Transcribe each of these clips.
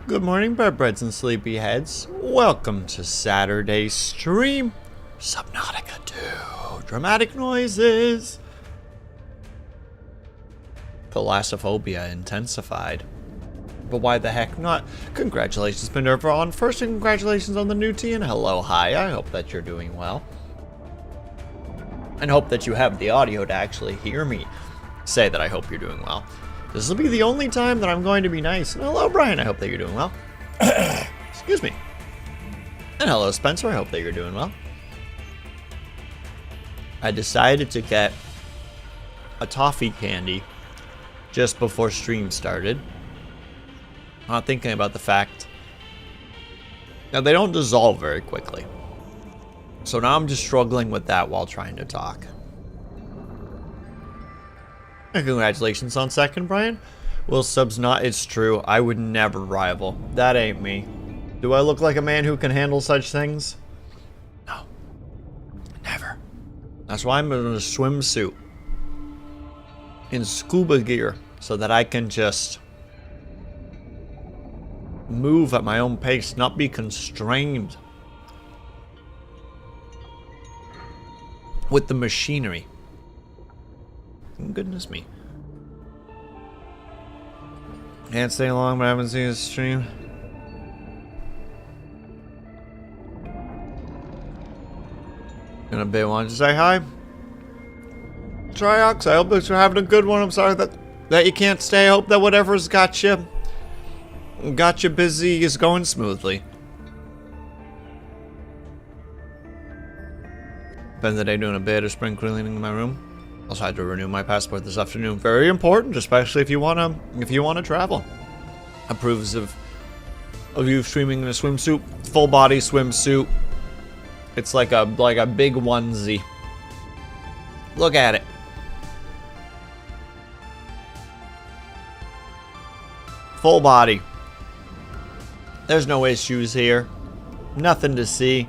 Good morning, breads and sleepyheads. Welcome to Saturday's stream. Subnautica 2. Dramatic noises. Thalassophobia intensified. But why the heck not? Congratulations, Minerva, on first, and congratulations on the new tea, and hello, hi. I hope that you're doing well. And hope that you have the audio to actually hear me say that I hope you're doing well. This will be the only time that I'm going to be nice. And hello, Brian. I hope that you're doing well. Excuse me. And hello, Spencer. I hope that you're doing well. I decided to get a toffee candy just before stream started. Not thinking about the fact that they don't dissolve very quickly. So now I'm just struggling with that while trying to talk. And congratulations on second, Brian. Well, subs not, it's true. I would never rival. That ain't me. Do I look like a man who can handle such things? No. Never. That's why I'm in a swimsuit. In scuba gear. So that I can just move at my own pace, not be constrained with the machinery. Goodness me. Can't stay long, but I haven't seen his stream. Gonna be wanting to say hi. Triox, I hope that you're having a good one. I'm sorry that you can't stay. I hope that whatever's got you busy is going smoothly. Spend the day doing a bit of spring cleaning in my room. Also had to renew my passport this afternoon. Very important, especially if you wanna travel. Approves of you streaming in a swimsuit, full body swimsuit. It's like a big onesie. Look at it. Full body. There's no issues here. Nothing to see.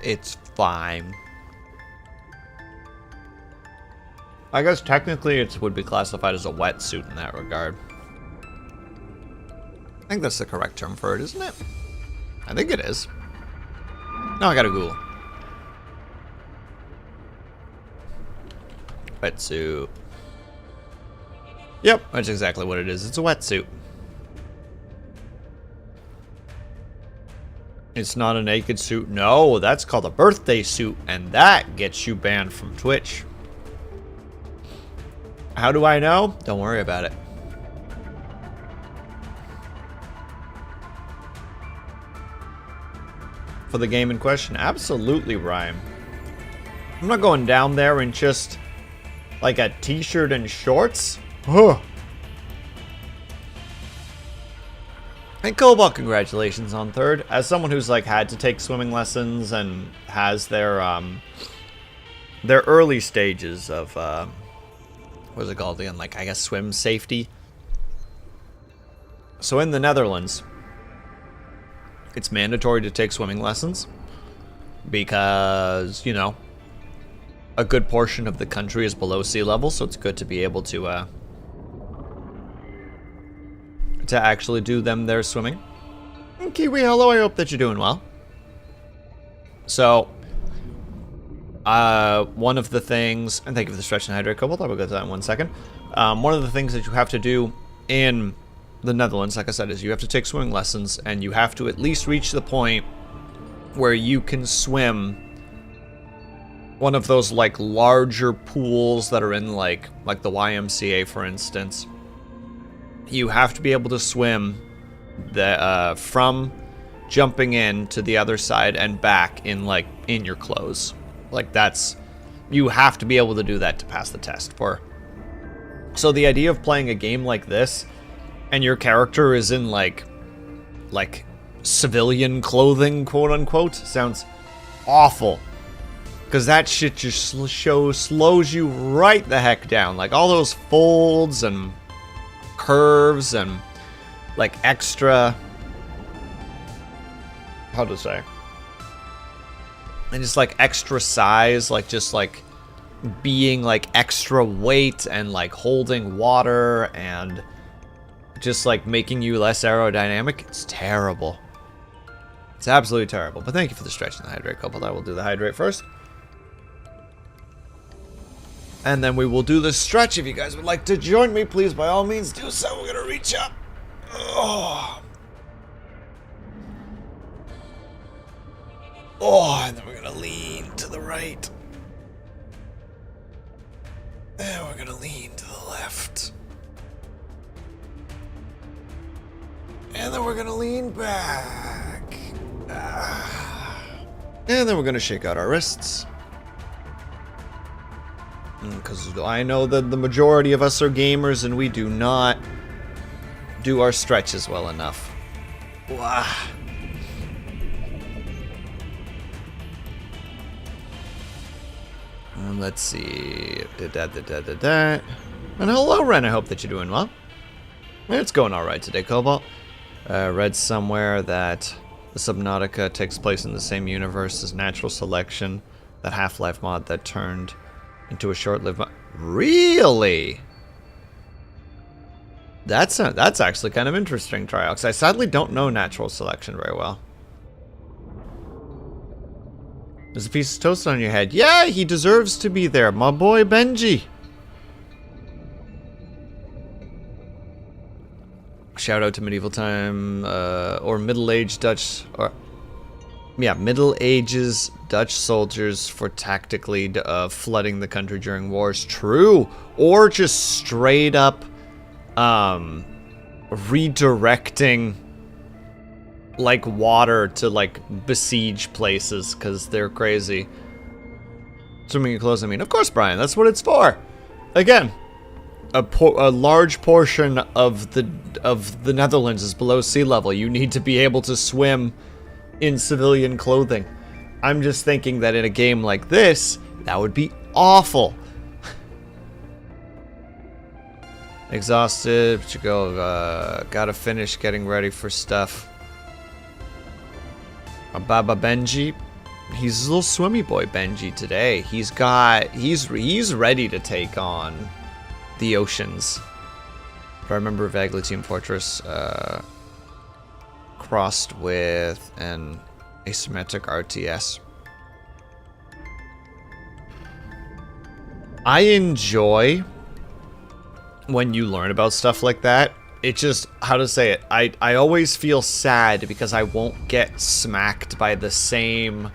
It's fine. I guess technically it would be classified as a wetsuit in that regard. I think that's the correct term for it, isn't it? I think it is. No, I gotta Google. Wetsuit. Yep, that's exactly what it is. It's a wetsuit. It's not a naked suit. No, that's called a birthday suit, and that gets you banned from Twitch. How do I know? Don't worry about it. For the game in question? Absolutely, Ryan. I'm not going down there in just like a t-shirt and shorts. Huh. And Cobalt, congratulations on third. As someone who's like had to take swimming lessons and has their early stages of what's it called again? Like, I guess swim safety. So in the Netherlands, it's mandatory to take swimming lessons because, you know, a good portion of the country is below sea level, so it's good to be able to actually do them there swimming. And Kiwi, hello, I hope that you're doing well. So, one of the things, and thank you for the stretch and hydrate, Cobalt, I'll get to that in 1 second. One of the things that you have to do in the Netherlands, like I said, is you have to take swimming lessons, and you have to at least reach the point where you can swim one of those, like, larger pools that are in, like the YMCA, for instance. You have to be able to swim from jumping in to the other side and back in your clothes. Like, that's, you have to be able to do that to pass the test for. So the idea of playing a game like this and your character is in like civilian clothing, quote unquote, sounds awful. Because that shit just slows you right the heck down. Like, all those folds and curves and like extra, how to say, and just like extra size, like just like being like extra weight and like holding water and just like making you less aerodynamic, it's terrible. It's absolutely terrible. But thank you for the stretch and the hydrate couple. I will do the hydrate first. And then we will do the stretch. If you guys would like to join me, please by all means do so. We're gonna reach up. Oh. Oh, and then we're gonna lean to the right. And we're gonna lean to the left. And then we're gonna lean back. And then we're gonna shake out our wrists. Because I know that the majority of us are gamers and we do not do our stretches well enough. Wow. Let's see. And hello, Ren. I hope that you're doing well. It's going alright today, Cobalt. Read somewhere that the Subnautica takes place in the same universe as Natural Selection, that Half-Life mod that turned into a short-lived mod. Really? That's actually kind of interesting, Triox. I sadly don't know Natural Selection very well. There's a piece of toast on your head. Yeah, he deserves to be there. My boy Benji. Shout out to medieval time, or middle-aged Dutch, or yeah, Middle Ages Dutch soldiers for tactically flooding the country during wars. True, or just straight up redirecting like water to like besiege places because they're crazy. Swimming in clothes, I mean, of course, Brian, that's what it's for. Again, a large portion of the Netherlands is below sea level. You need to be able to swim in civilian clothing. I'm just thinking that in a game like this, that would be awful. Exhausted, but you go, gotta finish getting ready for stuff. Baba Benji, he's a little swimmy boy Benji today. He's ready to take on the oceans. But I remember vaguely Team Fortress crossed with an asymmetric RTS. I enjoy when you learn about stuff like that. It just, how to say it, I always feel sad because I won't get smacked by the same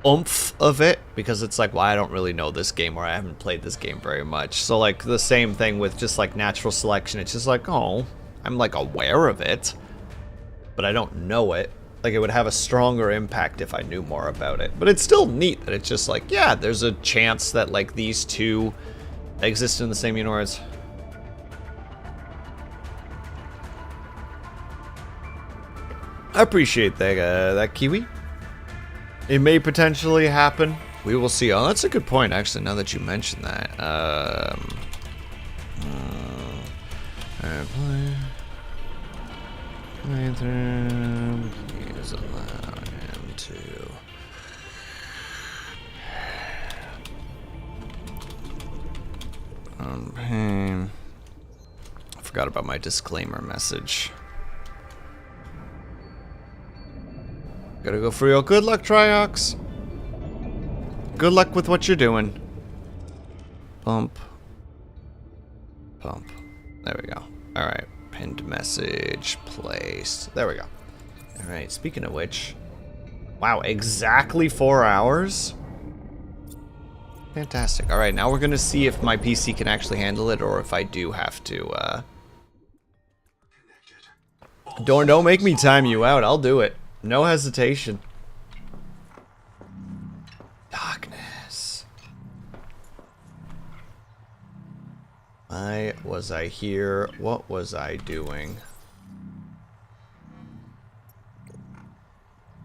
oomph of it, because it's like, well, I don't really know this game, or I haven't played this game very much. So like the same thing with just like Natural Selection. It's just like, oh, I'm like aware of it, but I don't know it. Like it would have a stronger impact if I knew more about it. But it's still neat that it's just like, yeah, there's a chance that like these two exist in the same universe. I appreciate that Kiwi. It may potentially happen. We will see. Oh, that's a good point, actually, now that you mentioned that. Playthrough. Please allow him to. Pain. I forgot about my disclaimer message. Gotta go for real. Good luck, Triox. Good luck with what you're doing. Pump. Pump. There we go. Alright. Pinned message placed. There we go. Alright, speaking of which. Wow, exactly 4 hours? Fantastic. Alright, now we're gonna see if my PC can actually handle it, or if I do have to, Don't make me time you out. I'll do it. No hesitation. Darkness. Why was I here? What was I doing?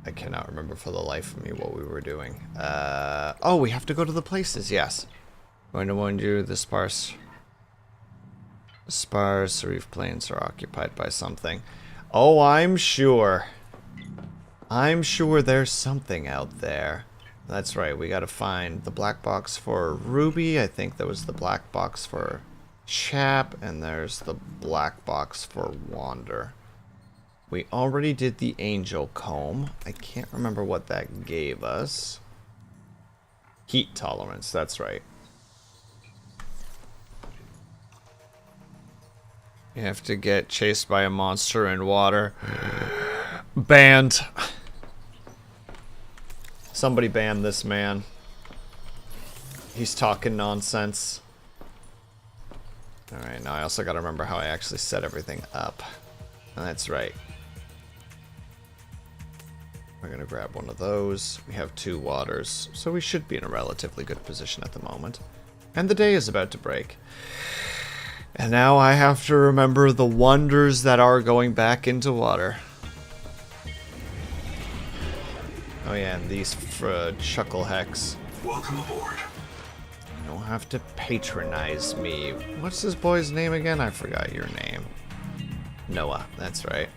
I cannot remember for the life of me what we were doing. Oh, we have to go to the places, yes. Going to warn you, the sparse reef plains are occupied by something. Oh, I'm sure. I'm sure there's something out there. That's right, we gotta find the black box for Ruby. I think that was the black box for Chap, and there's the black box for wander. We already did the angel comb. I can't remember what that gave us. Heat tolerance, that's right. You have to get chased by a monster in water. Banned. Somebody ban this man. He's talking nonsense. Alright, now I also gotta remember how I actually set everything up. That's right. We're gonna grab one of those. We have 2 waters, so we should be in a relatively good position at the moment. And the day is about to break. And now I have to remember the wonders that are going back into water. Oh yeah, and these chuckle hecks. Welcome aboard. You don't have to patronize me. What's this boy's name again? I forgot your name. Noah, that's right.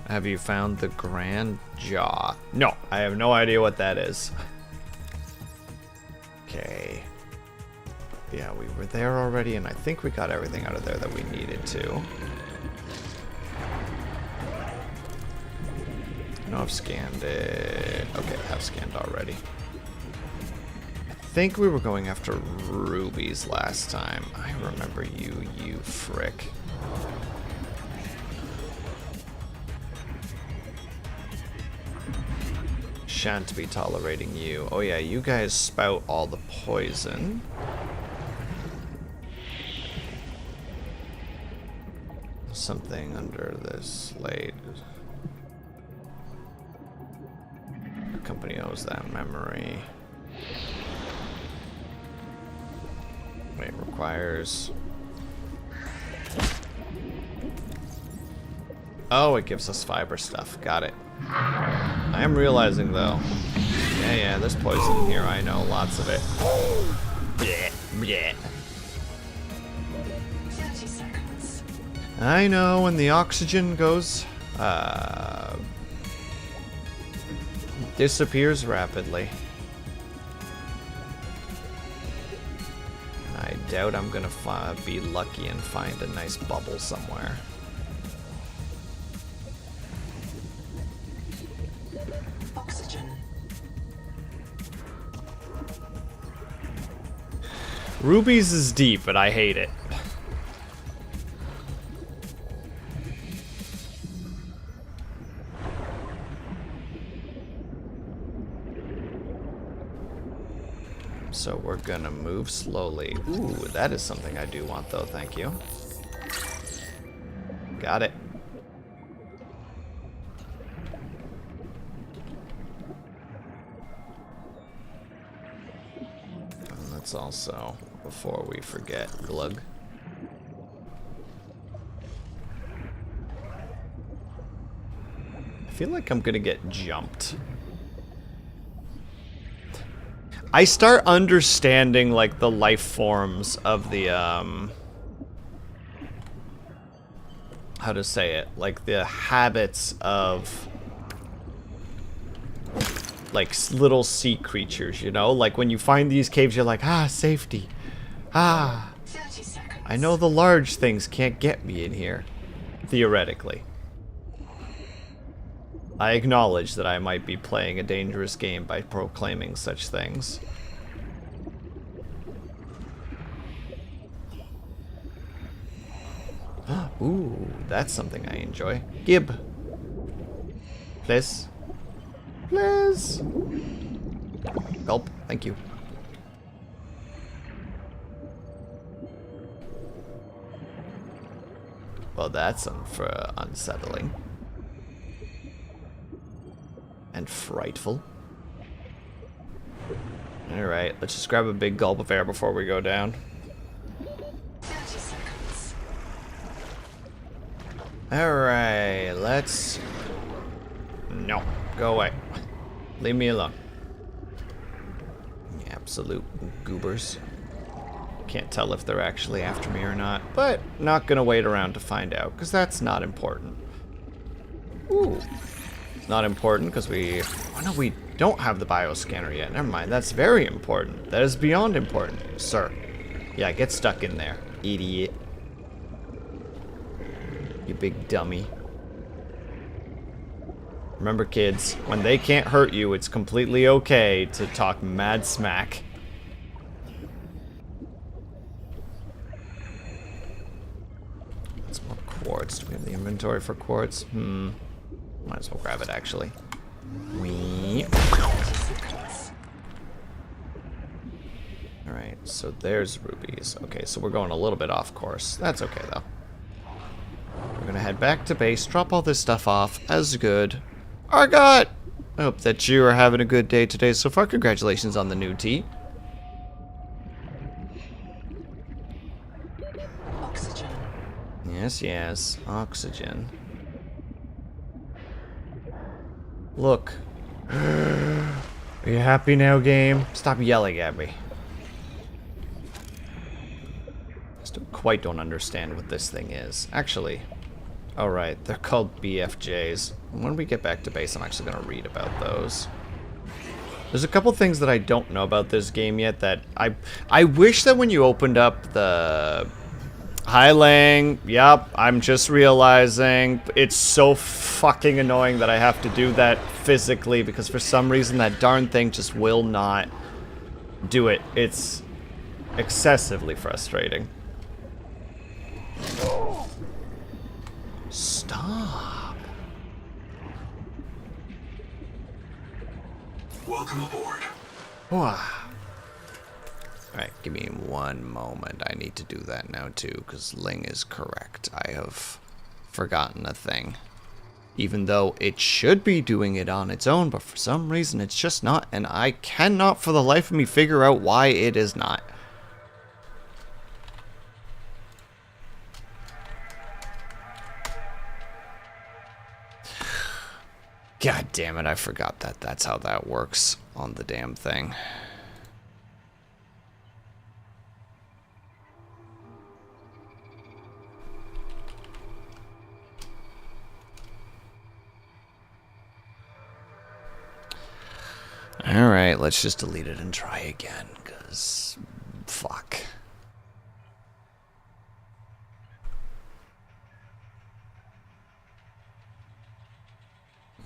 Have you found the Grand Jaw? No, I have no idea what that is. Okay. Yeah, we were there already, and I think we got everything out of there that we needed to. I know I've scanned it. Okay, I have scanned already. I think we were going after rubies last time. I remember you, you frick. Shan't be tolerating you. Oh yeah, you guys spout all the poison. Something under this slate. The company owes that memory. Wait, requires... Oh, it gives us fiber stuff. Got it. I am realizing, though. Yeah, there's poison in here. I know, lots of it. Blech, blech. 30 seconds. I know, when the oxygen goes, disappears rapidly. I doubt I'm gonna be lucky and find a nice bubble somewhere. Oxygen. Rubies is deep, but I hate it. So we're gonna move slowly. Ooh, that is something I do want though, thank you. Got it. And let's also, before we forget, glug. I feel like I'm gonna get jumped. I start understanding, like, the life forms of the, how to say it? Like, the habits of, like, little sea creatures, you know? Like, when you find these caves, you're like, ah, safety. Ah. 30 seconds. I know the large things can't get me in here. Theoretically. I acknowledge that I might be playing a dangerous game by proclaiming such things. Ooh, that's something I enjoy. Gib. Please. Please. Gulp. Thank you. Well, that's unsettling. And frightful. Alright, let's just grab a big gulp of air before we go down. 30 seconds. Alright, let's... No, go away. Leave me alone. You absolute goobers. Can't tell if they're actually after me or not, but not gonna wait around to find out, because that's not important. Ooh. Not important because we... Oh no, we don't have the bioscanner yet. Never mind. That's very important. That is beyond important, sir. Yeah, get stuck in there, idiot. You big dummy. Remember, kids, when they can't hurt you, it's completely okay to talk mad smack. That's more quartz. Do we have the inventory for quartz? Might as well grab it, actually. Wee. Alright, so there's rubies. Okay, so we're going a little bit off course. That's okay, though. We're gonna head back to base, drop all this stuff off as good. Argot! I hope that you are having a good day today so far. Congratulations on the new tee. Oxygen. Yes, yes. Oxygen. Look. Are you happy now, game? Stop yelling at me. I still quite don't understand what this thing is. Actually, alright, they're called BFJs. When we get back to base, I'm actually going to read about those. There's a couple things that I don't know about this game yet that I wish that when you opened up the... Hi, Lang. Yep, I'm just realizing it's so fucking annoying that I have to do that physically because for some reason that darn thing just will not do it. It's excessively frustrating. Stop. Welcome aboard. Wow. Alright, give me one moment. I need to do that now too, because Ling is correct. I have forgotten a thing. Even though it should be doing it on its own, but for some reason it's just not, and I cannot for the life of me figure out why it is not. God damn it, I forgot that that's how that works on the damn thing. Alright, let's just delete it and try again, because fuck.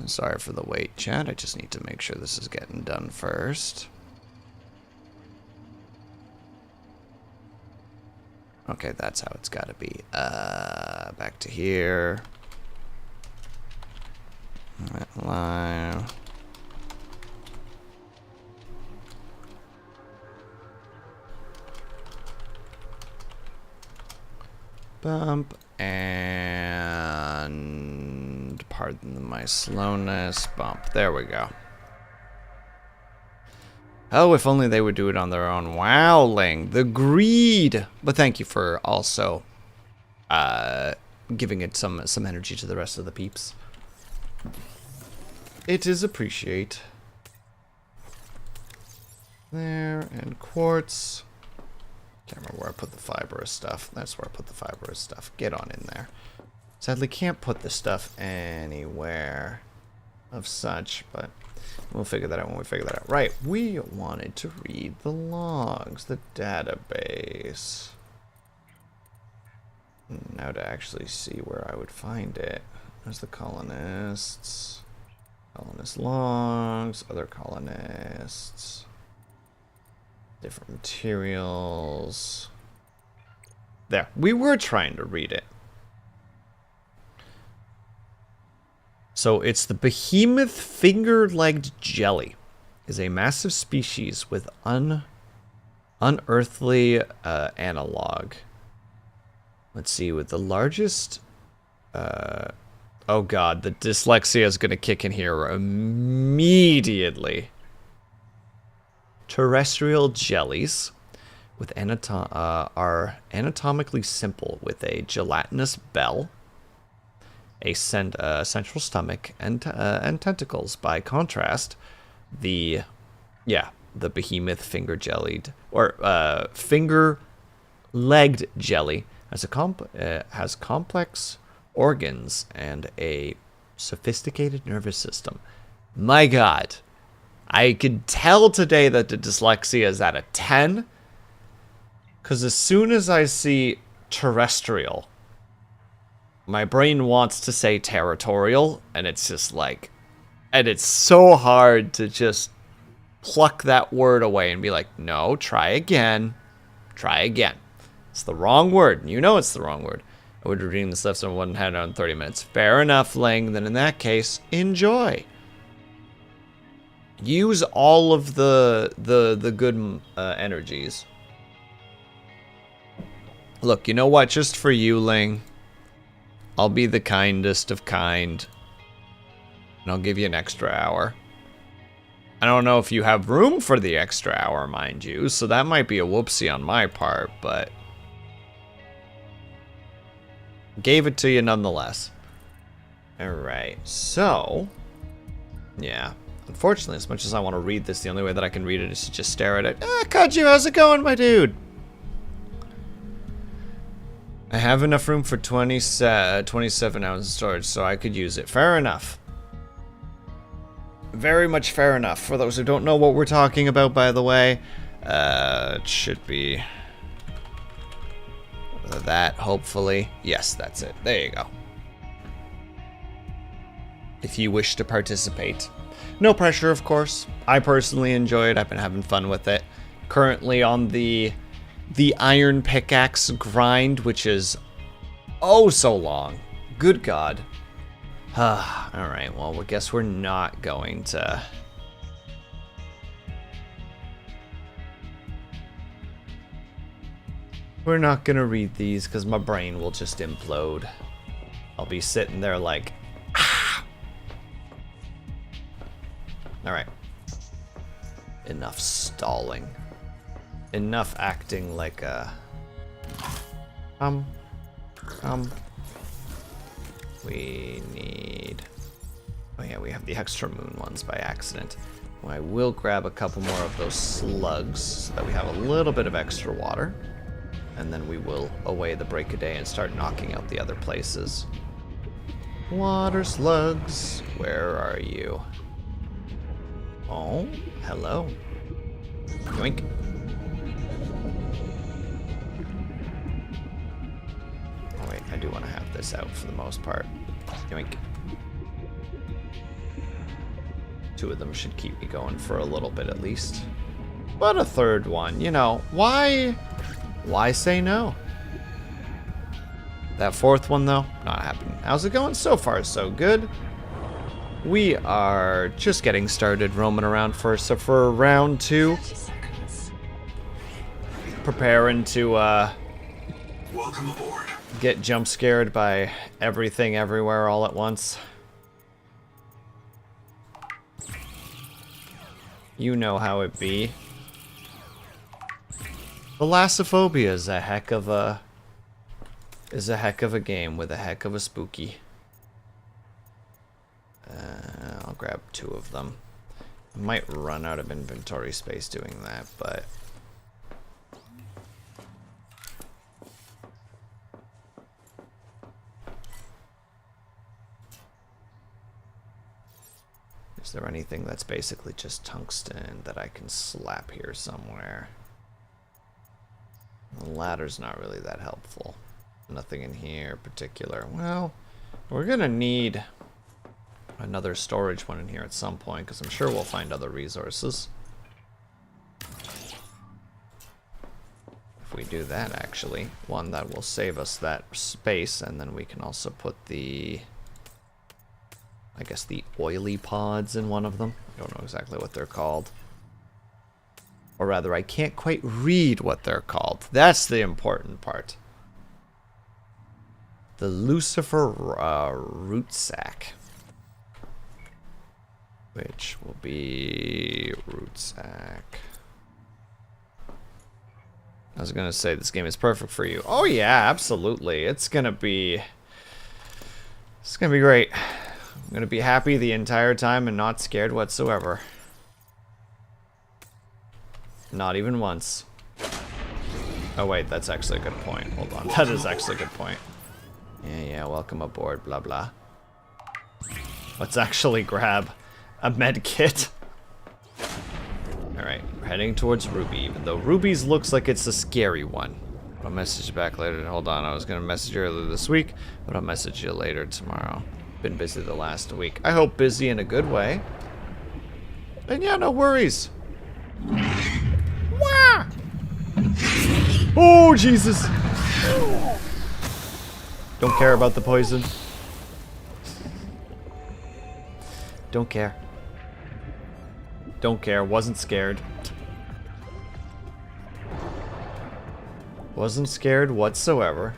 Sorry for the wait, chat. I just need to make sure this is getting done first. Okay, that's how it's got to be. Back to here. Live. Bump and pardon my slowness. Bump. There we go. Oh, if only they would do it on their own. Wowling. The greed. But thank you for also giving it some energy to the rest of the peeps. It is appreciate. There, and quartz. Can't remember where I put the fibrous stuff. That's where I put the fibrous stuff. Get on in there. Sadly, can't put the stuff anywhere of such, but we'll figure that out when we figure that out. Right, we wanted to read the logs, the database. Now to actually see where I would find it. There's the colonists. Colonist logs, other colonists. Different materials. There. We were trying to read it. So it's the behemoth finger-legged jelly. Is a massive species with unearthly analog. Let's see, with the largest... oh god, the dyslexia is going to kick in here immediately. Terrestrial jellies with are anatomically simple with a gelatinous bell, a central stomach, and tentacles. By contrast, the behemoth finger-legged jelly has complex organs and a sophisticated nervous system. My god. I could tell today that the dyslexia is at a 10. Because as soon as I see terrestrial, my brain wants to say territorial. And it's just like... And it's so hard to just pluck that word away and be like, no, try again. Try again. It's the wrong word. You know it's the wrong word. I would be reading this stuff so I wouldn't have it on 30 minutes. Fair enough, Ling. Then in that case, enjoy. Use all of the good energies. Look, you know what? Just for you, Ling, I'll be the kindest of kind. And I'll give you an extra hour. I don't know if you have room for the extra hour, mind you, so that might be a whoopsie on my part, but... Gave it to you nonetheless. Alright, so... Yeah. Unfortunately, as much as I want to read this, the only way that I can read it is to just stare at it. Kaju, how's it going, my dude? I have enough room for 27 hours of storage, so I could use it. Fair enough. Very much fair enough. For those who don't know what we're talking about, by the way, it should be that, hopefully. Yes, that's it. There you go. If you wish to participate. No pressure, of course. I personally enjoy it. I've been having fun with it. Currently on the iron pickaxe grind, which is oh so long. Good God. Alright, well, I guess we're not going to... We're not going to read these because my brain will just implode. I'll be sitting there like... Ah! Alright. Enough stalling. Enough acting like a... We need... Oh yeah, we have the extra moon ones by accident. Well, I will grab a couple more of those slugs so that we have a little bit of extra water. And then we will away the break of day and start knocking out the other places. Water slugs, where are you? Oh, hello. Yoink. Oh wait, I do want to have this out for the most part. Yoink. 2 of them should keep me going for a little bit at least. But a third one, you know, why say no? That 4th one though, not happening. How's it going? So far so good. We are just getting started roaming around first, so for round 2, 30 seconds. preparing to Welcome aboard. get jump scared by everything everywhere all at once. You know how it be. Thalassophobia is a heck of a game with a heck of a spooky. I'll grab 2 of them. I might run out of inventory space doing that, but is there anything that's basically just tungsten that I can slap here somewhere? The ladder's not really that helpful. Nothing in here particular. Well, we're gonna need another storage one in here at some point, because I'm sure we'll find other resources. If we do that, actually, one that will save us that space, and then we can also put the, I guess, the oily pods in one of them. I don't know exactly what they're called. Or rather, I can't quite read what they're called. That's the important part. The Lucifer root sack. Which will be root sack. I was gonna say this game is perfect for you. Oh yeah, absolutely. It's gonna be great. I'm gonna be happy the entire time and not scared whatsoever. Not even once. Oh wait, that's actually a good point. Hold on, that is actually a good point. Yeah, welcome aboard, blah blah. Let's actually grab a med kit. We're heading towards Ruby, even though Ruby's looks like it's a scary one. I'll message you back later. Hold on, I was going to message you earlier this week, but I'll message you later tomorrow. Been busy the last week. I hope busy in a good way. And yeah, no worries. Wah! Oh, Jesus. Don't care about the poison. Don't care. Don't care. Wasn't scared. Wasn't scared whatsoever.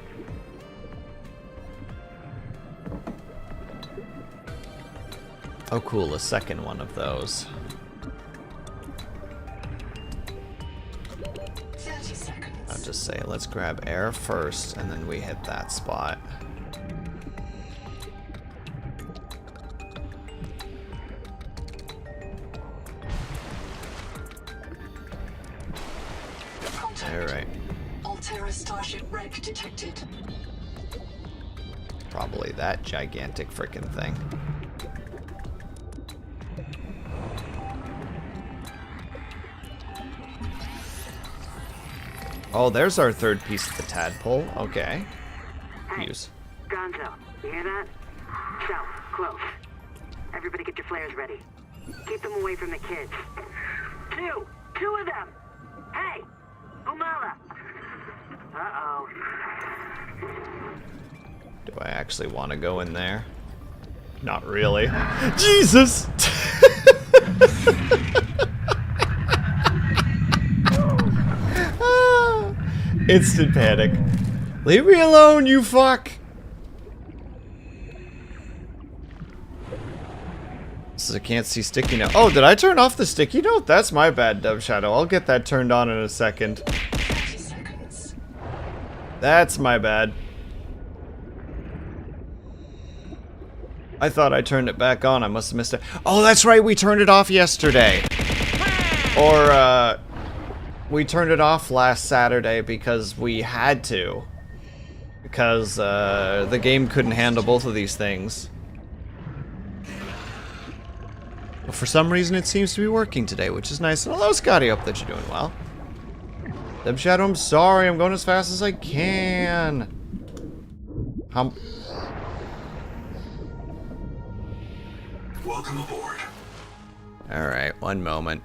Oh cool, a second one of those. 30 seconds. I'll just say, let's grab air first, and then we hit that spot. Alright. Altera Starship wreck detected. Probably that gigantic frickin' thing. Oh, there's our third piece of the tadpole. Okay. Hey, Use. Gonzo, you hear that? South, close. Everybody get your flares ready. Keep them away from the kids. Two of them! Hey! Umala! Uh-oh. Do I actually want to go in there? Not really. Jesus! Instant panic. Leave me alone, you fuck! So I can't see sticky note. Oh, did I turn off the sticky note? That's my bad, Dove Shadow. I'll get that turned on in a second. 30 seconds. That's my bad. I thought I turned it back on. I must have missed it. Oh, that's right. We turned it off yesterday. Or, we turned it off last Saturday because we had to. Because, the game couldn't handle both of these things. But for some reason, it seems to be working today, which is nice. Hello, Scotty. Hope that you're doing well. Deb Shadow, I'm sorry. I'm going as fast as I can. Welcome aboard. Alright, one moment.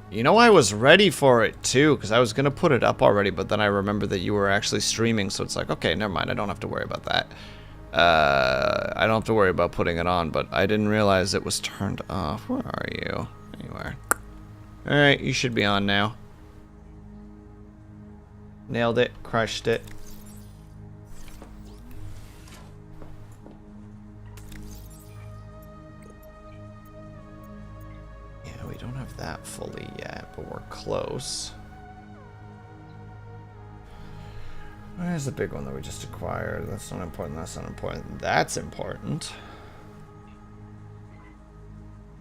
You know, I was ready for it too, because I was going to put it up already, but then I remembered that you were actually streaming, so it's like, okay, never mind, I don't have to worry about that. I don't have to worry about putting it on, but I didn't realize it was turned off. Where are you? There you are. Alright, you should be on now. Nailed it, crushed it. We don't have that fully yet, but we're close. Where's the big one that we just acquired? That's not important, that's not important. That's important.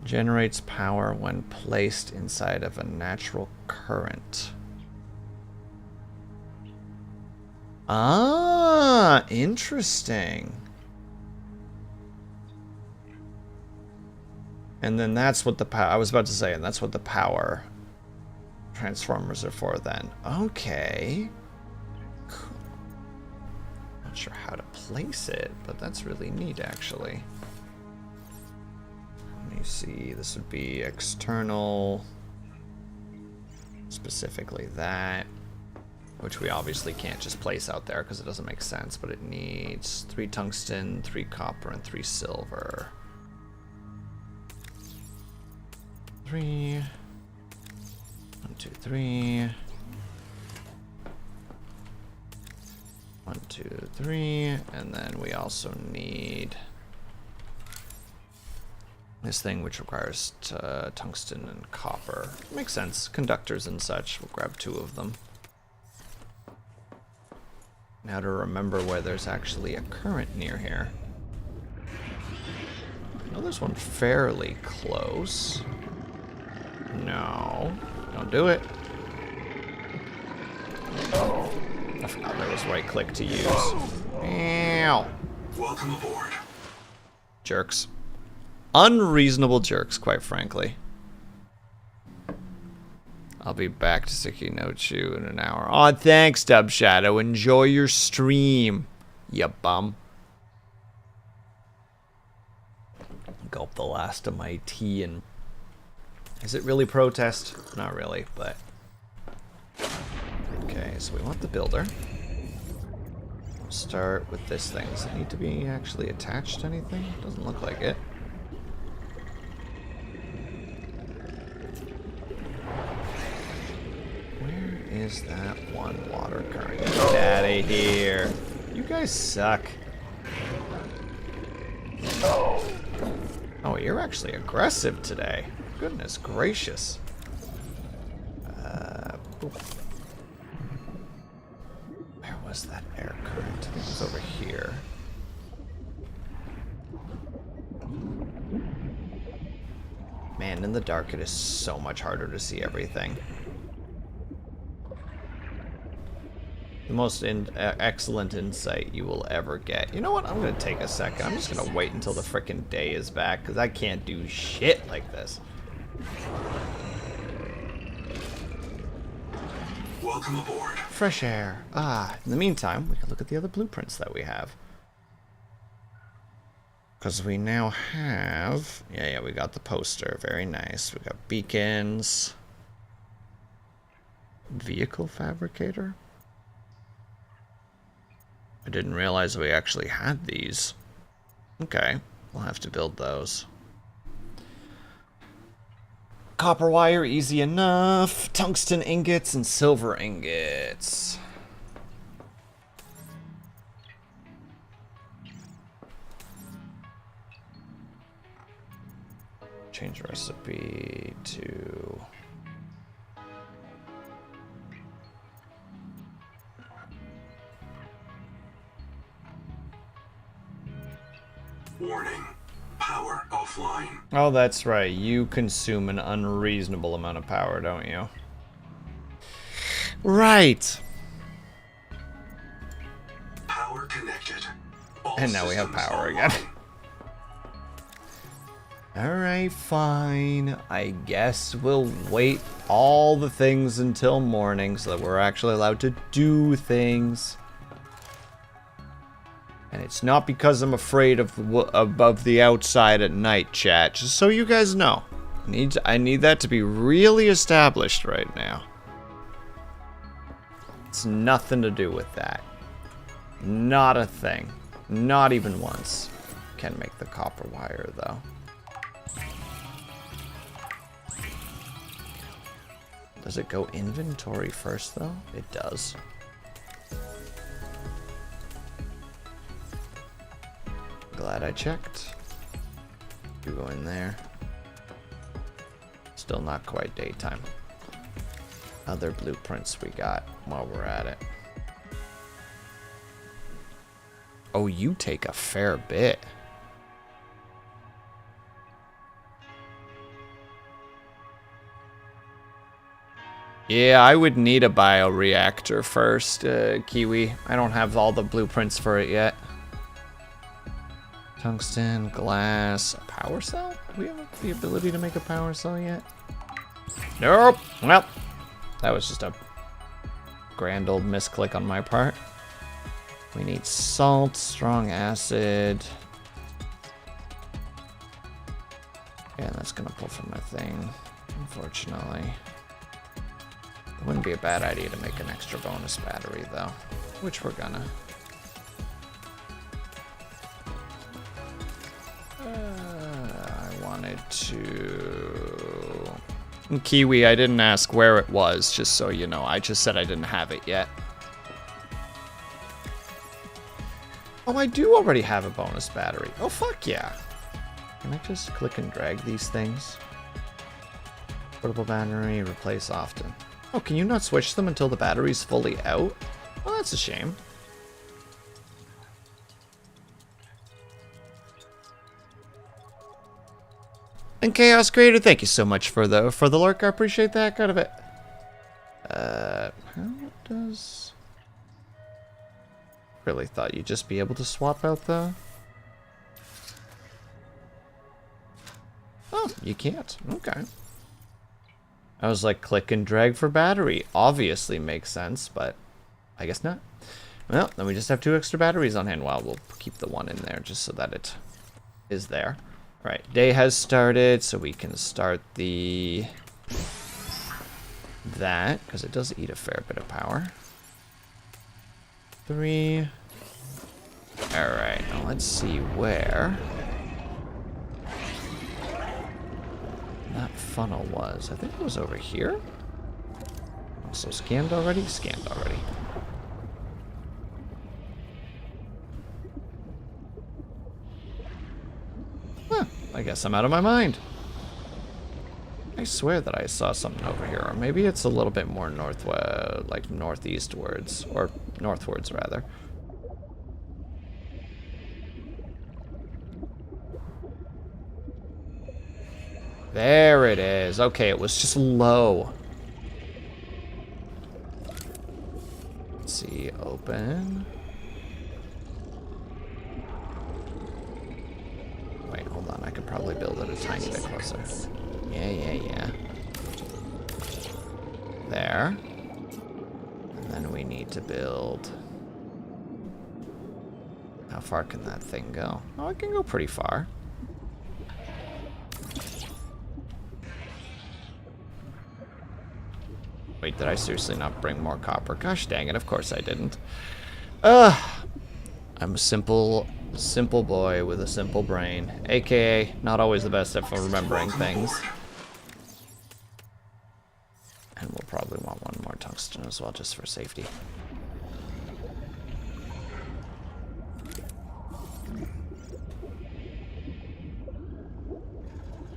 Generates power when placed inside of a natural current. Ah, interesting. And then that's what the power, I was about to say, and that's what the power transformers are for then. Okay. Cool. Not sure how to place it, but that's really neat actually. Let me see, this would be external, specifically that, which we obviously can't just place out there because it doesn't make sense, but it needs 3 tungsten, 3 copper, and 3 silver. 3. 1, 2, 3. 1, 2, 3. And then we also need this thing which requires tungsten and copper. Makes sense. Conductors and such. We'll grab 2 of them. Now to remember where there's actually a current near here. I know there's one fairly close. No, don't do it. I forgot there was right click to use. Ow. Welcome aboard. Jerks. Unreasonable jerks, quite frankly. I'll be back to Sticky Note You in an hour. Aw, thanks, Dub Shadow. Enjoy your stream, you bum. Gulp the last of my tea and... Is it really protest? Not really, but... Okay, so we want the builder. We'll start with this thing. Does it need to be actually attached to anything? Doesn't look like it. Where is that one water current? Get out of here. You guys suck. Oh, you're actually aggressive today. Goodness gracious. Where was that air current? I think it was over here. Man, in the dark it is so much harder to see everything. The most excellent insight you will ever get. You know what? I'm going to take a second. I'm just going to wait until the frickin' day is back, because I can't do shit like this. Welcome aboard. Fresh air. Ah, in the meantime, we can look at the other blueprints that we have. Because we now have... Yeah, we got the poster. Very nice. We got beacons. Vehicle fabricator? I didn't realize we actually had these. Okay, we'll have to build those. Copper wire, easy enough. Tungsten ingots and silver ingots. Change recipe to... Warning. Power offline. Oh, that's right. You consume an unreasonable amount of power, don't you? Right. Power connected. All And now we have systems power online. again. Alright, fine. I guess we'll wait all the things until morning so that we're actually allowed to do things. And it's not because I'm afraid of the outside at night, chat. Just so you guys know. I need that to be really established right now. It's nothing to do with that. Not a thing. Not even once. Can make the copper wire, though. Does it go inventory first, though? It does. Glad I checked. You go in there. Still not quite daytime. Other blueprints we got while we're at it. Oh, you take a fair bit. Yeah, I would need a bioreactor first, Kiwi. I don't have all the blueprints for it yet. Tungsten, glass, a power cell? Do we have the ability to make a power cell yet? Nope. Well, that was just a grand old misclick on my part. We need salt, strong acid. Yeah, that's gonna pull from my thing, unfortunately. It wouldn't be a bad idea to make an extra bonus battery, though, which we're gonna. I wanted to... Kiwi, I didn't ask where it was, just so you know. I just said I didn't have it yet. Oh, I do already have a bonus battery. Oh, fuck yeah. Can I just click and drag these things? Portable battery, replace often. Oh, can you not switch them until the battery's fully out? Well, that's a shame. And Chaos Creator, thank you so much for the lurk. I appreciate the heck out of it. How does... Really thought you'd just be able to swap out the... Oh, you can't. Okay. I was like, click and drag for battery. Obviously makes sense, but I guess not. Well, then we just have 2 extra batteries on hand. Well, we'll keep the 1 in there just so that it is there. All right, day has started, so we can start that, because it does eat a fair bit of power. 3. All right, now let's see where that funnel was. I think it was over here. Also scanned already? Scanned already. Huh, I guess I'm out of my mind. I swear that I saw something over here. Or maybe it's a little bit more northwest, like northeastwards. Or northwards, rather. There it is. Okay, it was just low. Let's see, open. Wait, hold on. I could probably build it a tiny bit closer. Yeah. There. And then we need to build... How far can that thing go? Oh, it can go pretty far. Wait, did I seriously not bring more copper? Gosh dang it, of course I didn't. I'm a simple boy with a simple brain. AKA, not always the best at remembering things. And we'll probably want 1 more tungsten as well, just for safety.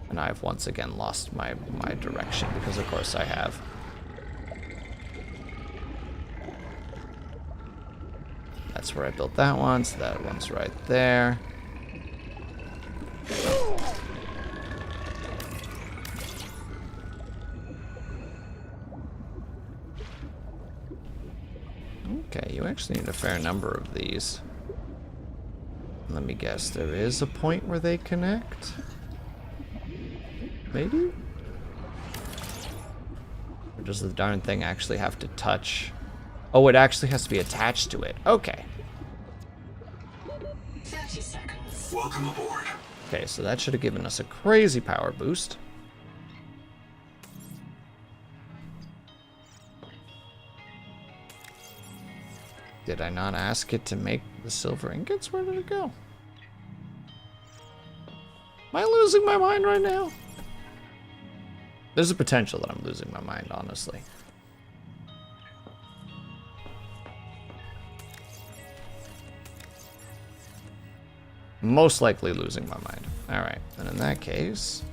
And I've once again lost my direction, because of course I have. That's where I built that one, so that one's right there. Okay, you actually need a fair number of these. Let me guess, there is a point where they connect? Maybe? Or does the darn thing actually have to touch? Oh, it actually has to be attached to it. Okay. 30 seconds. Welcome aboard. Okay, so that should have given us a crazy power boost. Did I not ask it to make the silver ingots? Where did it go? Am I losing my mind right now? There's a potential that I'm losing my mind, honestly. Most likely losing my mind. Alright, then in that case...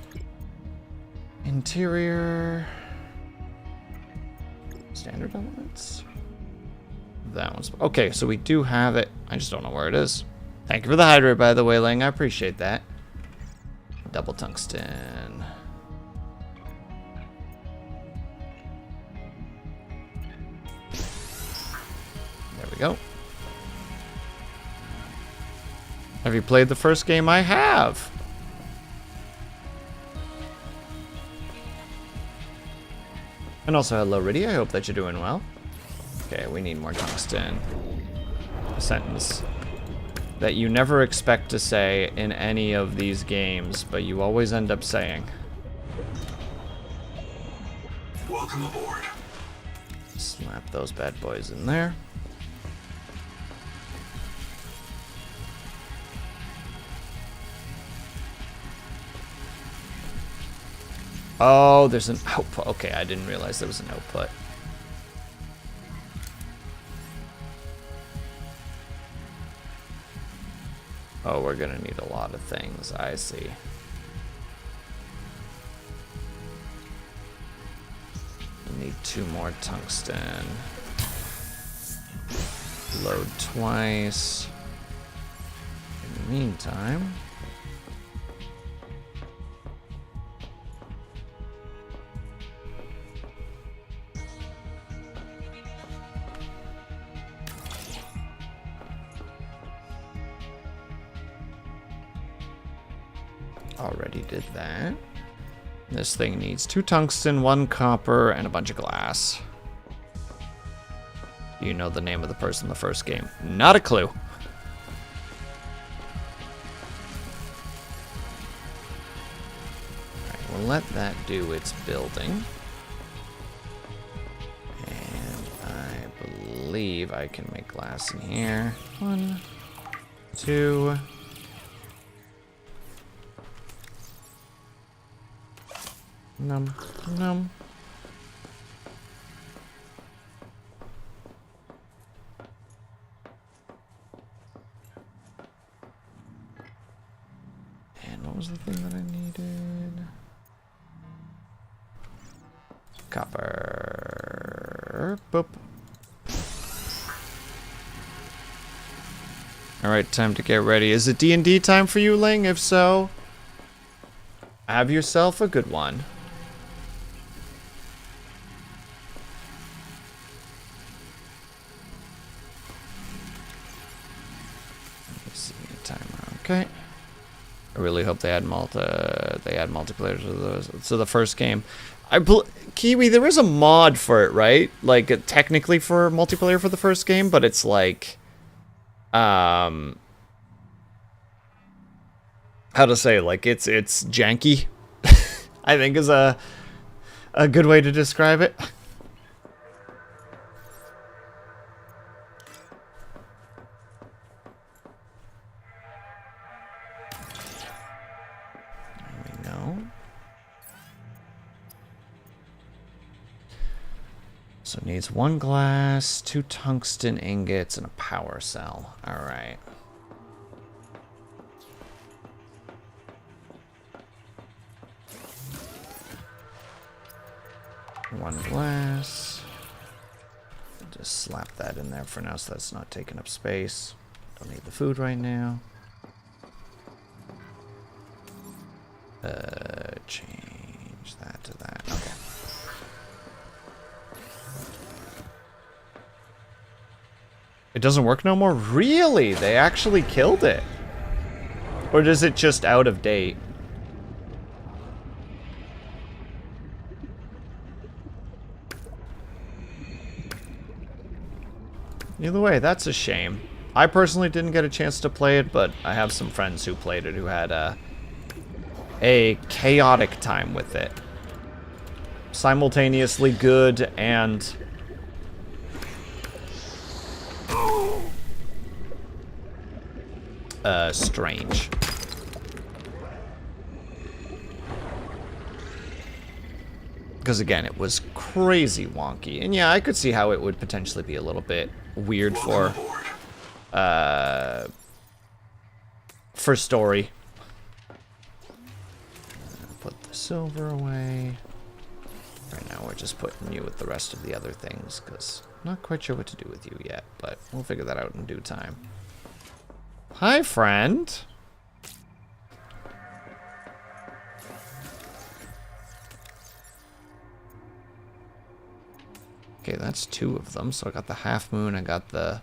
Interior... Standard elements? That one's... Okay, so we do have it. I just don't know where it is. Thank you for the hydrate, by the way, Ling. I appreciate that. Double tungsten. There we go. Have you played the first game? I have. And also, hello, Riddy. I hope that you're doing well. Okay, we need more tungsten. A sentence that you never expect to say in any of these games, but you always end up saying. Welcome aboard. Slap those bad boys in there. Oh, there's an output. Okay, I didn't realize there was an output. Oh, we're gonna need a lot of things. I see. We need 2 more tungsten. Load twice. In the meantime... Already did that. This thing needs 2 tungsten, 1 copper, and a bunch of glass. You know the name of the person in the first game. Not a clue. Alright, we'll let that do its building. And I believe I can make glass in here. 1, 2... Num, num. And what was the thing that I needed? Copper. Boop. Alright, time to get ready. Is it D&D time for you, Ling? If so, have yourself a good one. Okay. I really hope they add multiplayer to the first game. Kiwi, there is a mod for it, right? Like technically for multiplayer for the first game, but it's like how to say, like it's janky. I think is a good way to describe it. So it needs 1 glass, 2 tungsten ingots, and a power cell. Alright. One glass. Just slap that in there for now so that's not taking up space. Don't need the food right now. Change that to that. Okay. It doesn't work no more? Really? They actually killed it? Or is it just out of date? Either way, that's a shame. I personally didn't get a chance to play it, but I have some friends who played it who had a chaotic time with it. Simultaneously good and strange. Because again, it was crazy wonky. And yeah, I could see how it would potentially be a little bit weird for story. Put the silver away. Right now we're just putting you with the rest of the other things, because I'm not quite sure what to do with you yet, but we'll figure that out in due time. Hi, friend. Okay, that's 2 of them. So I got the half moon, I got the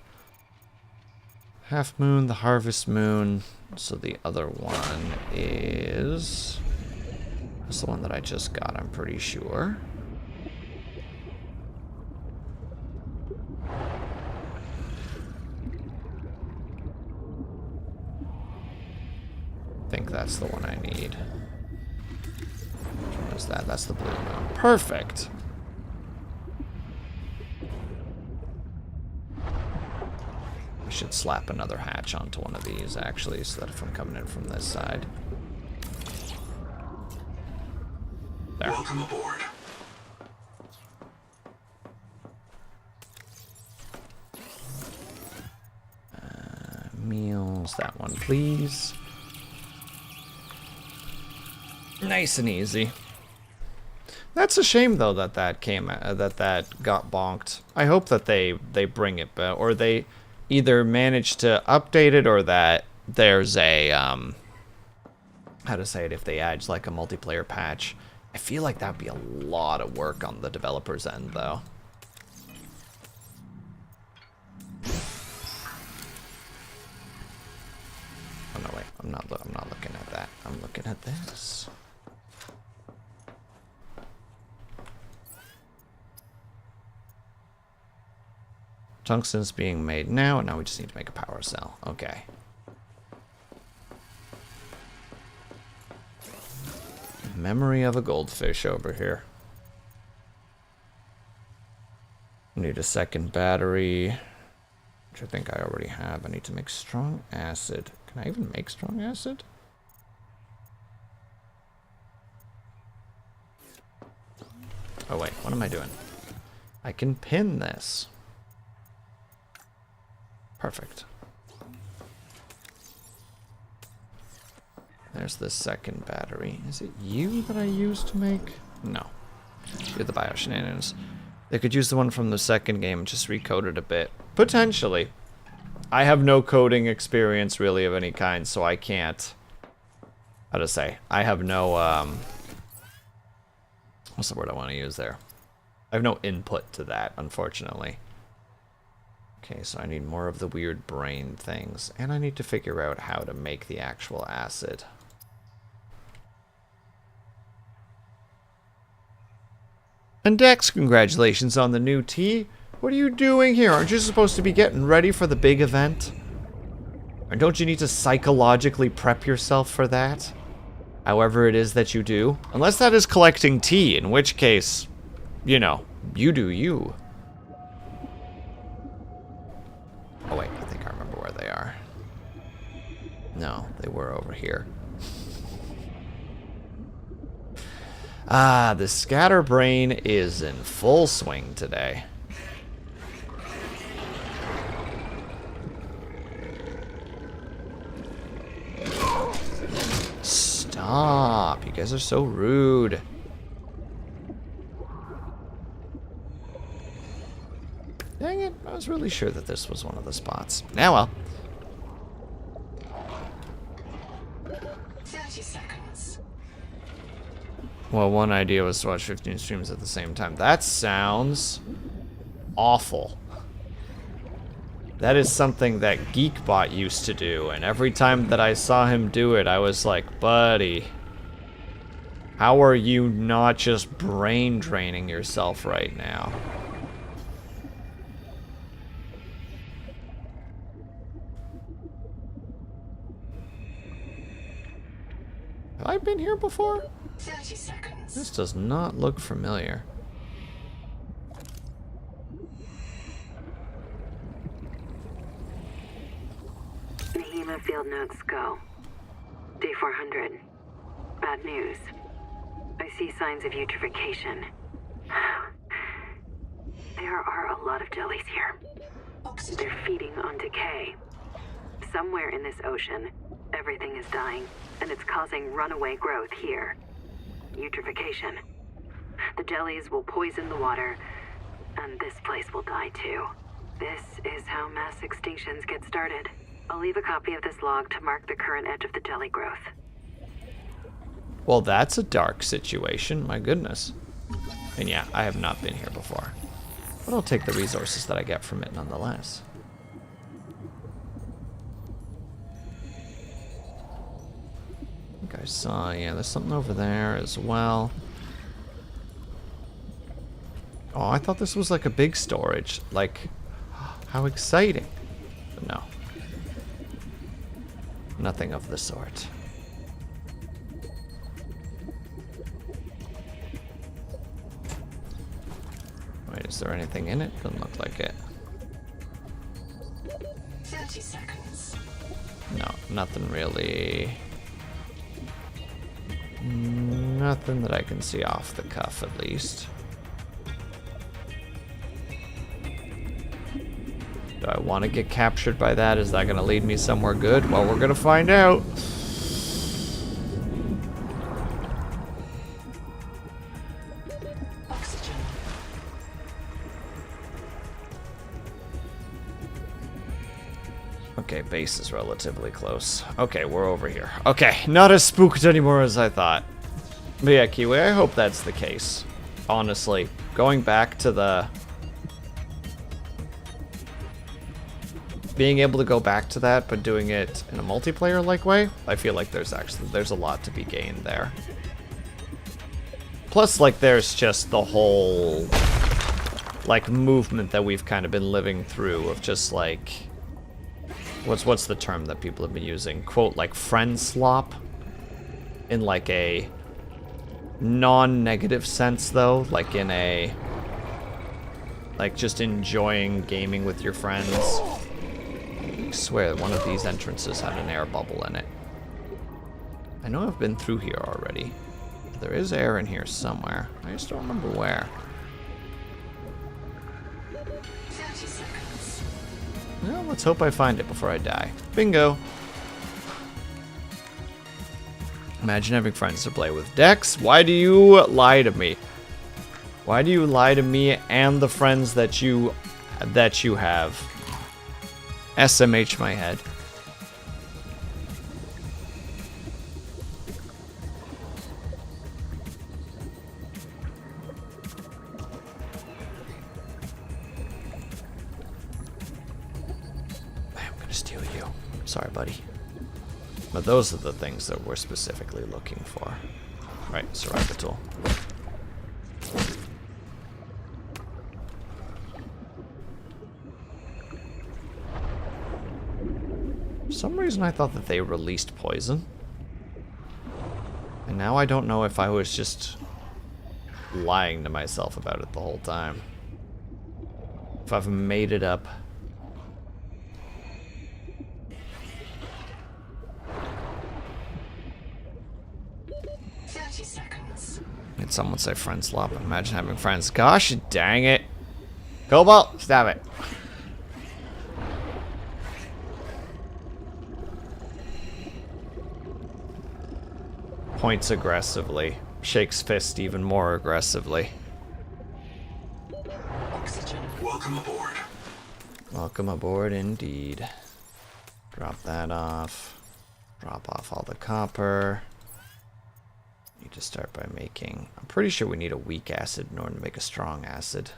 half moon, the harvest moon. So the other one is... That's the one that I just got, I'm pretty sure. I think that's the one I need. Which one is that? That's the blue moon. Perfect! I should slap another hatch onto one of these, actually, so that if I'm coming in from this side. There. Welcome aboard. Meals, that one, please. Nice and easy. That's a shame, though, that that got bonked. I hope that they bring it back, or they either manage to update it, or that there's a how to say it, if they add like a multiplayer patch. I feel like that'd be a lot of work on the developer's end, though. Oh no, wait, I'm not looking at that. I'm looking at this. Tungsten's being made now, and now we just need to make a power cell. Okay. Memory of a goldfish over here. Need a second battery, which I think I already have. I need to make strong acid. Can I even make strong acid? Oh wait, what am I doing? I can pin this. Perfect. There's the second battery. Is it you that I used to make? No. You're the bio shenanigans. They could use the one from the second game and just recode it a bit. Potentially. I have no coding experience really of any kind, so I can't... How to say? I have no, what's the word I want to use there? I have no input to that, unfortunately. Okay, so I need more of the weird brain things. And I need to figure out how to make the actual acid. And Dex, congratulations on the new tea. What are you doing here? Aren't you supposed to be getting ready for the big event? Or don't you need to psychologically prep yourself for that? However it is that you do. Unless that is collecting tea, in which case, you know, you do you. Oh wait, I think I remember where they are. No, they were over here. Ah, the scatterbrain is in full swing today. Stop, you guys are so rude. Dang it, I was really sure that this was one of the spots. Now well. 30 seconds. Well, one idea was to watch 15 streams at the same time. That sounds awful. That is something that Geekbot used to do, and every time that I saw him do it, I was like, buddy, how are you not just brain draining yourself right now? Have I been here before? 30 seconds. This does not look familiar. The hemo field notes go. Day 400. Bad news. I see signs of eutrophication. There are a lot of jellies here. Oxygen. They're feeding on decay. Somewhere in this ocean, everything is dying, and it's causing runaway growth here. Eutrophication. The jellies will poison the water, and this place will die too. This is how mass extinctions get started. I'll leave a copy of this log to mark the current edge of the jelly growth. Well, that's a dark situation, my goodness. And yeah, I have not been here before. But I'll take the resources that I get from it nonetheless. I think I saw, yeah, there's something over there as well. Oh, I thought this was like a big storage. Like, how exciting. But no. Nothing of the sort. Wait, is there anything in it? Doesn't look like it. 30 seconds. No, nothing really. Nothing that I can see off the cuff, at least. Do I want to get captured by that? Is that going to lead me somewhere good? Well, we're going to find out. Oxygen. Okay, base is relatively close. Okay, we're over here. Okay, not as spooked anymore as I thought. But yeah, Kiwi, I hope that's the case. Honestly, going back to the... being able to go back to that, but doing it in a multiplayer-like way, I feel like there's a lot to be gained there. Plus, like, there's just the whole like movement that we've kind of been living through of just like what's the term that people have been using? Quote, like friend slop in like a non-negative sense though, like in a like just enjoying gaming with your friends. I swear one of these entrances had an air bubble in it. I know I've been through here already. There is air in here somewhere. I just don't remember where. 30 seconds. Well, let's hope I find it before I die. Bingo! Imagine having friends to play with. Dex, why do you lie to me? Why do you lie to me and the friends that you have? SMH my head. I'm gonna steal you. Sorry, buddy. But those are the things that we're specifically looking for. Right, survivor tool. For some reason I thought that they released poison. And now I don't know if I was just lying to myself about it the whole time. If I've made it up. Did someone say friend slop? Imagine having friends. Gosh dang it. Cobalt, stab it. Points aggressively. Shakes fist even more aggressively. Oxygen. Welcome aboard. Welcome aboard indeed. Drop that off. Drop off all the copper. Need to start by making... I'm pretty sure we need a weak acid in order to make a strong acid.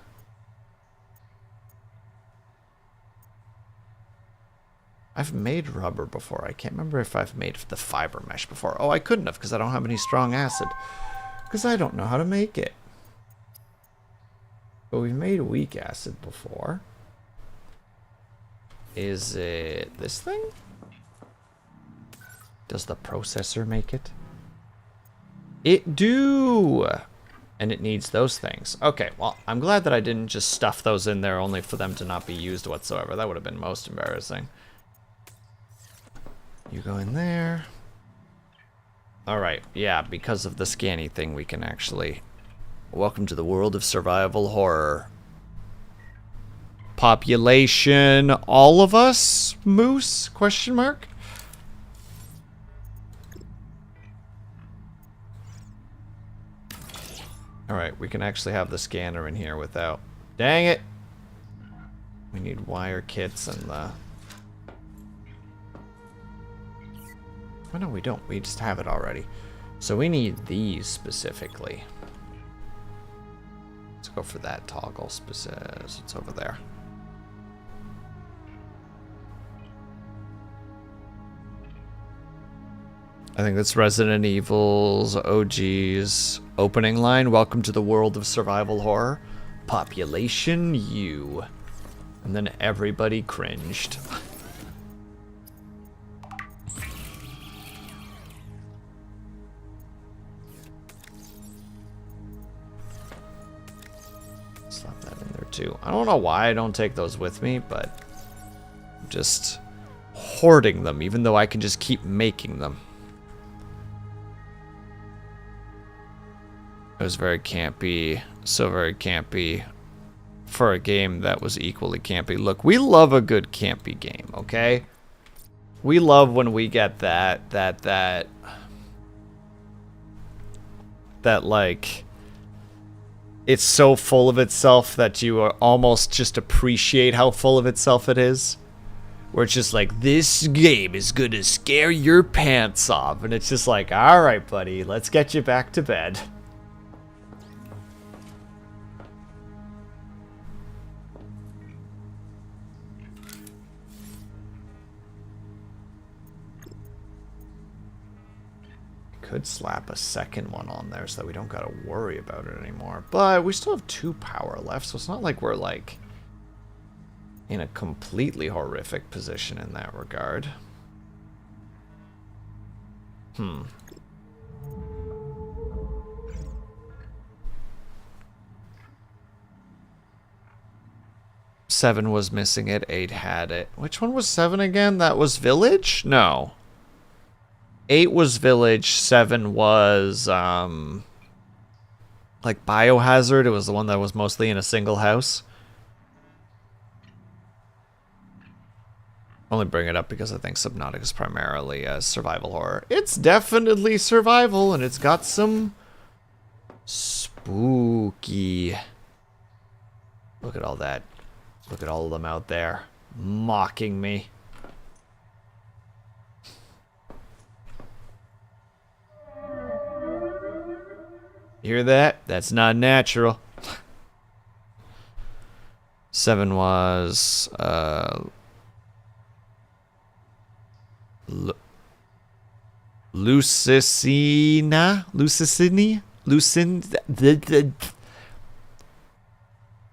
I've made rubber before. I can't remember if I've made the fiber mesh before. Oh, I couldn't have because I don't have any strong acid. Because I don't know how to make it. But we've made weak acid before. Is it this thing? Does the processor make it? It do! And it needs those things. Okay, well, I'm glad that I didn't just stuff those in there only for them to not be used whatsoever. That would have been most embarrassing. You go in there. Alright, yeah, because of the scanny thing, we can actually... Welcome to the world of survival horror. Population, all of us? Moose? Question mark? Alright, we can actually have the scanner in here without... Dang it! We need wire kits and the... Oh no, we don't. We just have it already. So we need these specifically. Let's go for that toggle. It's over there. I think that's Resident Evil's OG's opening line. Welcome to the world of survival horror. Population U. And then everybody cringed. Slap that in there too. I don't know why I don't take those with me, but I'm just hoarding them, even though I can just keep making them. It was very campy, so very campy for a game that was equally campy. Look, we love a good campy game, okay? We love when we get that like, it's so full of itself that you almost just appreciate how full of itself it is. Where it's just like, this game is gonna scare your pants off. And it's just like, alright buddy, let's get you back to bed. Could slap a second one on there so that we don't gotta worry about it anymore. But we still have 2 power left, so it's not like we're like in a completely horrific position in that regard. 7 was missing it, 8 had it. Which one was 7 again? That was Village? No. 8 was Village, 7 was, like Biohazard. It was the one that was mostly in a single house. Only bring it up because I think Subnautica is primarily a survival horror. It's definitely survival, and it's got some spooky. Look at all that. Look at all of them out there mocking me. Hear that? That's not natural. 7 was Lucicina?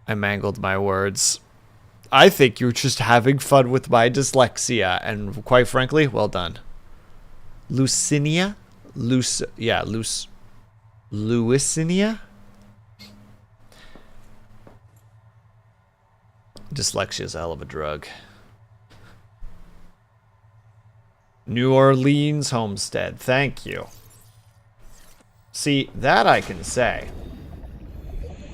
I mangled my words. I think you're just having fun with my dyslexia, and quite frankly, well done. Lucinia? Louisinia? Dyslexia is a hell of a drug. New Orleans Homestead. Thank you. See, that I can say.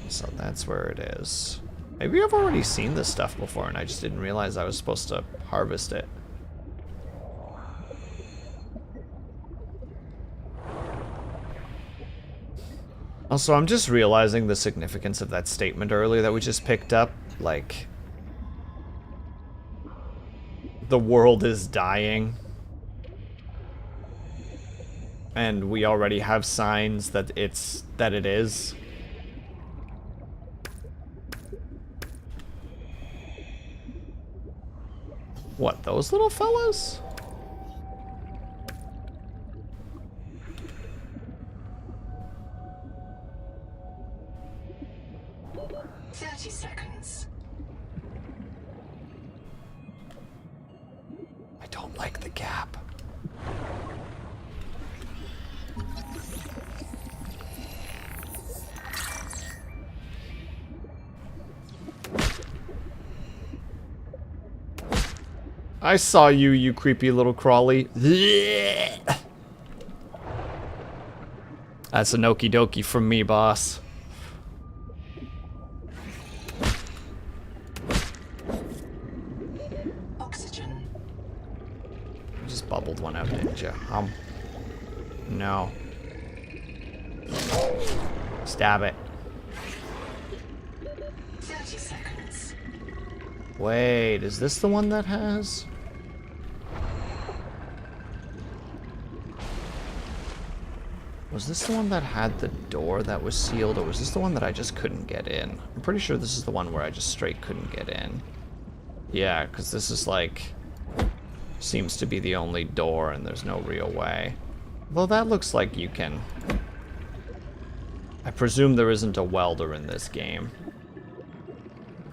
So that's where it is. Maybe I've already seen this stuff before and I just didn't realize I was supposed to harvest it. Also, I'm just realizing the significance of that statement earlier that we just picked up. Like, the world is dying. And we already have signs that it is. What, those little fellas? I don't like the gap. I saw you, you creepy little crawly. That's an okie dokie from me, boss. Oxygen. You just bubbled one out, didn't you? No. Stab it. 30 seconds. Wait, is this the one that has? Was this the one that had the door that was sealed, or was this the one that I just couldn't get in? I'm pretty sure this is the one where I just straight couldn't get in. Yeah, because this is like... seems to be the only door and there's no real way. Well, that looks like you can... I presume there isn't a welder in this game.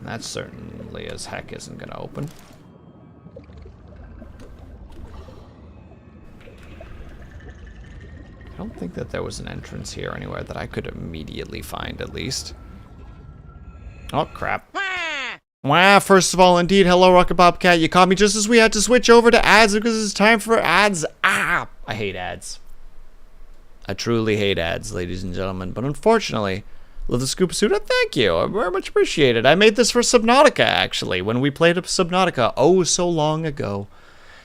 That certainly as heck isn't gonna open. I don't think that there was an entrance here anywhere that I could immediately find, at least. Oh, crap. Wow, first of all, indeed, hello, Rocket Bobcat. You caught me just as we had to switch over to ads because it's time for ads. Ah! I hate ads. I truly hate ads, ladies and gentlemen. But unfortunately, love the Scuba Suit. Thank you. I very much appreciate it. I made this for Subnautica, actually, when we played Subnautica oh so long ago.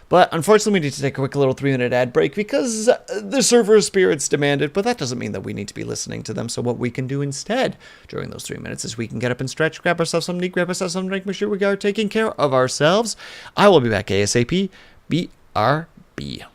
But unfortunately, we need to take a quick little 3-minute ad break because the server spirits demand it. But that doesn't mean that we need to be listening to them. So what we can do instead during those 3 minutes is we can get up and stretch, grab ourselves something to eat, grab ourselves something to drink, make sure we are taking care of ourselves. I will be back ASAP. BRB.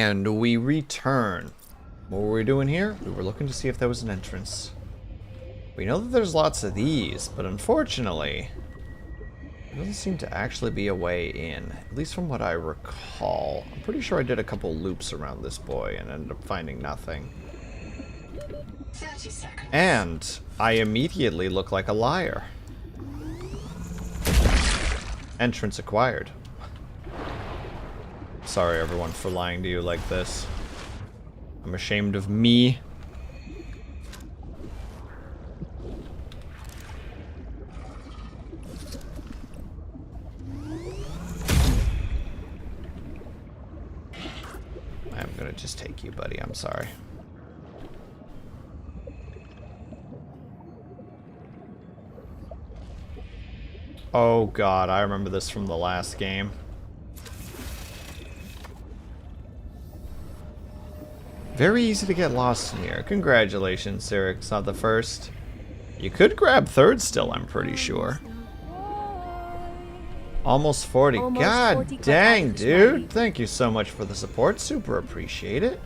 And we return. What were we doing here? We were looking to see if there was an entrance. We know that there's lots of these, but unfortunately, there doesn't seem to actually be a way in. At least from what I recall. I'm pretty sure I did a couple loops around this boy and ended up finding nothing. 30 seconds. And I immediately look like a liar. Entrance acquired. Sorry everyone for lying to you like this. I'm ashamed of me. I'm gonna just take you, buddy. I'm sorry. Oh god, I remember this from the last game. Very easy to get lost in here. Congratulations, Sarah. It's not the first. You could grab third still, I'm pretty sure. Almost 40. Almost God 40 dang, quadratic dude. money. Thank you so much for the support. Super appreciate it.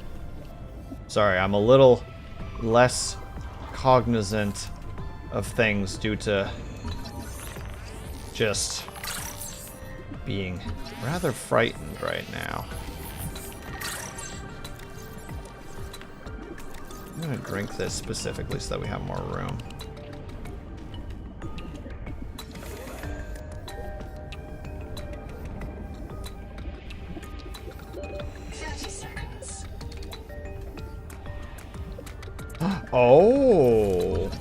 Sorry, I'm a little less cognizant of things due to just being rather frightened right now. I'm gonna drink this specifically so that we have more room. Oh!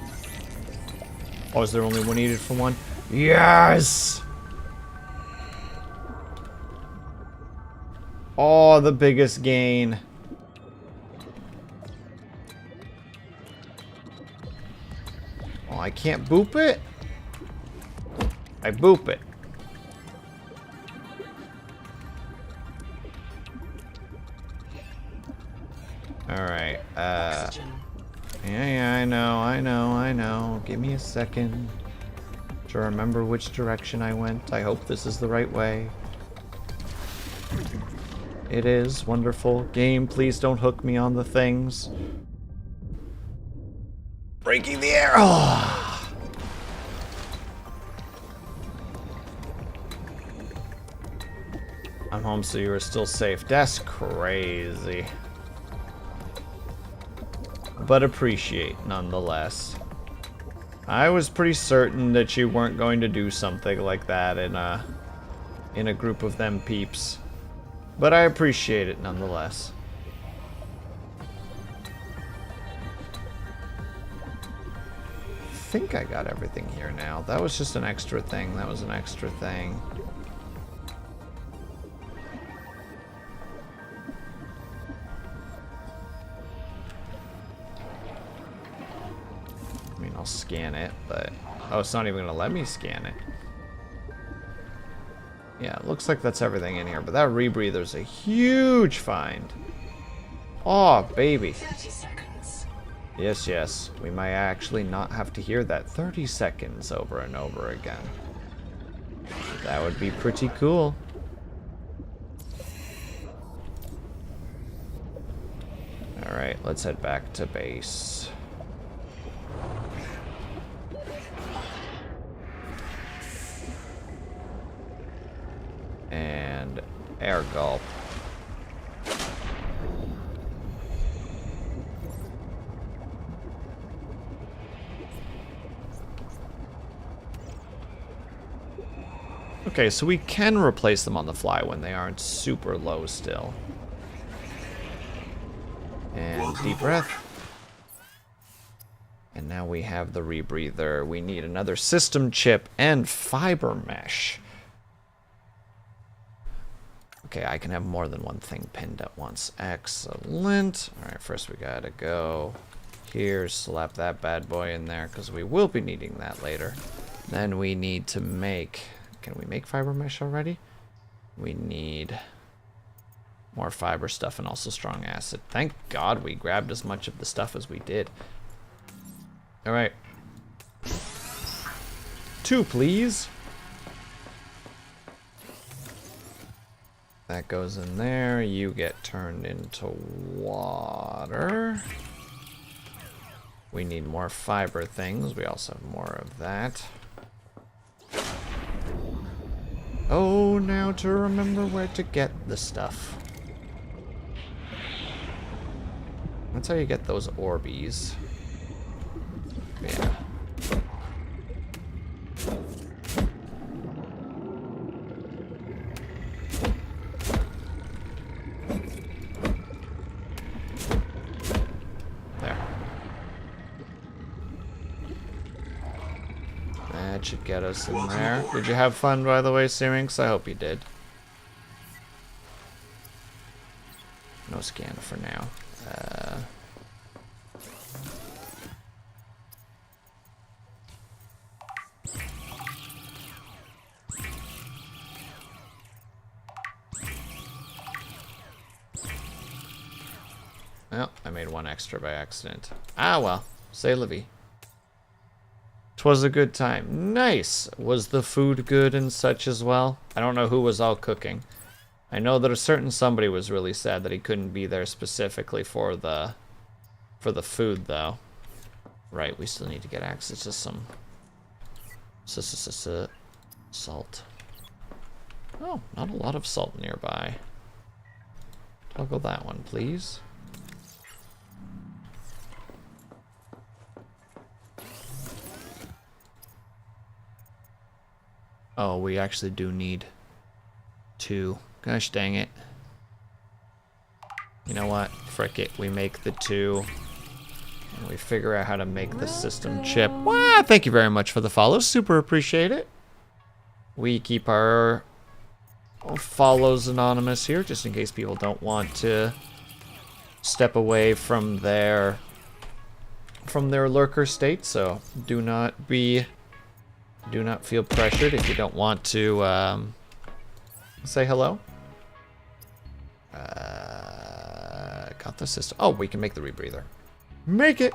Oh, is there only one needed for one? Yes! Oh, the biggest gain. Oh, I can't boop it? I boop it. Alright, Oxygen. yeah, I know. Give me a second to remember which direction I went. I hope this is the right way. It is. Wonderful. Game, please don't hook me on the things. Breaking the air! Oh. I'm home, so you are still safe. That's crazy. But appreciate, nonetheless. I was pretty certain that you weren't going to do something like that in a group of them peeps. But I appreciate it, nonetheless. I think I got everything here now. That was just an extra thing. That was an extra thing. I mean, I'll scan it, but... Oh, it's not even going to let me scan it. Yeah, it looks like that's everything in here, but that rebreather's a huge find. Oh, baby. 30 seconds. Yes, yes. We might actually not have to hear that 30 seconds over and over again. That would be pretty cool. Alright, let's head back to base. And air gulp. Okay, so we can replace them on the fly when they aren't super low still. And deep breath. And now we have the rebreather. We need another system chip and fiber mesh. Okay, I can have more than one thing pinned at once. Excellent. Alright, first we gotta go here, slap that bad boy in there, because we will be needing that later. Then we need to make... Can we make fiber mesh already? We need more fiber stuff and also strong acid. Thank God we grabbed as much of the stuff as we did. Alright. 2, please. That goes in there. You get turned into water. We need more fiber things. We also have more of that. Oh, now to remember where to get the stuff. That's how you get those Orbeez. Yeah. That should get us in there. Did you have fun, by the way, Syrinx? I hope you did. No scan for now. Well, I made one extra by accident. Ah, well. Say la vie. 'Twas a good time. Nice! Was the food good and such as well? I don't know who was all cooking. I know that a certain somebody was really sad that he couldn't be there specifically for the food, though. Right, we still need to get access to some salt. Oh, not a lot of salt nearby. Toggle that one, please. Oh, we actually do need 2. Gosh dang it. You know what? Frick it. We make the 2. And we figure out how to make the system chip. Wow, thank you very much for the follow. Super appreciate it. We keep our follows anonymous here, just in case people don't want to step away from their lurker state. So do not feel pressured if you don't want to say hello. Got the system. Oh, we can make the rebreather. Make it!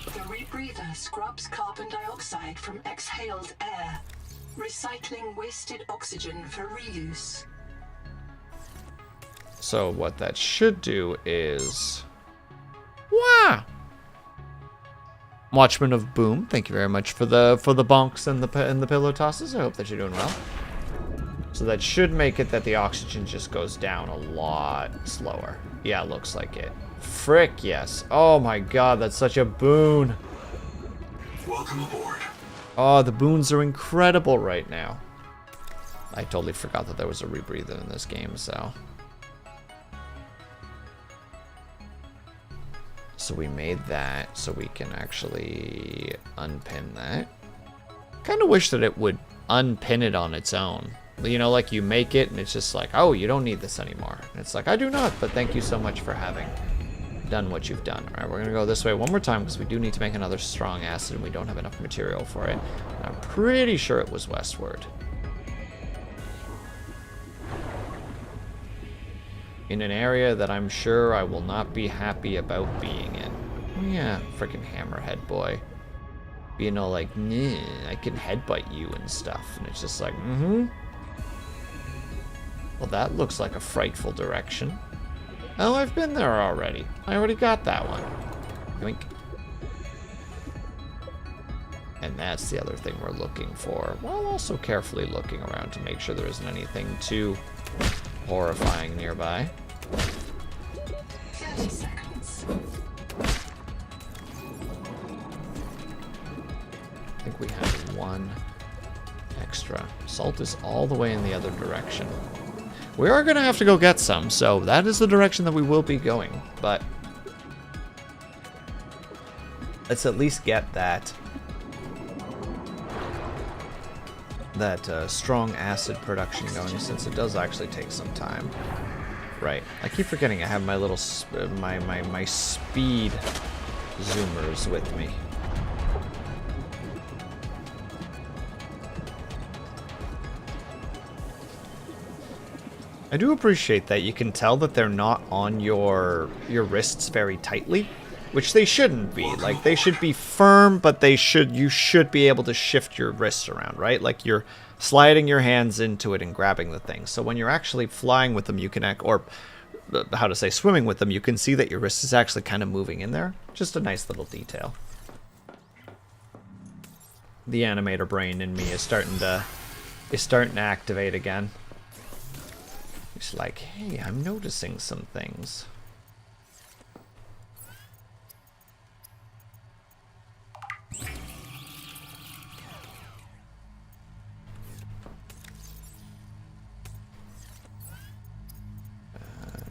The rebreather scrubs carbon dioxide from exhaled air, recycling wasted oxygen for reuse. So what that should do is... Wow! Watchman of Boom, thank you very much for the bonks and the pillow tosses. I hope that you're doing well. So that should make it that the oxygen just goes down a lot slower. Yeah, it looks like it. Frick, yes. Oh my god, that's such a boon. Welcome aboard. Oh, the boons are incredible right now. I totally forgot that there was a rebreather in this game, so... So we made that so we can actually unpin that. Kind of wish that it would unpin it on its own. You know, like you make it and it's just like, oh, you don't need this anymore. And it's like, I do not, but thank you so much for having done what you've done. All right, we're going to go this way one more time because we do need to make another strong acid and we don't have enough material for it. And I'm pretty sure it was westward. In an area that I'm sure I will not be happy about being in. Oh yeah, freaking hammerhead boy. Being all like, nah, I can headbutt you and stuff. And it's just like, Well, that looks like a frightful direction. Oh, I've been there already. I already got that one. Yoink. And that's the other thing we're looking for, while also carefully looking around to make sure there isn't anything too horrifying nearby. 30 seconds. I think we have one extra. Salt is all the way in the other direction. We are going to have to go get some, so that is the direction that we will be going, but let's at least get that strong acid production going, since it does actually take some time. Right. I keep forgetting I have my little my speed zoomers with me. I do appreciate that you can tell that they're not on your wrists very tightly. which they shouldn't be. Like, they should be firm, but you should be able to shift your wrists around, right? Like, you're sliding your hands into it and grabbing the thing. So when you're actually flying with them, you can swimming with them, you can see that your wrist is actually kind of moving in there. Just a nice little detail. The animator brain in me is starting to activate again. It's like, hey, I'm noticing some things. No,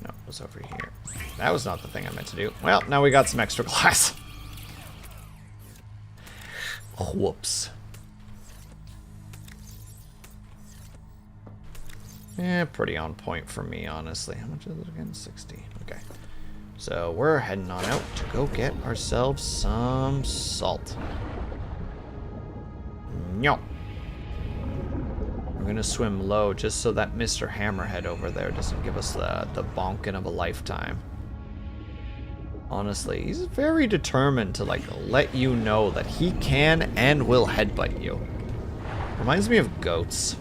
it was over here. That was not the thing I meant to do. Well, now we got some extra glass. Whoops. Yeah, pretty on point for me, honestly. How much is it again? 60. Okay. So we're heading on out to go get ourselves some salt. No. We're gonna swim low just so that Mr. Hammerhead over there doesn't give us the bonking of a lifetime. Honestly, he's very determined to like let you know that he can and will headbutt you. Reminds me of goats.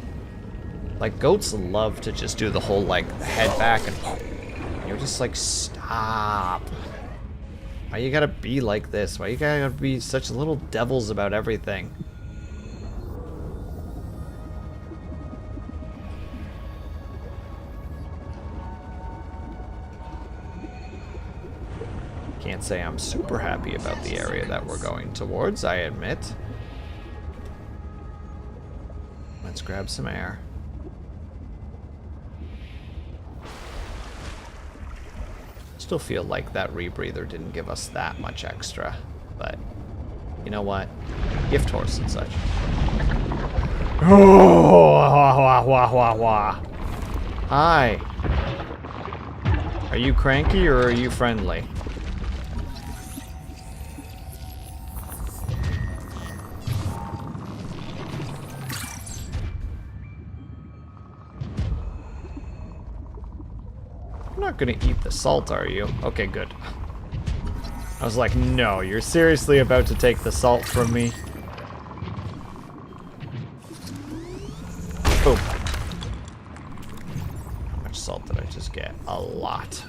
Like, goats love to just do the whole, like, head back and you're just like, stop. Why you gotta be like this? Why you gotta be such little devils about everything? Can't say I'm super happy about the area that we're going towards, I admit. Let's grab some air. Still feel like that rebreather didn't give us that much extra, but you know what? Gift horse and such. Oh, wah, wah, wah, wah. Hi. Are you cranky or are you friendly? Not gonna eat the salt, are you? Okay, good. I was like, no, you're seriously about to take the salt from me? Boom. How much salt did I just get? A lot.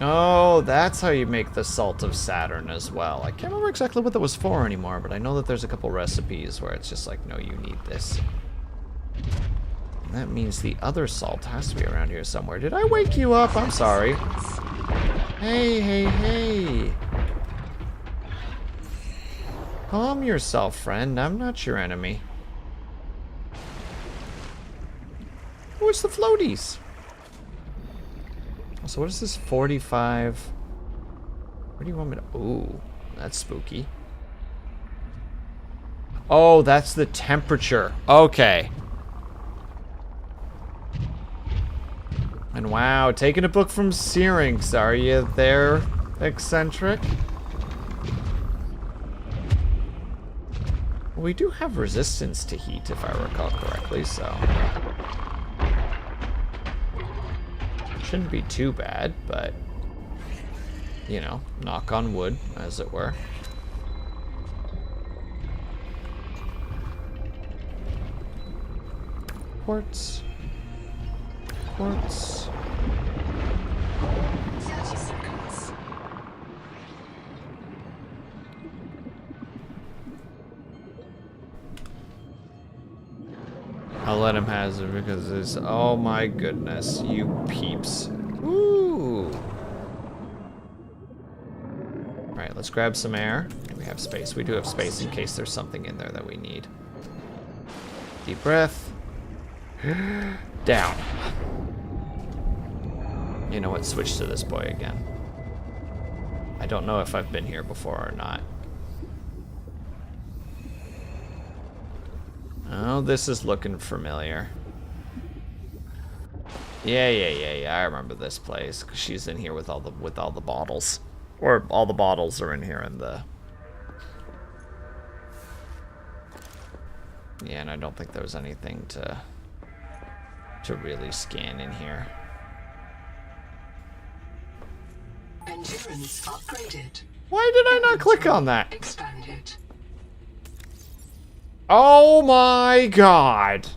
Oh, that's how you make the salt of Saturn as well. I can't remember exactly what that was for anymore, but I know that there's a couple recipes where it's just like, no, you need this. That means the other salt has to be around here somewhere. Did I wake you up? I'm sorry. Hey, hey, hey. Calm yourself, friend. I'm not your enemy. Where's the floaties? So what is this? 45. Where do you want me to... Ooh, that's spooky. Oh, that's the temperature. Okay. And wow, taking a book from Syrinx, are you there, eccentric? Well, we do have resistance to heat, if I recall correctly, so... Shouldn't be too bad, but... You know, knock on wood, as it were. Quartz. Quartz. 30 seconds. I'll let him hazard because it's... Oh my goodness, you peeps. Ooh. Alright, let's grab some air. We have space. We do have space in case there's something in there that we need. Deep breath. Down. You know what? Switch to this boy again. I don't know if I've been here before or not. Oh, this is looking familiar. Yeah. I remember this place because she's in here with all the bottles, or all the bottles are in here in the. Yeah, and I don't think there was anything to really scan in here. A Endurance upgraded. Why did I not click on that? Expanded. Oh my god.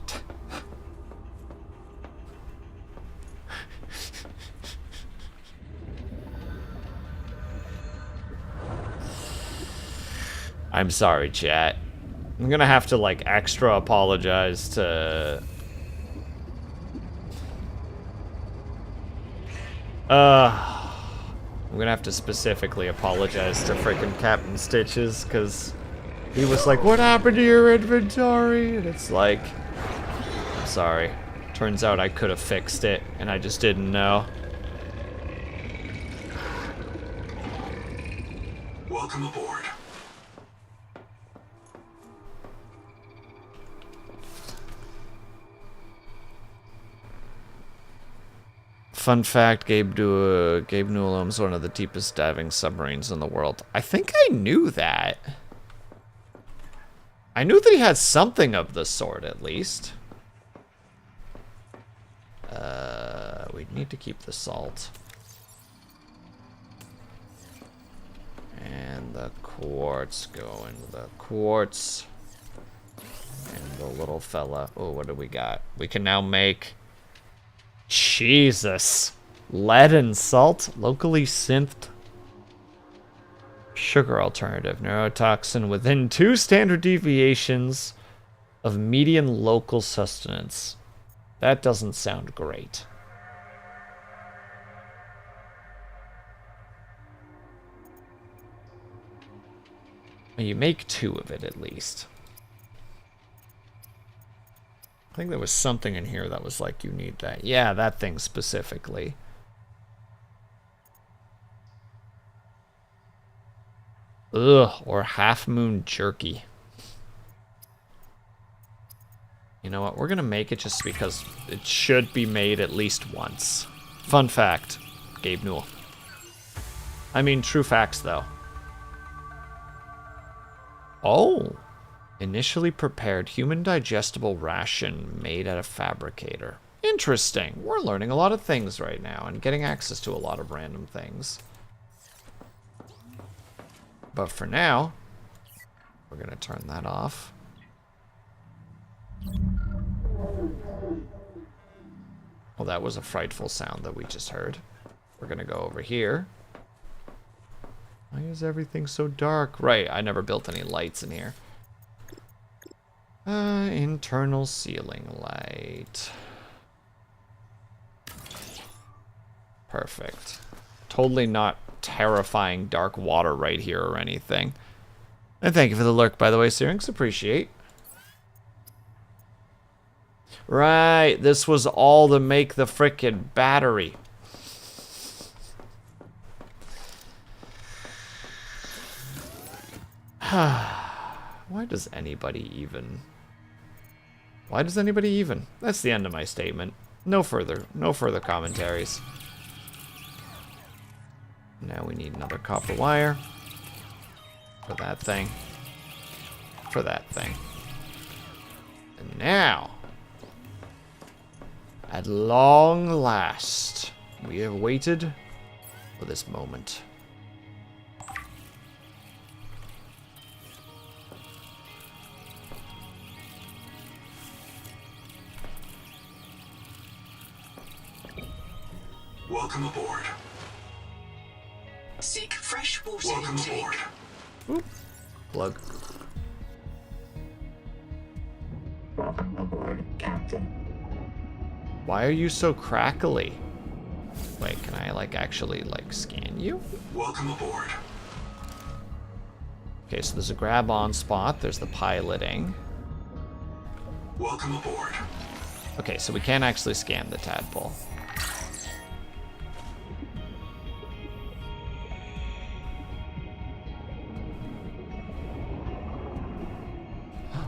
I'm sorry, chat. I'm gonna have to, like, extra apologize to... I'm gonna have to specifically apologize to freaking Captain Stitches, because he was like, what happened to your inventory? And it's like, I'm sorry. Turns out I could have fixed it, and I just didn't know. Welcome aboard. Fun fact, Gabe Newell owns one of the deepest diving submarines in the world. I think I knew that. I knew that he had something of the sort, at least. We need to keep the salt. And the quartz go into the quartz. And the little fella. Oh, what do we got? We can now make... Jesus. Lead and salt? Locally synthed sugar alternative. Neurotoxin within 2 standard deviations of median local sustenance. That doesn't sound great. Well, you make 2 of it at least. I think there was something in here that was like, you need that. Yeah, that thing specifically. Ugh, or Half Moon Jerky. You know what, we're gonna make it just because it should be made at least once. Fun fact, Gabe Newell. I mean, true facts though. Oh. Initially prepared human digestible ration made at a fabricator. Interesting. We're learning a lot of things right now and getting access to a lot of random things. But for now, we're gonna turn that off. Well, that was a frightful sound that we just heard. We're gonna go over here. Why is everything so dark? Right, I never built any lights in here. Internal ceiling light. Perfect. Totally not terrifying dark water right here or anything. And thank you for the lurk, by the way, Syrinx. Appreciate. Right, this was all to make the frickin' battery. Why does anybody even... Why does anybody even? That's the end of my statement. No further commentaries. Now we need another copper wire. For that thing. For that thing. And now, at long last, we have waited for this moment. Welcome aboard. Seek fresh water Welcome intake. aboard. Oop. Plug. Welcome aboard, Captain. Why are you so crackly? Wait, can I like actually like scan you? Welcome aboard. Okay, so there's a grab on spot. There's the piloting. Welcome aboard. Okay, so we can't actually scan the tadpole.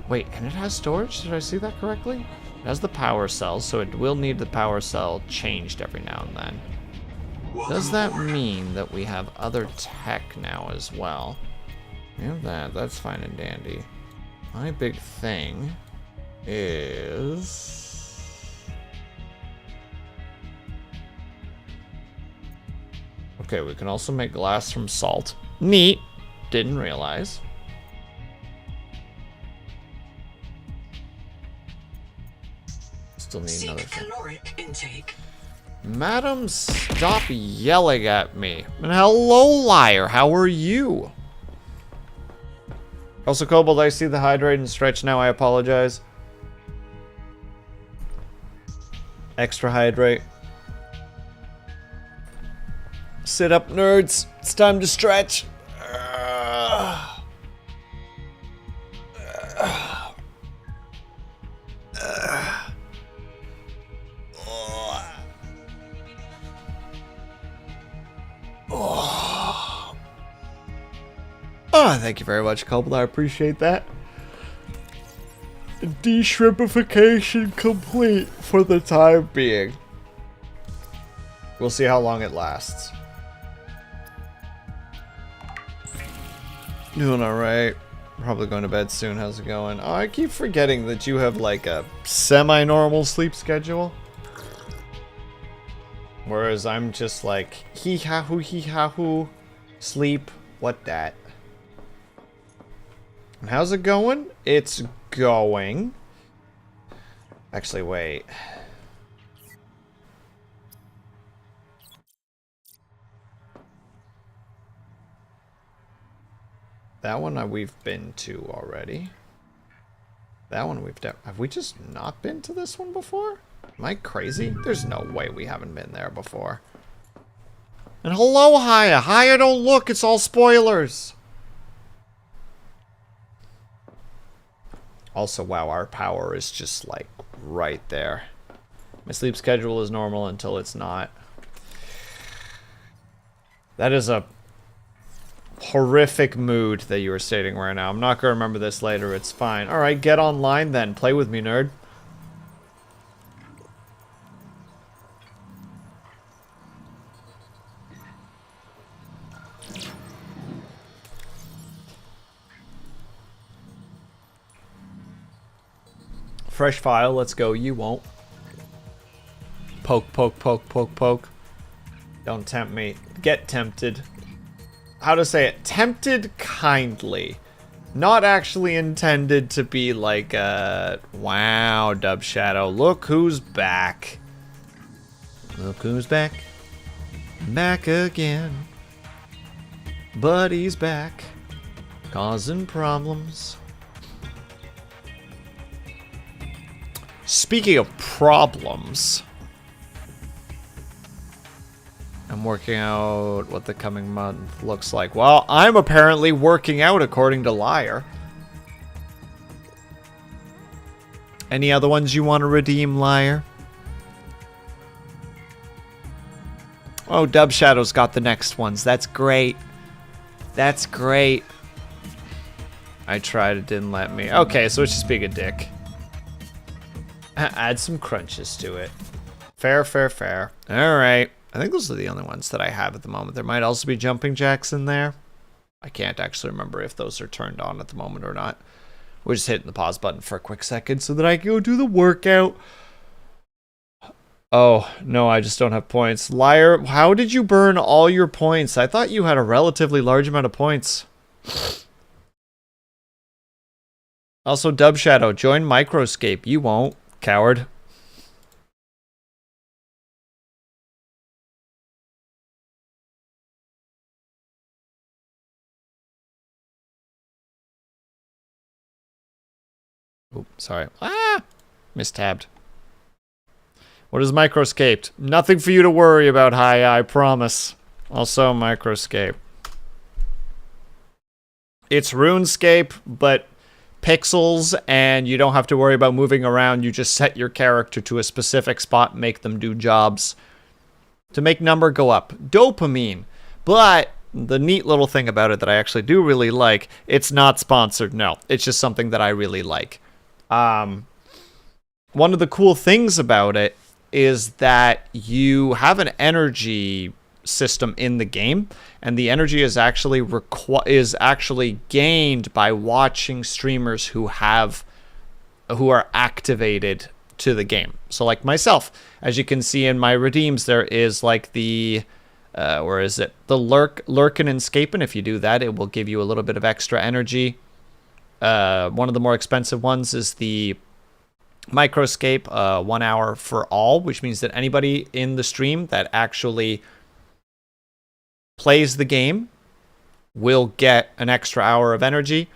Wait, and it has storage? Did I see that correctly? It has the power cell, so it will need the power cell changed every now and then. Welcome Does that aboard. mean that we have other tech now as well? We have that, that's fine and dandy. My big thing is... Okay, we can also make glass from salt. Neat. Didn't realize. Still need another Seek thing. caloric intake. Madam, stop yelling at me. And hello, liar. How are you? Also, Kobold, I see the hydrate and stretch now. I apologize. Extra hydrate. Sit up, nerds. It's time to stretch. Oh, thank you very much, Kobold. I appreciate that. De-shrimpification complete for the time being. We'll see how long it lasts. Doing alright. Probably going to bed soon. How's it going? Oh, I keep forgetting that you have like a semi-normal sleep schedule. Whereas I'm just like, hee-ha-hoo, sleep, what that? And how's it going? It's going. Actually, wait. That one we've been to already. That one we've done. Have we just not been to this one before? Am I crazy? There's no way we haven't been there before. And hello, Haya. Haya, don't look. It's all spoilers. Also, wow, our power is just like right there. My sleep schedule is normal until it's not. That is a horrific mood that you are stating right now. I'm not going to remember this later. It's fine. All right, get online then. Play with me, nerd. Fresh file, let's go. You won't. Poke, poke, poke, poke, poke. Don't tempt me. Get tempted. How to say it? Tempted kindly. Not actually intended to be like a... Wow, Dub Shadow. Look who's back. Look who's back. Back again. Buddy's back. Causing problems. Speaking of problems, I'm working out what the coming month looks like. Well, I'm apparently working out according to Liar. Any other ones you want to redeem, Liar? Oh, Dub Shadow's got the next ones. That's great. That's great. I tried, it didn't let me. Okay, so it's just being a dick. Add some crunches to it. Fair, fair, fair. Alright. I think those are the only ones that I have at the moment. There might also be jumping jacks in there. I can't actually remember if those are turned on at the moment or not. We're just hitting the pause button for a quick second so that I can go do the workout. Oh, no, I just don't have points. Liar, how did you burn all your points? I thought you had a relatively large amount of points. Also, Dub Shadow, join Microscape. You won't. Coward. Oop, sorry. Ah! Mistabbed. What is Microscaped? Nothing for you to worry about, Hi, I promise. Also, Microscape. It's RuneScape, but pixels, and you don't have to worry about moving around. You just set your character to a specific spot, make them do jobs to make number go up. Dopamine. But the neat little thing about it that I actually do really like, it's not sponsored. No, it's just something that I really like. One of the cool things about it is that you have an energy system in the game, and the energy is actually gained by watching streamers who are activated to the game. So like myself, as you can see in my redeems, there is like the Where is it? The Lurkin and Scapin. If you do that, it will give you a little bit of extra energy. One of the more expensive ones is the Microscape, 1 hour for all, which means that anybody in the stream that actually plays the game will get an extra hour of energy.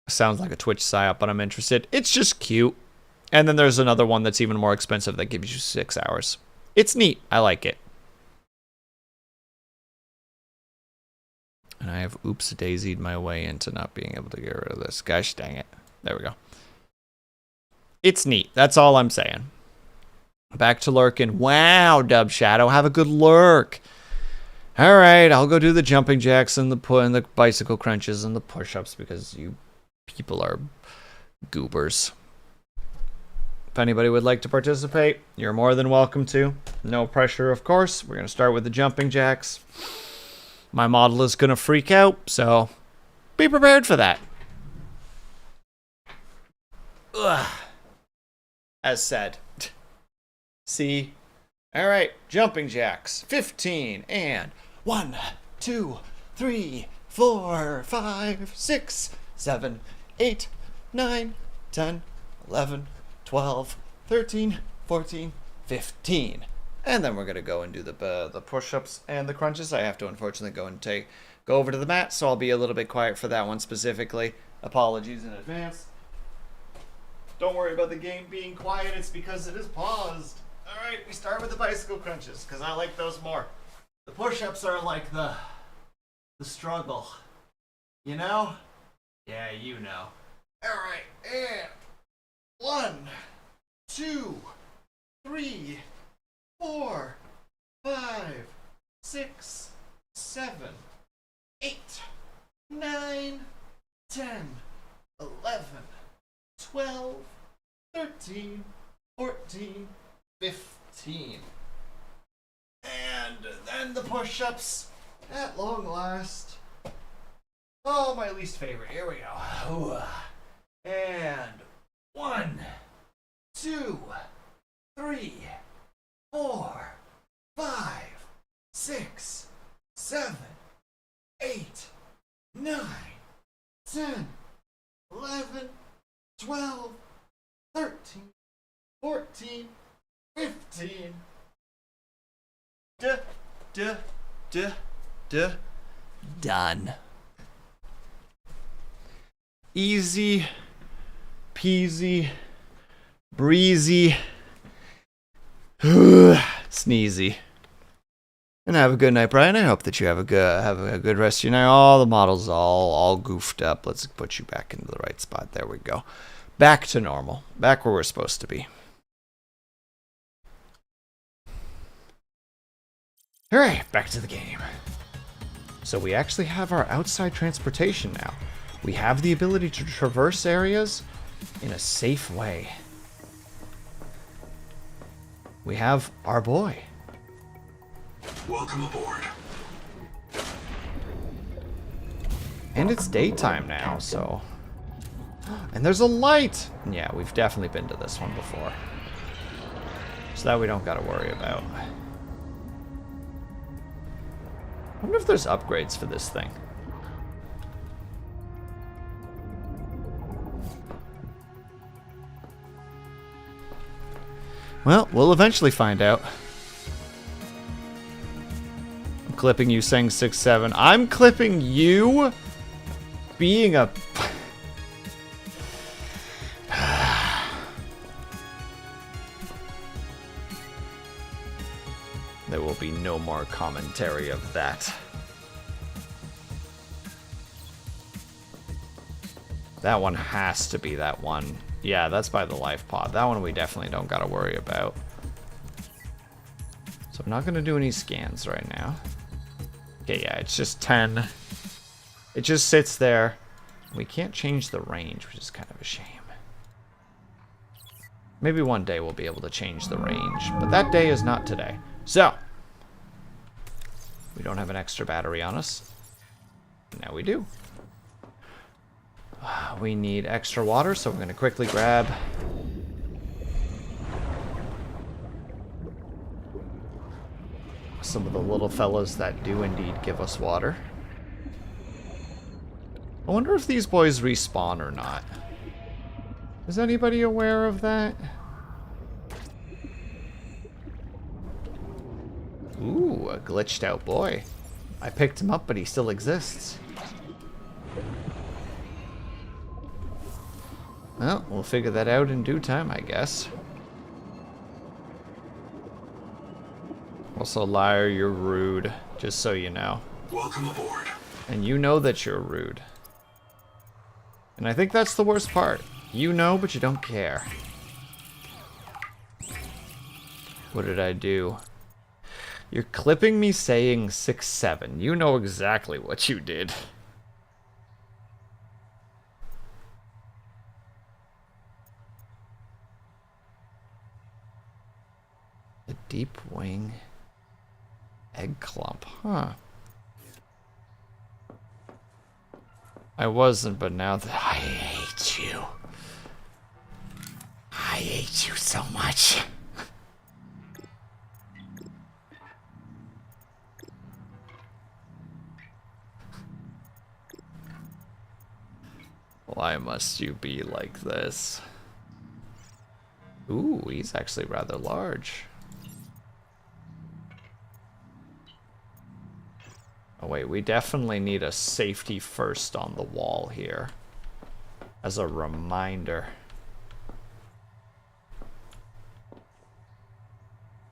Sounds like a Twitch psyop, but I'm interested. It's just cute. And then there's another one that's even more expensive that gives you 6 hours. It's neat. I like it. And I have oops daisied my way into not being able to get rid of this. Gosh dang it. There we go. It's neat. That's all I'm saying. Back to lurking. Wow, Dub Shadow. Have a good lurk. All right, I'll go do the jumping jacks and the bicycle crunches and the push-ups because you people are goobers. If anybody would like to participate, you're more than welcome to. No pressure, of course. We're going to start with the jumping jacks. My model is going to freak out, so be prepared for that. Ugh. As said. See? All right, jumping jacks. 15 and 1, 2, 3, 4, 5, 6, 7, 8, 9, 10, 11, 12, 13, 14, 15. And then we're going to go and do the push-ups and the crunches. I have to, unfortunately, go over to the mat, so I'll be a little bit quiet for that one specifically. Apologies in advance. Don't worry about the game being quiet. It's because it is paused. All right, we start with the bicycle crunches, because I like those more. The push-ups are like the struggle. You know? Yeah, you know. All right, and 1, 2, 3, 4, 5, 6, 7, 8, 9, 10, 11, 12, 13, 14, 15. And then the push-ups at long last. Oh, my least favorite. Here we go. And 1, 2, 3, 4, 5, 6, 7, 8, 9, 10, 11, 12, 13, 14, 15. Done. Easy peasy breezy sneezy. And have a good night, Brian. I hope that you have a good rest of your night. All the models all goofed up. Let's put you back into the right spot. There we go. Back to normal. Back where we're supposed to be. All right, back to the game. So we actually have our outside transportation now. We have the ability to traverse areas in a safe way. We have our boy. Welcome aboard. And it's daytime now, so... And there's a light! Yeah, we've definitely been to this one before. So that we don't gotta worry about. I wonder if there's upgrades for this thing. Well, we'll eventually find out. I'm clipping you saying 6-7. I'm clipping you being a... There will be no more commentary of that. That one has to be that one. Yeah, that's by the life pod. That one we definitely don't gotta worry about. So I'm not gonna do any scans right now. Okay, yeah, it's just 10. It just sits there. We can't change the range, which is kind of a shame. Maybe one day we'll be able to change the range, but that day is not today. So, we don't have an extra battery on us. Now we do. We need extra water, so we're going to quickly grab some of the little fellas that do indeed give us water. I wonder if these boys respawn or not. Is anybody aware of that? Ooh, a glitched out boy. I picked him up, but he still exists. Well, we'll figure that out in due time, I guess. Also, liar, you're rude, just so you know. Welcome aboard. And you know that you're rude. And I think that's the worst part. You know, but you don't care. What did I do? You're clipping me saying 6-7. You know exactly what you did. A deep wing. Egg clump, huh? I wasn't, but now that I hate you. I hate you so much. Why must you be like this? Ooh, he's actually rather large. Oh wait, we definitely need a safety first on the wall here. As a reminder.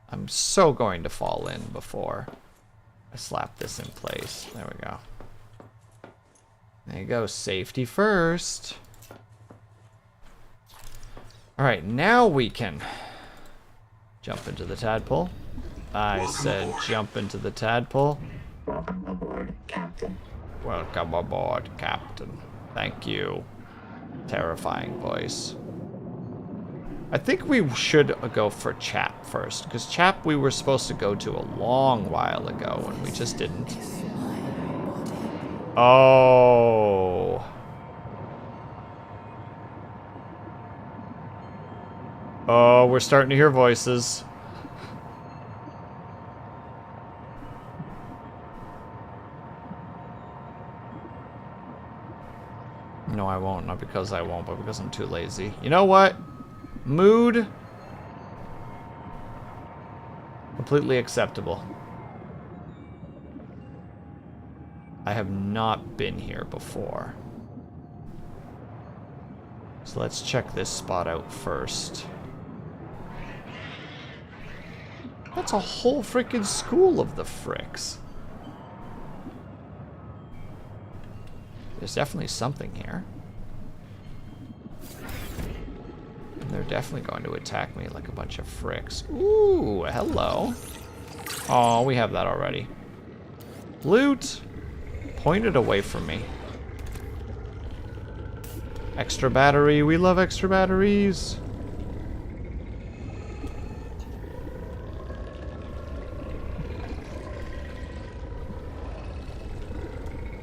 I'm so going to fall in before I slap this in place. There we go. There you go, safety first. Alright, now we can jump into the tadpole. I said jump into the tadpole. Welcome aboard, Captain. Welcome aboard, Captain. Thank you. Terrifying voice. I think we should go for Chap first, because Chap we were supposed to go to a long while ago, and we just didn't. Oh. Oh, we're starting to hear voices. No, I won't. Not because I won't, but because I'm too lazy. You know what? Mood. Completely acceptable. I have not been here before. So let's check this spot out first. That's a whole freaking school of the fricks. There's definitely something here. And they're definitely going to attack me like a bunch of fricks. Ooh, hello. Oh, we have that already. Loot! Pointed away from me. Extra battery. We love extra batteries.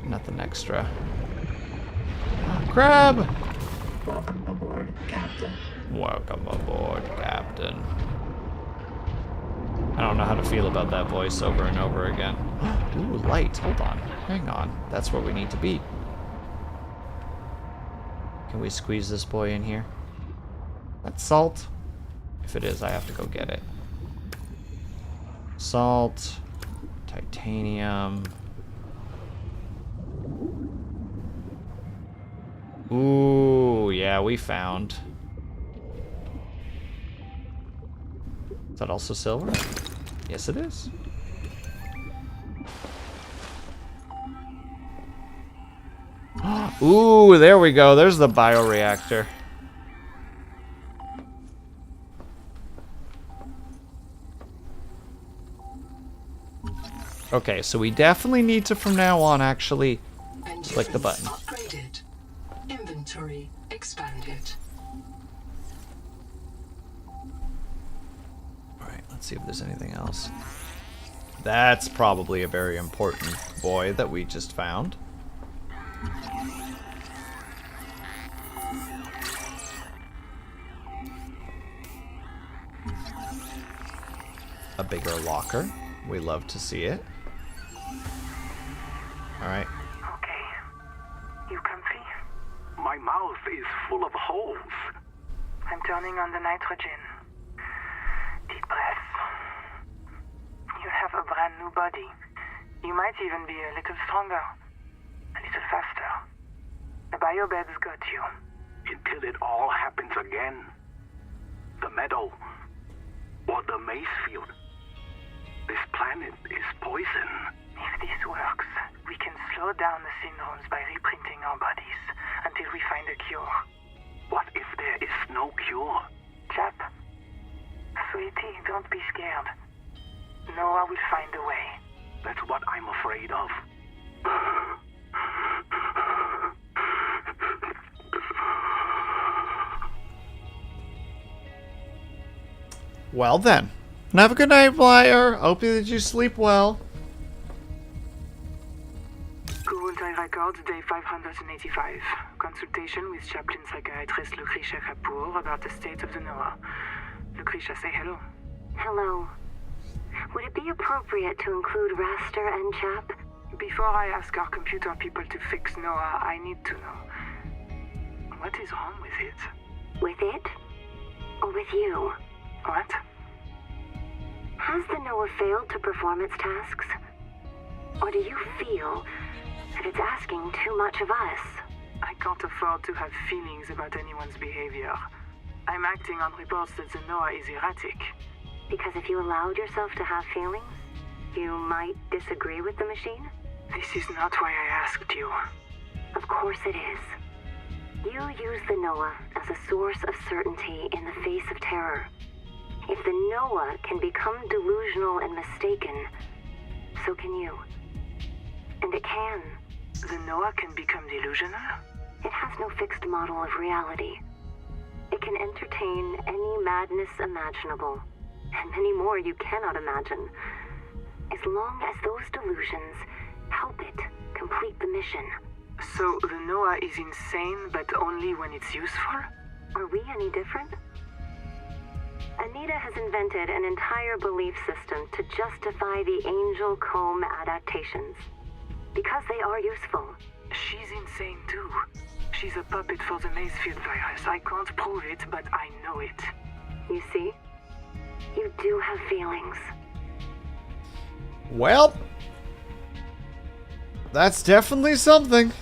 Nothing extra. Crab! Welcome aboard, Captain. Welcome aboard, Captain. I don't know how to feel about that voice over and over again. Ooh, light. Hold on. Hang on. That's where we need to be. Can we squeeze this boy in here? That's salt. If it is, I have to go get it. Salt. Titanium. Ooh, yeah, we found. Is that also silver? Yes, it is. Ooh, there we go. There's the bioreactor. Okay, so we definitely need to, from now on, actually click the button. Upgraded. Inventory expanded. Alright, let's see if there's anything else. That's probably a very important boy that we just found. A bigger locker. We love to see it. Alright. Okay. You comfy? My mouth is full of holes. I'm turning on the nitrogen. Deep breath. You have a brand new body. You might even be a little stronger. A little faster. The biobeds got you. Until it all happens again. The meadow. Or the maize field. This planet is poison. If this works, we can slow down the syndromes by reprinting our bodies until we find a cure. What if there is no cure? Chap, sweetie, don't be scared. Noah will find a way. That's what I'm afraid of. Well then. Have a good night, Flyer. Hope that you sleep well. Kurultai Records, day 585. Consultation with chaplain psychiatrist Lucretia Kapoor about the state of the Noah. Lucretia, say hello. Hello. Would it be appropriate to include Raster and Chap? Before I ask our computer people to fix Noah, I need to know. What is wrong with it? With it? Or with you? What? Has the Noah failed to perform its tasks? Or do you feel that it's asking too much of us? I can't afford to have feelings about anyone's behavior. I'm acting on reports that the Noah is erratic. Because if you allowed yourself to have feelings, you might disagree with the machine? This is not why I asked you. Of course it is. You use the Noah as a source of certainty in the face of terror. If the Noah can become delusional and mistaken, so can you. And it can. The Noah can become delusional? It has no fixed model of reality. It can entertain any madness imaginable, and many more you cannot imagine, as long as those delusions help it complete the mission. So the Noah is insane, but only when it's useful? Are we any different? Anita has invented an entire belief system to justify the Angel Comb adaptations. Because they are useful. She's insane too. She's a puppet for the Macefield virus. I can't prove it, but I know it. You see? You do have feelings. Well, that's definitely something.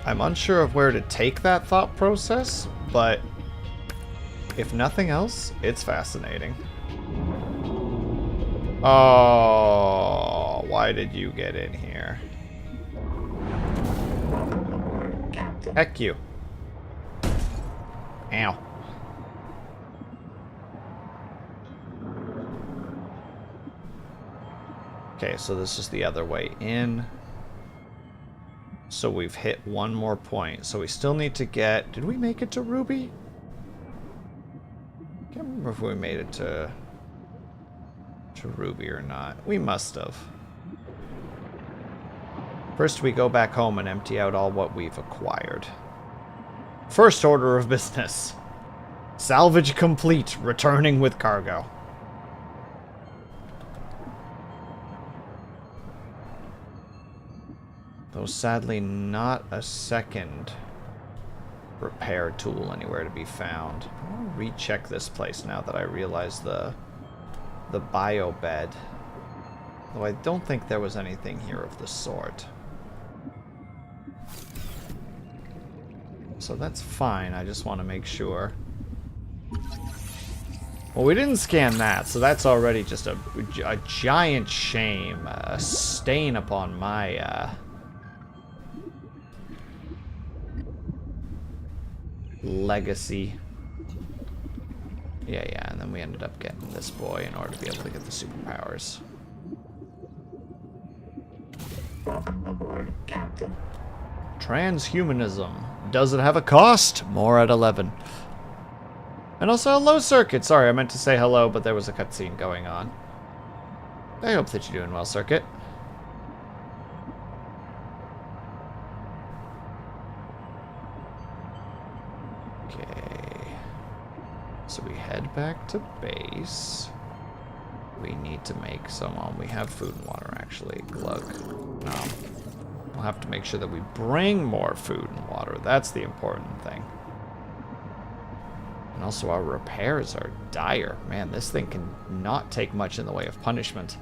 I'm unsure of where to take that thought process, but if nothing else, it's fascinating. Oh, why did you get in here? Heck you. Ow. Okay, so this is the other way in. So we've hit one more point. So we still need to get... Did we make it to Ruby? I can't remember if we made it to Ruby or not. We must have. First we go back home and empty out all what we've acquired. First order of business. Salvage complete. Returning with cargo. Though sadly not a second repair tool anywhere to be found. I want to recheck this place now that I realize the bio bed. Though I don't think there was anything here of the sort. So that's fine, I just want to make sure. Well, we didn't scan that, so that's already just a giant shame. A stain upon my, legacy. Yeah, and then we ended up getting this boy in order to be able to get the superpowers. Welcome aboard, Captain. Transhumanism. Does it have a cost? More at 11. And also, hello, Circuit. Sorry, I meant to say hello, but there was a cutscene going on. I hope that you're doing well, Circuit. Okay. So we head back to base. We need to make some. We have food and water, actually. Glug. We'll have to make sure that we bring more food and water. That's the important thing. And also our repairs are dire. Man, this thing can not take much in the way of punishment.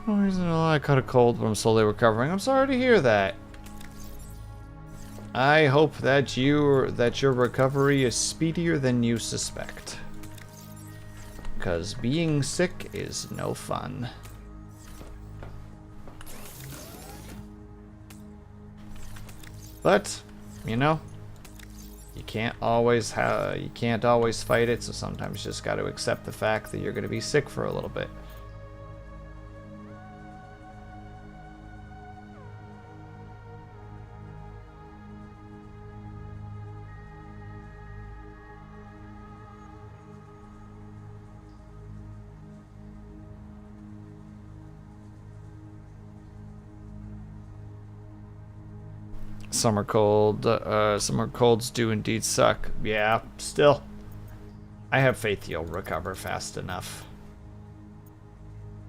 No reason I caught a cold, but I'm slowly recovering. I'm sorry to hear that. I hope that your recovery is speedier than you suspect. Because being sick is no fun. But, you know, you can't always fight it, so sometimes you just got to accept the fact that you're going to be sick for a little bit. Summer colds do indeed suck. Yeah, still. I have faith you'll recover fast enough.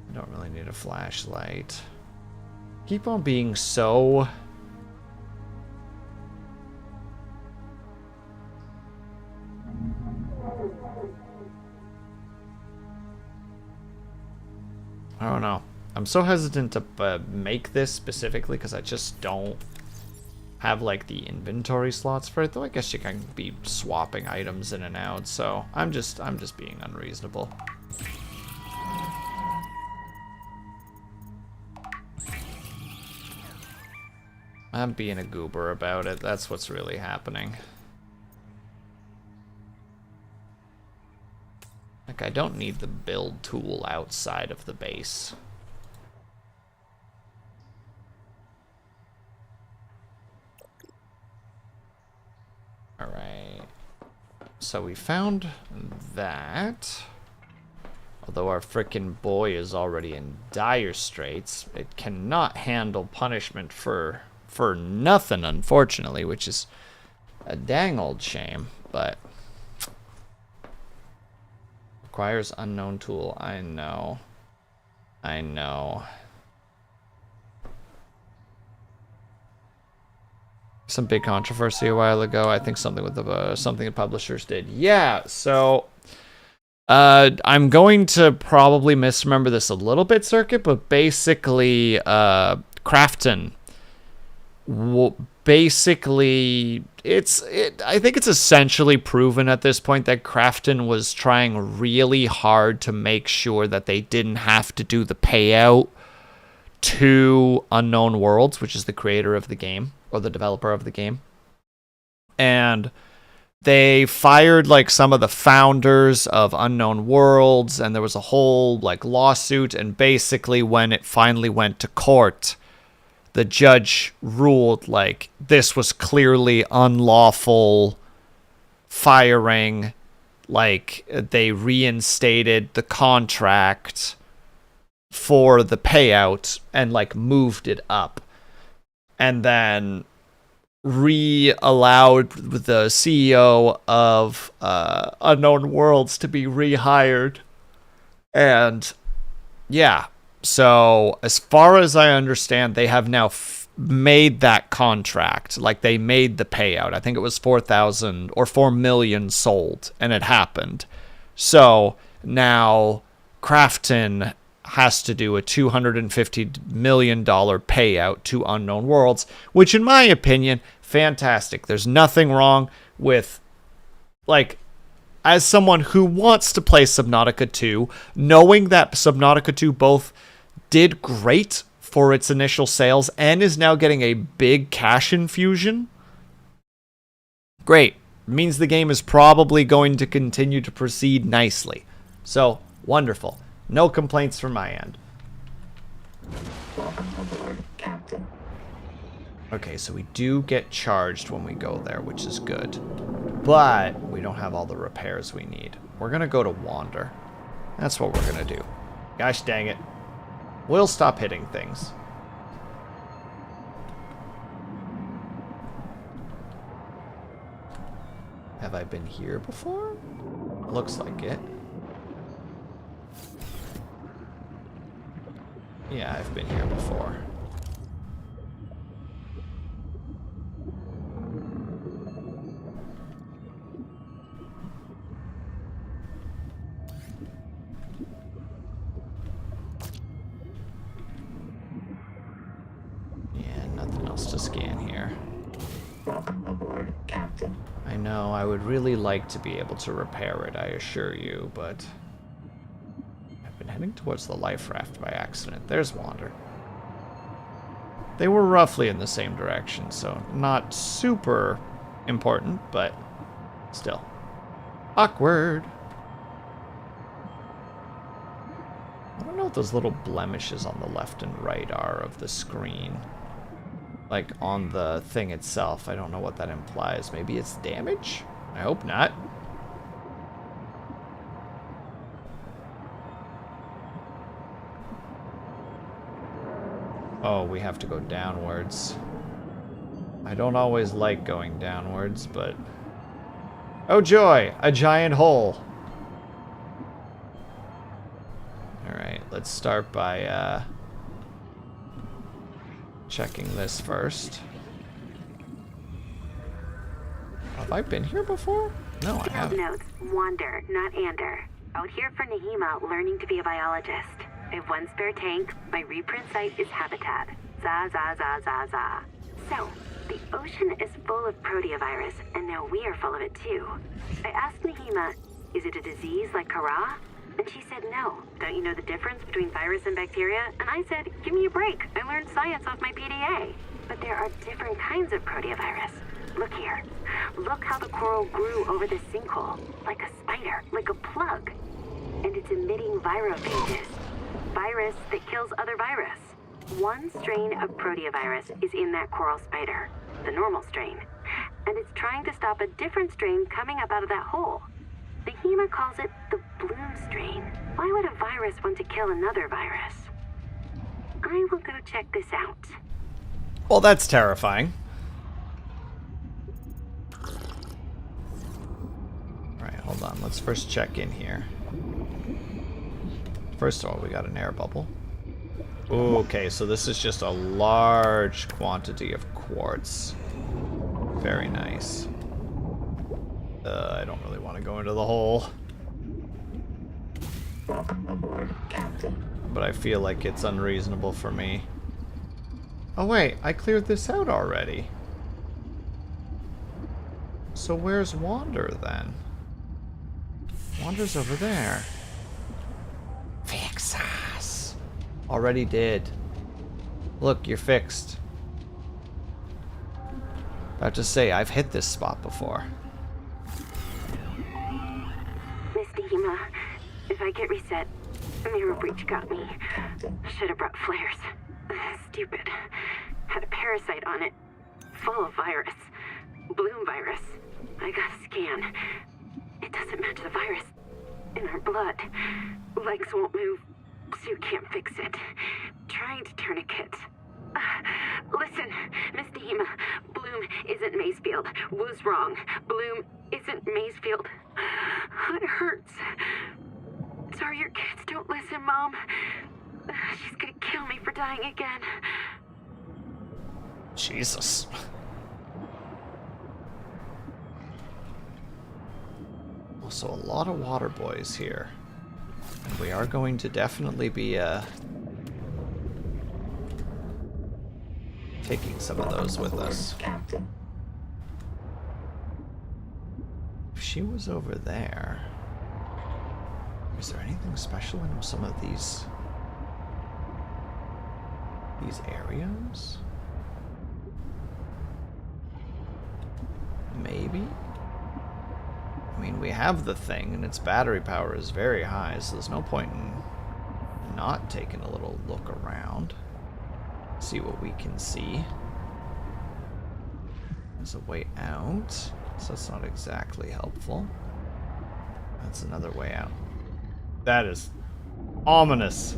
I don't really need a flashlight. Keep on being so... I don't know. I'm so hesitant to make this specifically because I just don't have like the inventory slots for it, though I guess you can be swapping items in and out, so I'm just being unreasonable. I'm being a goober about it, that's what's really happening. Like, I don't need the build tool outside of the base. Alright, so we found that. Although our frickin' boy is already in dire straits, it cannot handle punishment for nothing, unfortunately, which is a dang old shame, but... Requires unknown tool, I know. I know. Some big controversy a while ago. I think something with the something the publishers did. Yeah, so I'm going to probably misremember this a little bit, Circuit, but basically Crafton basically I think it's essentially proven at this point that Crafton was trying really hard to make sure that they didn't have to do the payout to Unknown Worlds, which is the creator of the game, or the developer of the game. And they fired like some of the founders of Unknown Worlds, and there was a whole like lawsuit, and basically when it finally went to court, the judge ruled like this was clearly unlawful firing. Like they reinstated the contract for the payout and like moved it up, and then allowed the CEO of Unknown Worlds to be rehired. And yeah, so as far as I understand, they have now made that contract. Like they made the payout. I think it was 4,000 or 4 million sold, and it happened. So now Crafton has to do a $250 million payout to Unknown Worlds, which in my opinion, fantastic. There's nothing wrong with, like, as someone who wants to play Subnautica 2, knowing that Subnautica 2 both did great for its initial sales and is now getting a big cash infusion, great. Means the game is probably going to continue to proceed nicely. So, wonderful. No complaints from my end. Welcome aboard, Captain. Okay, so we do get charged when we go there, which is good. But we don't have all the repairs we need. We're going to go to Wander. That's what we're going to do. Gosh dang it. We'll stop hitting things. Have I been here before? Looks like it. Yeah, I've been here before. Yeah, nothing else to scan here. Welcome aboard, Captain. I know, I would really like to be able to repair it, I assure you, but I've been heading towards the life raft by accident. There's Wander. They were roughly in the same direction, so not super important, but still. Awkward. I don't know what those little blemishes on the left and right are of the screen. Like, on the thing itself. I don't know what that implies. Maybe it's damage? I hope not. Oh, we have to go downwards. I don't always like going downwards, but... Oh joy! A giant hole! Alright, let's start by, checking this first. Have I been here before? No, I haven't. Notes, Wander, not Ander. Out here for Nahima, learning to be a biologist. I have one spare tank. My reprint site is habitat. Za za za za za. So, the ocean is full of proteovirus, and now we are full of it too. I asked Nahima, is it a disease like Kara? And she said no. Don't you know the difference between virus and bacteria? And I said, give me a break. I learned science off my PDA. But there are different kinds of proteovirus. Look here. Look how the coral grew over this sinkhole. Like a spider, like a plug. And it's emitting virophages. Virus that kills other virus. One strain of proteovirus is in that coral spider, the normal strain. And it's trying to stop a different strain coming up out of that hole. Nahima calls it the Bloom strain. Why would a virus want to kill another virus? I will go check this out. Well, that's terrifying. Alright, hold on. Let's first check in here. First of all, we got an air bubble. Ooh, okay, so this is just a large quantity of quartz. Very nice. I don't really want to go into the hole. Welcome aboard, Captain. But I feel like it's unreasonable for me. Oh wait, I cleared this out already. So where's Wander then? Wander's over there. Fix us. Already did. Look, you're fixed. About to say, I've hit this spot before. Miss Nahima, if I get reset, mirror breach got me. Should have brought flares. Stupid. Had a parasite on it. Full of virus. Bloom virus. I got a scan. It doesn't match the virus in her blood. Legs won't move. Sue can't fix it. Trying to tourniquet. Listen, Miss Nahima, Bloom isn't Macefield. Was wrong. Bloom isn't Macefield. It hurts. Sorry your kids don't listen, Mom. She's gonna kill me for dying again. Jesus. Also, a lot of water boys here. And we are going to definitely be taking some of those with us. Captain. If she was over there, is there anything special in some of these areas? Maybe? I mean, we have the thing, and its battery power is very high, so there's no point in not taking a little look around. See what we can see. There's a way out, so that's not exactly helpful. That's another way out. That is ominous.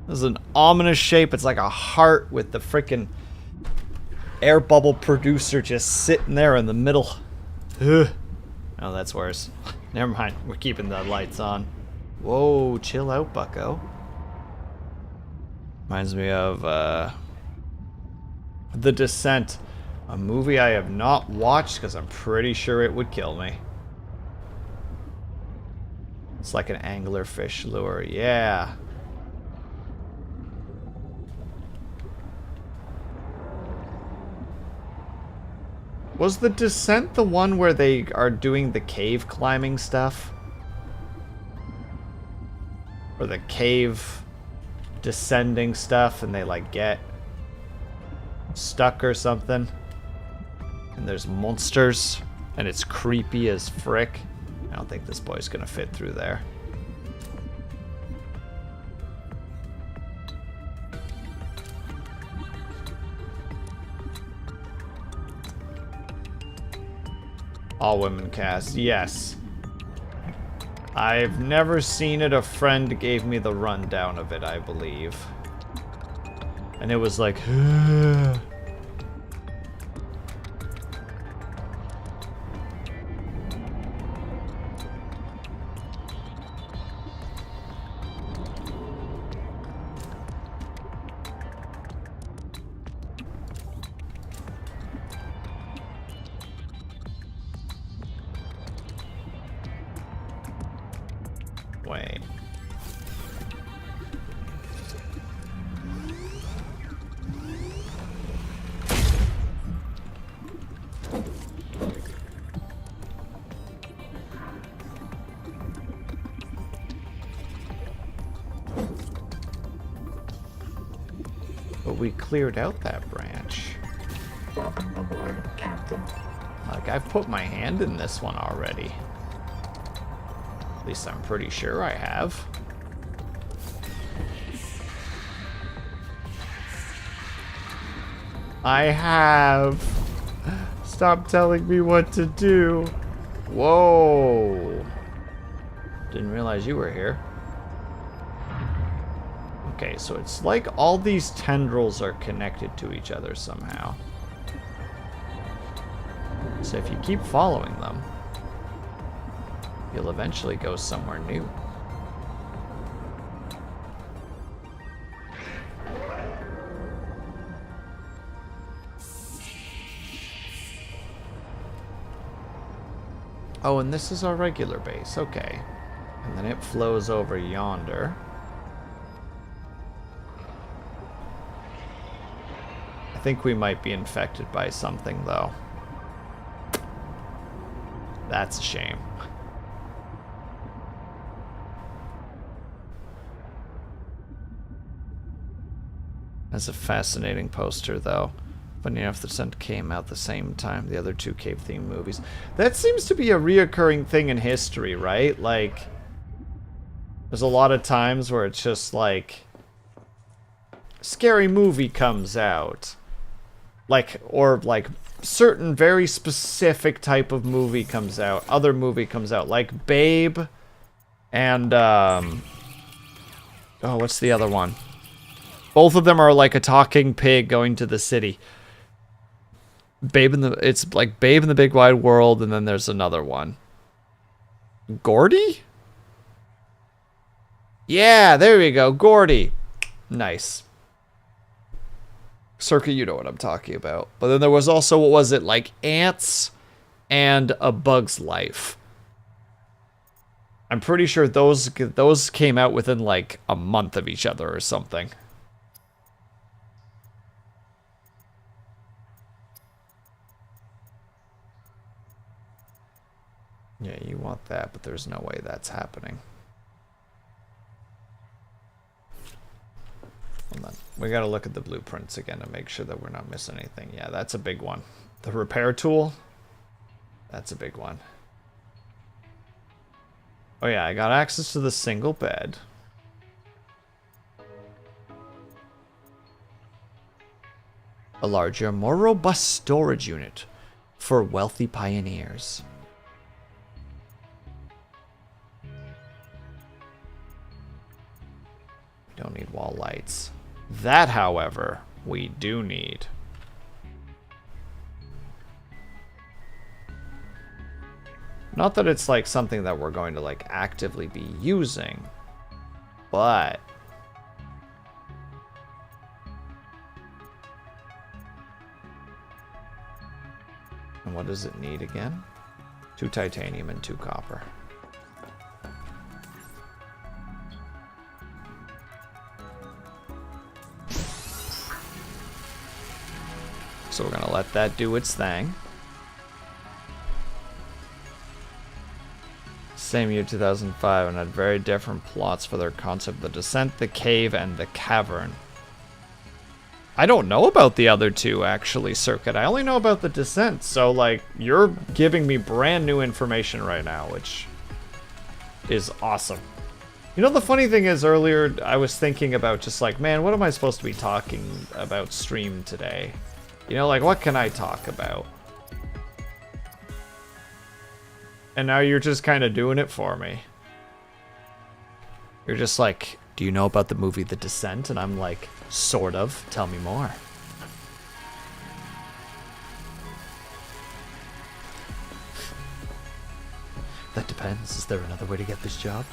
This is an ominous shape. It's like a heart with the freaking air bubble producer just sitting there in the middle. Ugh. Oh, that's worse. Never mind. We're keeping the lights on. Whoa, chill out, bucko. Reminds me of The Descent, a movie I have not watched because I'm pretty sure it would kill me. It's like an anglerfish lure, yeah. Was The Descent the one where they are doing the cave climbing stuff? Or the cave descending stuff and they like get stuck or something? And there's monsters and it's creepy as frick. I don't think this boy's gonna fit through there. All women cast, yes. I've never seen it. A friend gave me the rundown of it, I believe. And it was like, wait. But we cleared out that branch. Welcome aboard, Captain. Like, I've put my hand in this one already. At least I'm pretty sure I have. I have. Stop telling me what to do. Whoa. Didn't realize you were here. Okay, so it's like all these tendrils are connected to each other somehow. So if you keep following them, you'll eventually go somewhere new. Oh, and this is our regular base. Okay. And then it flows over yonder. I think we might be infected by something, though. That's a shame. That's a fascinating poster, though. Funny enough, The Descent came out the same time, the other two cave-themed movies. That seems to be a reoccurring thing in history, right? Like, there's a lot of times where it's just like, scary movie comes out. Like, or like, certain very specific type of movie comes out. Other movie comes out. Like Babe and, oh, what's the other one? Both of them are like a talking pig going to the city. It's like Babe in the Big Wide World, and then there's another one. Gordy? Yeah, there we go. Gordy. Nice. Circa, you know what I'm talking about. But then there was also, what was it, like Ants and A Bug's Life. I'm pretty sure those came out within like a month of each other or something. Yeah, you want that, but there's no way that's happening. Hold on. We gotta look at the blueprints again to make sure that we're not missing anything. Yeah, that's a big one. The repair tool, that's a big one. Oh yeah, I got access to the single bed. A larger, more robust storage unit for wealthy pioneers. We don't need wall lights. That, however, we do need. Not that it's like something that we're going to like actively be using, but and what does it need again? 2 titanium and 2 copper. So we're gonna let that do its thing. Same year, 2005, and had very different plots for their concept: the descent, the cave, and the cavern. I don't know about the other two, actually, Circuit. I only know about the descent, so, like, you're giving me brand new information right now, which is awesome. You know, the funny thing is, earlier, I was thinking about just like, man, what am I supposed to be talking about stream today? You know, like, what can I talk about? And now you're just kind of doing it for me. You're just like, do you know about the movie The Descent? And I'm like, sort of. Tell me more. That depends. Is there another way to get this job?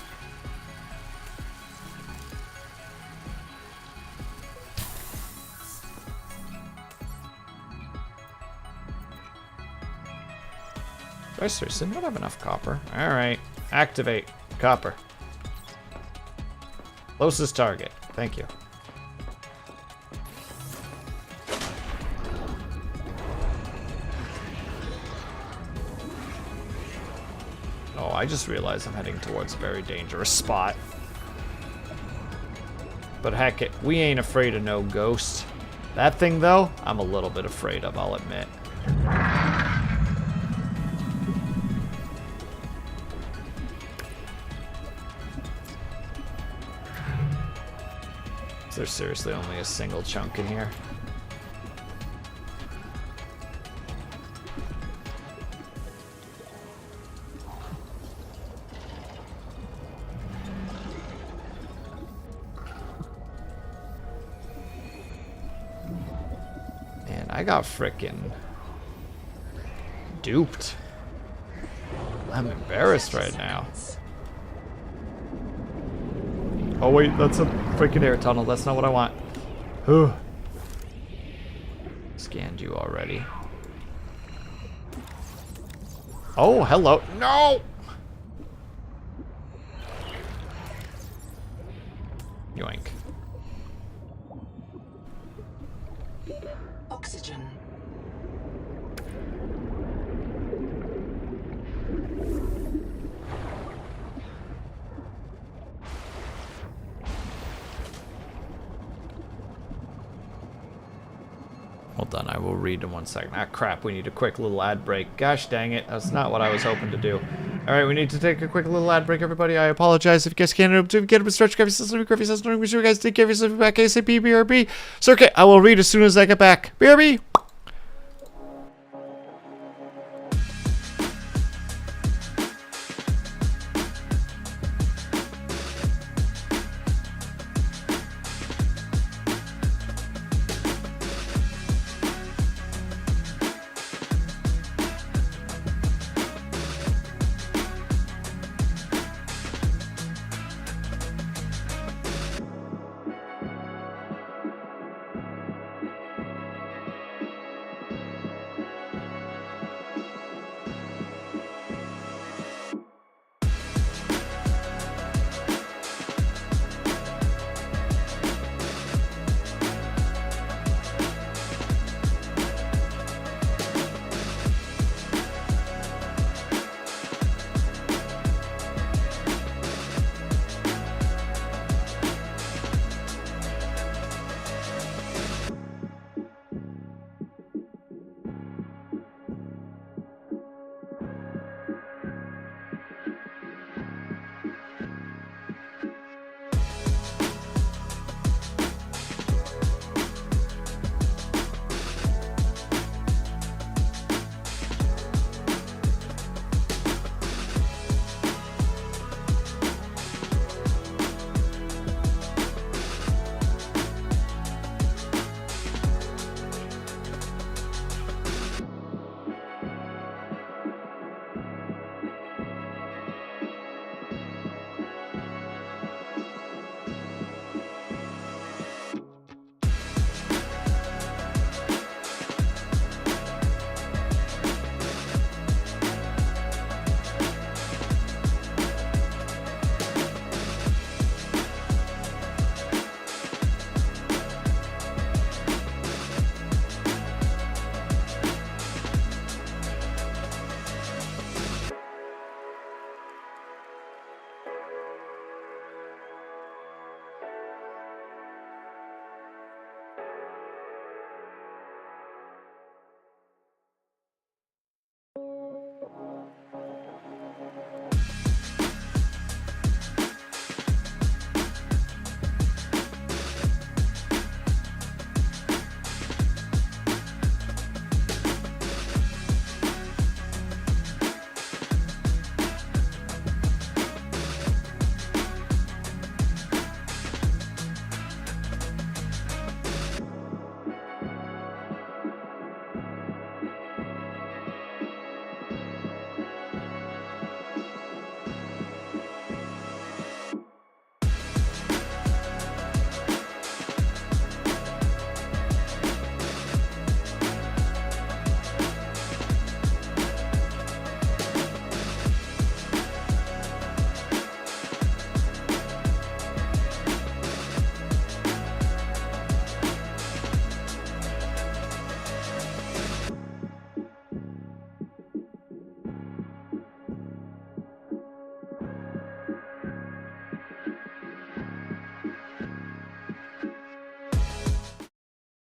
Do I seriously not have enough copper? Alright. Activate. Copper. Closest target. Thank you. Oh, I just realized I'm heading towards a very dangerous spot. But heck it, we ain't afraid of no ghost. That thing, though, I'm a little bit afraid of, I'll admit. There's seriously only a single chunk in here. And I got frickin' duped. I'm embarrassed right now. Oh wait, that's a freaking air tunnel. That's not what I want. Whew. Scanned you already. Oh, hello. No! Yoink. Oxygen. Hold on, I will read in 1 second. Ah, crap, we need a quick little ad break. Gosh dang it, that's not what I was hoping to do. Alright, we need to take a quick little ad break, everybody. I apologize if you guys can't get up and stretch, grab your system, make sure you guys take care of yourself back ASAP, BRB. Circuit, I will read as soon as I get back. BRB!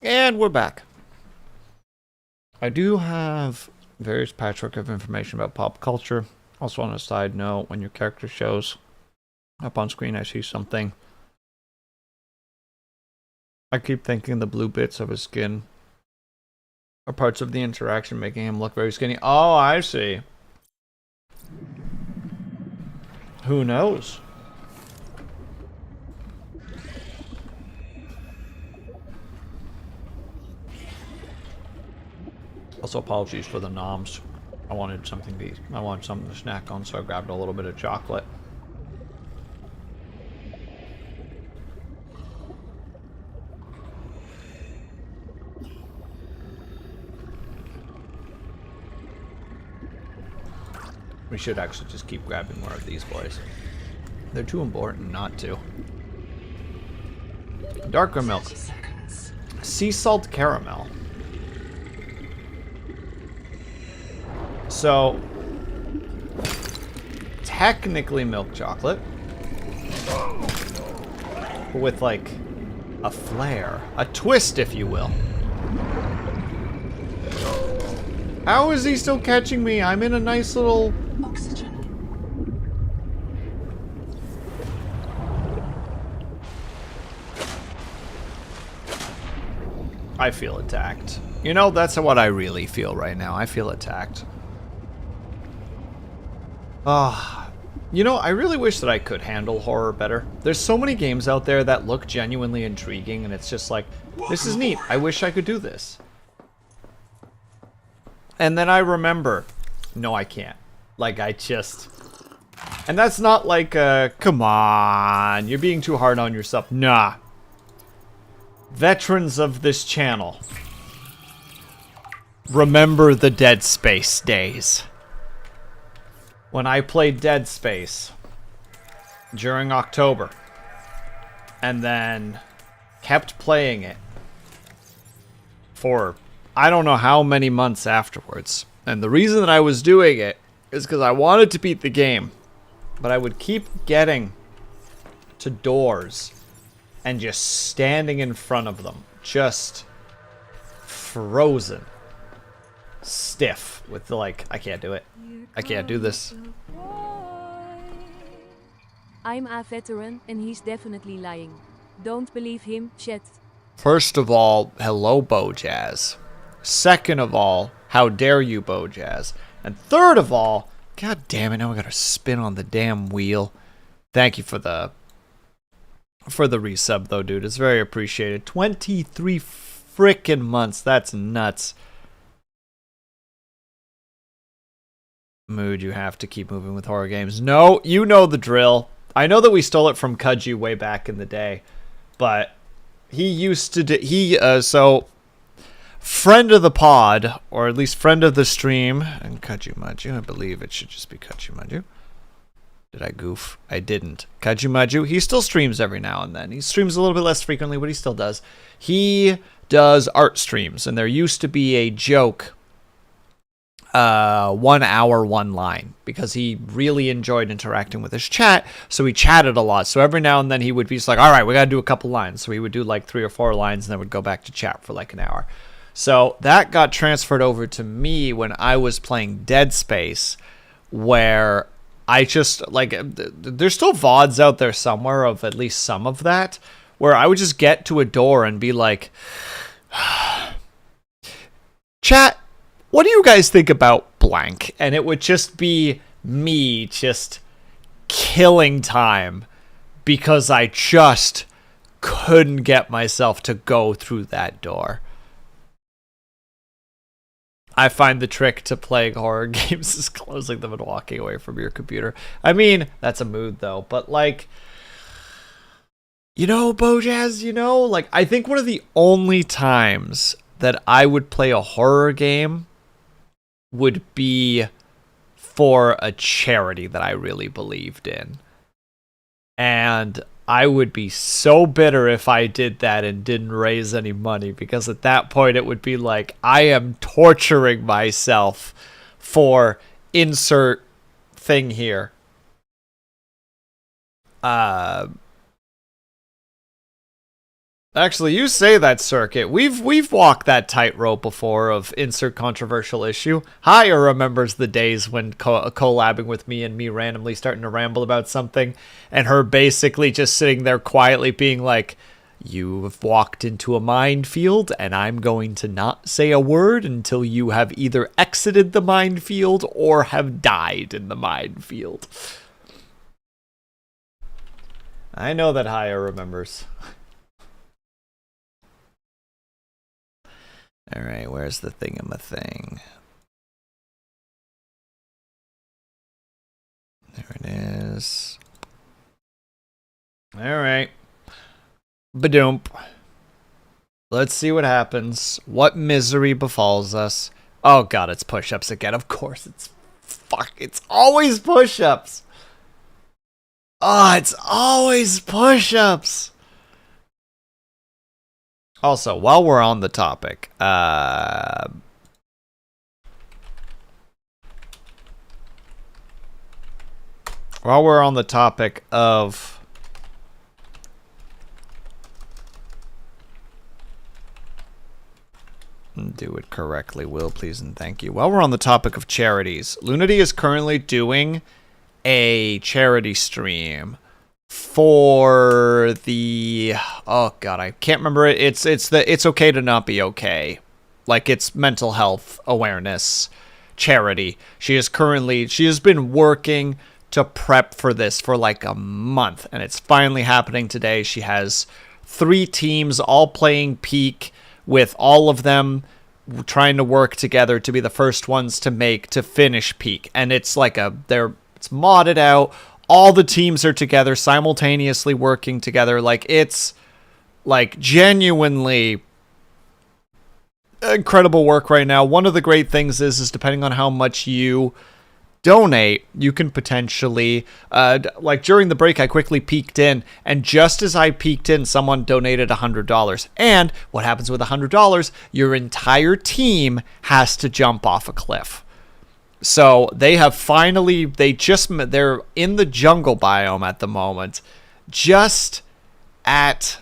And we're back. I do have various patchwork of information about pop culture. Also, on a side note, when your character shows up on screen, I see something. I keep thinking the blue bits of his skin are parts of the interaction making him look very skinny. Oh, I see. Who knows? Also, apologies for the noms. I wanted something to eat. I wanted something to snack on, so I grabbed a little bit of chocolate. We should actually just keep grabbing more of these boys. They're too important not to. Darker milk. Sea salt caramel. So, technically milk chocolate, but with like a flair, a twist, if you will. How is he still catching me? I'm in a nice little... Oxygen. I feel attacked. You know, that's what I really feel right now. I feel attacked. You know, I really wish that I could handle horror better. There's so many games out there that look genuinely intriguing, and it's just like, this is neat. I wish I could do this. And then I remember, no, I can't. Like, I just... And that's not like, come on, you're being too hard on yourself. Nah. Veterans of this channel, remember the Dead Space days. When I played Dead Space during October and then kept playing it for I don't know how many months afterwards. And the reason that I was doing it is because I wanted to beat the game, but I would keep getting to doors and just standing in front of them, just frozen, stiff with the like, I can't do it. I can't do this. I'm a veteran and he's definitely lying. Don't believe him, chat. First of all, hello, Bojazz. Second of all, how dare you, Bojazz. And third of all, god damn it, now I gotta spin on the damn wheel. Thank you for the resub though, dude. It's very appreciated. 23 frickin' months. That's nuts. Mood, you have to keep moving with horror games. No, you know the drill. I know that we stole it from Kudju way back in the day, but he used to so friend of the pod, or at least friend of the stream, and Kudju Maju, I believe it should just be Kudju Maju. Did I goof? I didn't. Kudju Maju, he still streams every now and then. He streams a little bit less frequently, but he still does. He does art streams, and there used to be a joke 1 hour, 1 line, because he really enjoyed interacting with his chat, so he chatted a lot. So every now and then he would be just like, all right, we gotta do a couple lines. So he would do like 3 or 4 lines and then would go back to chat for like an hour. So that got transferred over to me when I was playing Dead Space, where I just, like, there's still VODs out there somewhere of at least some of that, where I would just get to a door and be like, chat, what do you guys think about blank? And it would just be me just killing time because I just couldn't get myself to go through that door. I find the trick to playing horror games is closing them and walking away from your computer. I mean, that's a mood though, but like, you know, Bojazz, you know, like, I think one of the only times that I would play a horror game would be for a charity that I really believed in. And I would be so bitter if I did that and didn't raise any money, because at that point it would be like, I am torturing myself for insert thing here. Actually, you say that, Circuit. We've walked that tightrope before of insert controversial issue. Haya remembers the days when collabing with me and me randomly starting to ramble about something, and her basically just sitting there quietly being like, "You have walked into a minefield, and I'm going to not say a word until you have either exited the minefield or have died in the minefield." I know that Haya remembers. Alright, where's the thingamathing? There it is. Alright. Badoomp. Let's see what happens. What misery befalls us. Oh god, it's push-ups again. Of course, it's always push-ups. Oh, it's always push-ups. Also, while we're on the topic, while we're on the topic of do it correctly, Will, please and thank you. While we're on the topic of charities, Lunity is currently doing a charity stream for the, oh god, I can't remember it. It's the It's Okay to Not Be Okay. Like, it's mental health awareness charity. She has been working to prep for this for like a month, and it's finally happening today. She has 3 teams all playing Peak, with all of them trying to work together to be the first ones to finish Peak. And it's like it's modded out. All the teams are together, simultaneously working together. Like, it's like genuinely incredible work right now. One of the great things is depending on how much you donate, you can potentially, like during the break, I quickly peeked in, and just as I peeked in, someone donated $100. And what happens with $100? Your entire team has to jump off a cliff. So they have finally, they're in the jungle biome at the moment, just at,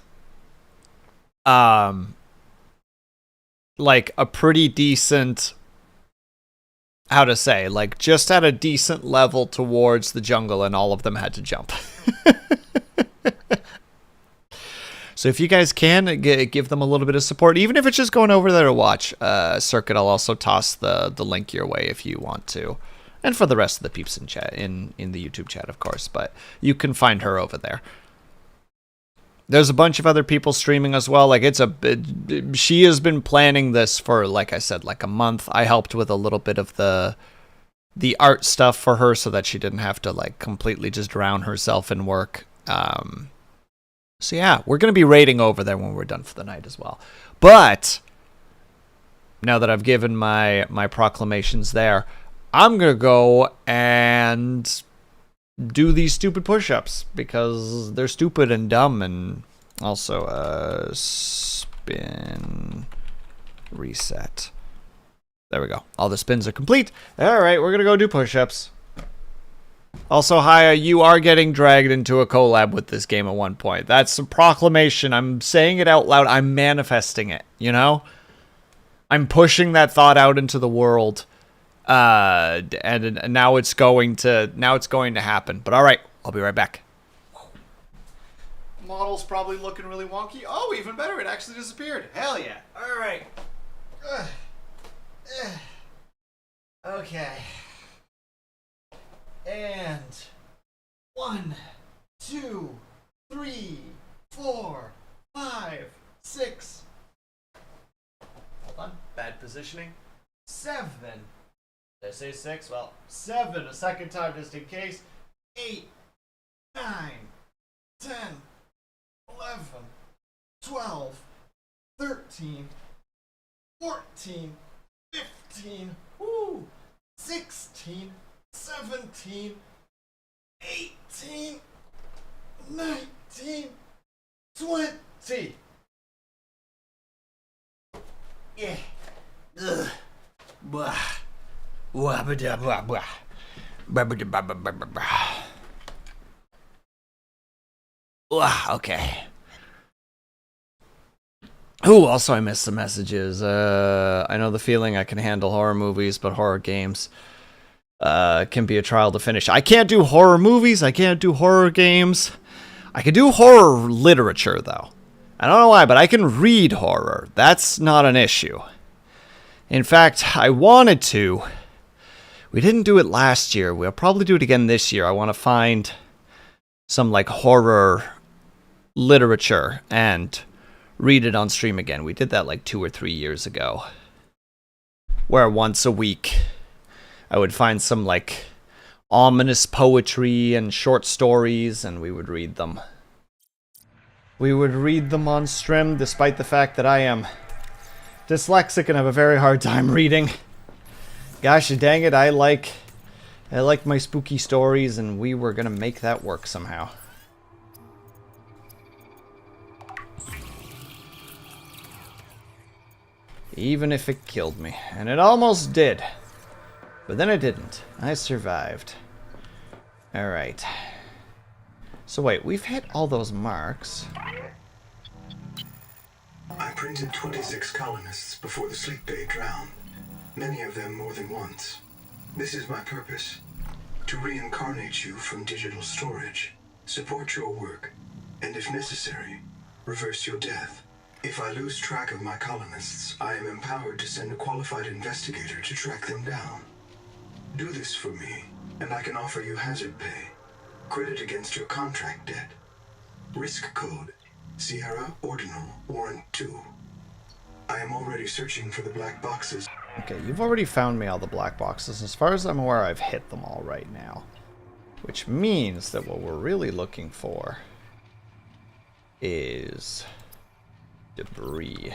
like a pretty decent, how to say, like just at a decent level towards the jungle, and all of them had to jump. So if you guys can, give them a little bit of support, even if it's just going over there to watch. Circuit, I'll also toss the link your way if you want to. And for the rest of the peeps in chat, in the YouTube chat, of course. But you can find her over there. There's a bunch of other people streaming as well. Like, she has been planning this for, like I said, like a month. I helped with a little bit of the art stuff for her so that she didn't have to, like, completely just drown herself in work. So yeah, we're going to be raiding over there when we're done for the night as well. But now that I've given my proclamations there, I'm going to go and do these stupid push-ups because they're stupid and dumb. And also spin reset. There we go. All the spins are complete. All right, we're going to go do push-ups. Also, Haya, you are getting dragged into a collab with this game at one point. That's a proclamation. I'm saying it out loud. I'm manifesting it, you know? I'm pushing that thought out into the world. And now it's going to happen. But all right, I'll be right back. Model's probably looking really wonky. Oh, even better, it actually disappeared. Hell yeah. All right. Okay. And 1, 2, 3, 4, 5, 6. Hold on. Bad positioning. 7. Did I say 6? Well, 7 a second time just in case. 8, 9, 10, 11, 12, 13, 14, 15, 16, 17, 18, 19, 20. Yeah. Ugh. Blah. Blah, blah, blah, blah. Blah, blah, blah, blah, blah, blah. Okay. Ooh, also I missed some messages. I know the feeling. I can handle horror movies, but horror games can be a trial to finish. I can't do horror movies. I can't do horror games. I can do horror literature, though. I don't know why, but I can read horror. That's not an issue. In fact, I wanted to. We didn't do it last year. We'll probably do it again this year. I want to find some, like, horror literature and read it on stream again. We did that, like, 2 or 3 years ago. Where once a week, I would find some, like, ominous poetry and short stories, and we would read them. We would read them on stream, despite the fact that I am dyslexic and have a very hard time reading. Gosh dang it, I like my spooky stories, and we were gonna make that work somehow. Even if it killed me. And it almost did. But then it didn't. I survived. Alright. So wait, we've hit all those marks. I printed 26 colonists before the sleep bay drowned. Many of them more than once. This is my purpose. To reincarnate you from digital storage, support your work, and if necessary, reverse your death. If I lose track of my colonists, I am empowered to send a qualified investigator to track them down. Do this for me, and I can offer you hazard pay. Credit against your contract debt. Risk code, Sierra Ordinal Warrant 2. I am already searching for the black boxes. Okay, you've already found me all the black boxes. As far as I'm aware, I've hit them all right now. Which means that what we're really looking for is debris.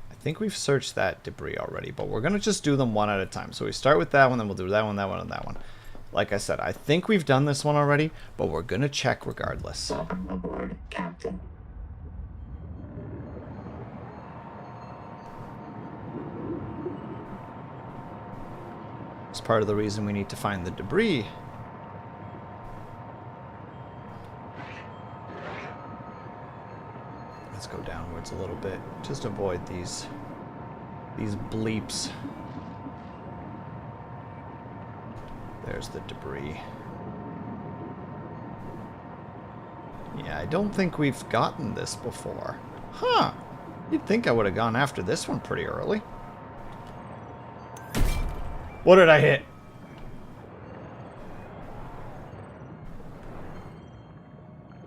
I think we've searched that debris already, but we're going to just do them one at a time. So we start with that one, then we'll do that one, that one, and that one. Like I said, I think we've done this one already, but we're going to check regardless. Welcome aboard, Captain. It's part of the reason we need to find the debris. Let's go downwards a little bit. Just avoid these bleeps. There's the debris. Yeah, I don't think we've gotten this before. Huh. You'd think I would have gone after this one pretty early. What did I hit?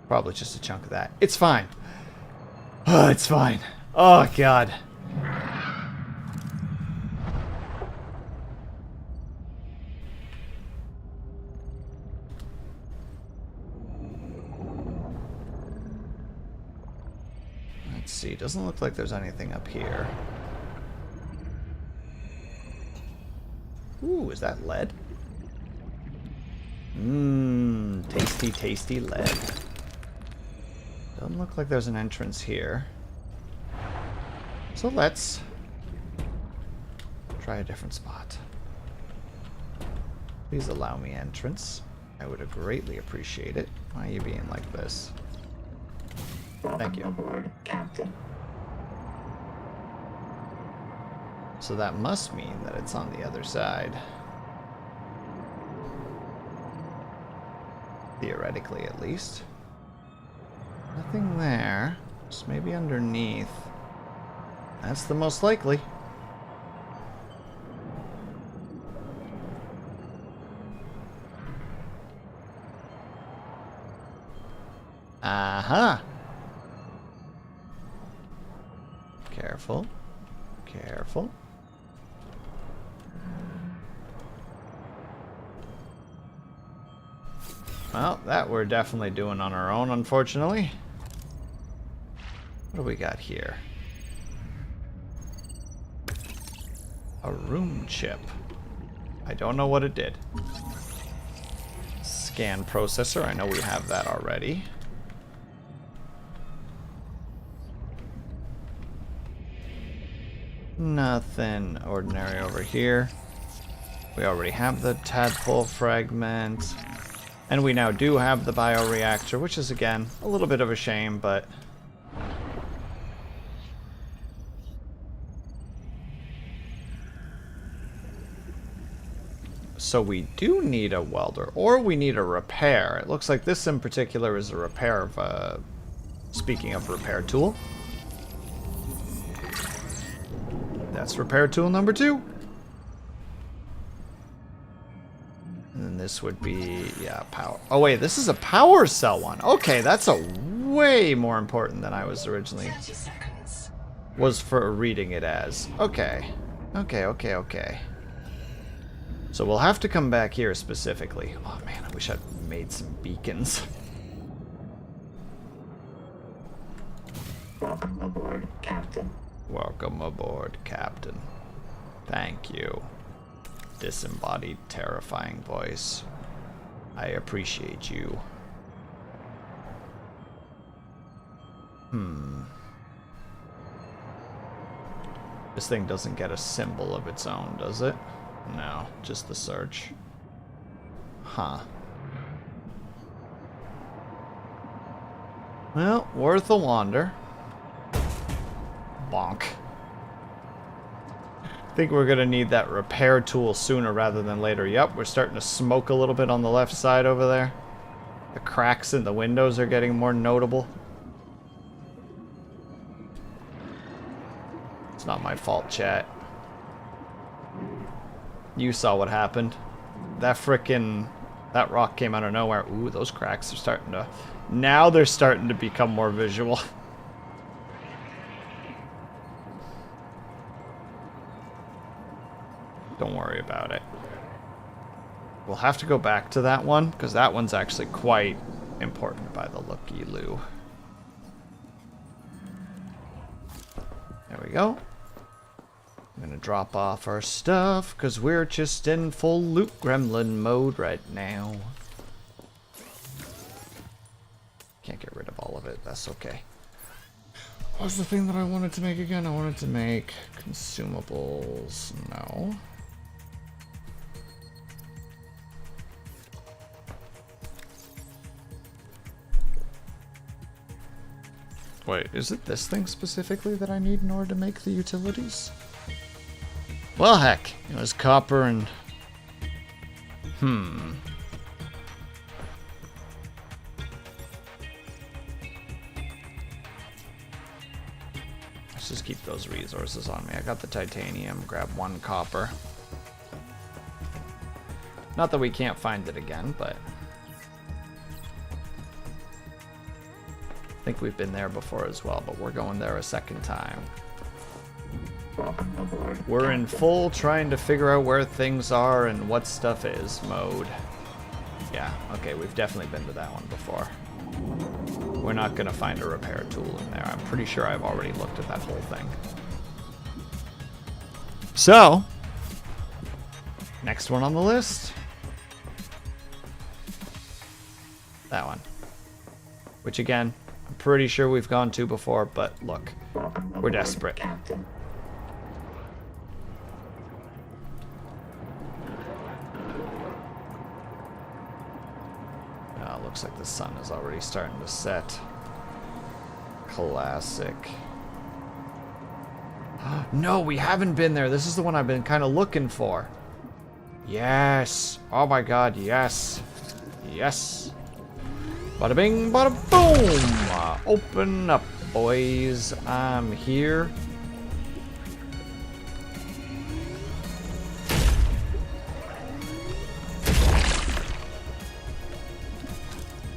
Probably just a chunk of that. It's fine. Oh, it's fine. Oh, God. Let's see. Doesn't look like there's anything up here. Ooh, is that lead? Mmm, tasty, tasty lead. Doesn't look like there's an entrance here. So let's try a different spot. Please allow me entrance. I would greatly appreciate it. Why are you being like this? Thank you. Aboard, Captain. So that must mean that it's on the other side. Theoretically, at least. Nothing there. Just maybe underneath. That's the most likely. Aha! Careful. Careful. Well, that we're definitely doing on our own, unfortunately. What do we got here? A room chip. I don't know what it did. Scan processor. I know we have that already. Nothing ordinary over here. We already have the tadpole fragment. And we now do have the bioreactor, which is, again, a little bit of a shame, but So we do need a welder, or we need a repair. It looks like this in particular is a repair of a... Speaking of repair tool. That's repair tool number 2. And then this would be, yeah, power. Oh wait, this is a power cell one. Okay, that's a way more important than I was originally... 30 seconds. Was for reading it as. Okay. Okay. So we'll have to come back here specifically. Oh man, I wish I'd made some beacons. Welcome aboard, Captain. Welcome aboard, Captain. Thank you. Disembodied, terrifying voice. I appreciate you. This thing doesn't get a symbol of its own, does it? No, just the search. Huh. Well, worth a wander. Bonk. I think we're gonna need that repair tool sooner rather than later. Yep, we're starting to smoke a little bit on the left side over there. The cracks in the windows are getting more notable. It's not my fault, chat. You saw what happened. That rock came out of nowhere. Ooh, those cracks are starting to... Now they're starting to become more visual. Don't worry about it. We'll have to go back to that one, because that one's actually quite important by the looky-loo. There we go. I'm gonna drop off our stuff, because we're just in full loot gremlin mode right now. Can't get rid of all of it, that's okay. What was the thing that I wanted to make again? I wanted to make consumables. No. Wait, is it this thing specifically that I need in order to make the utilities? Well, heck, it was copper and... Let's just keep those resources on me. I got the titanium, grab 1 copper. Not that we can't find it again, but... I think we've been there before as well, but we're going there a second time. Welcome aboard. We're in full trying to figure out where things are and what stuff is mode. Yeah, okay, we've definitely been to that one before. We're not gonna find a repair tool in there. I'm pretty sure I've already looked at that whole thing. So, next one on the list. That one. Which again, I'm pretty sure we've gone to before, but look, we're desperate. Captain. Looks like the sun is already starting to set. Classic. No, we haven't been there. This is the one I've been kind of looking for. Yes. Oh my god, yes. Yes. Bada bing, bada boom. Open up, boys. I'm here.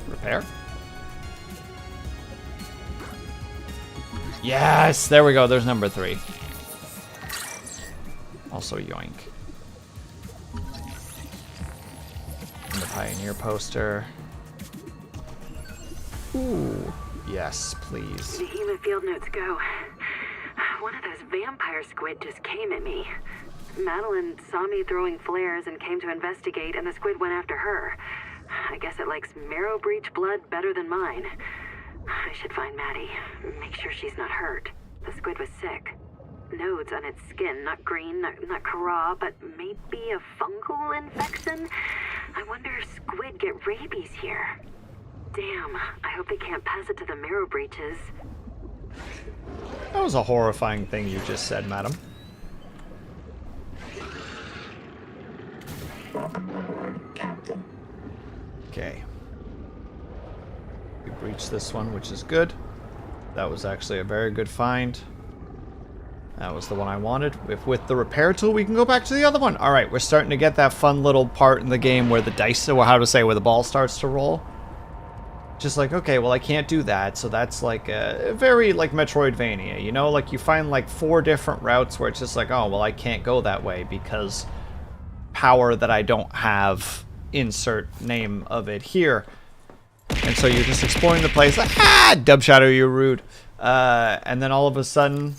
Repair. Yes, there we go. There's number 3. Also yoink. And the Pioneer poster. Ooh, yes, please. The human field notes go. One of those vampire squid just came at me. Madeline saw me throwing flares and came to investigate, and the squid went after her. I guess it likes marrow breach blood better than mine. I should find Maddie. Make sure she's not hurt. The squid was sick. Nodes on its skin, not green, not Kara, but maybe a fungal infection? I wonder if squid get rabies here. Damn, I hope they can't pass it to the marrow breaches. That was a horrifying thing you just said, madam. Welcome aboard, Captain. Okay. We breached this one, which is good. That was actually a very good find. That was the one I wanted. If with the repair tool, we can go back to the other one. All right, we're starting to get that fun little part in the game where the dice, or how to say, where the ball starts to roll. Just like, okay, well, I can't do that, so that's like a very like Metroidvania, you know? Like you find like 4 different routes where it's just like, oh, well, I can't go that way because power that I don't have, insert name of it here. And so you're just exploring the place, like, ah, Dub Shadow, you're rude. And then all of a sudden,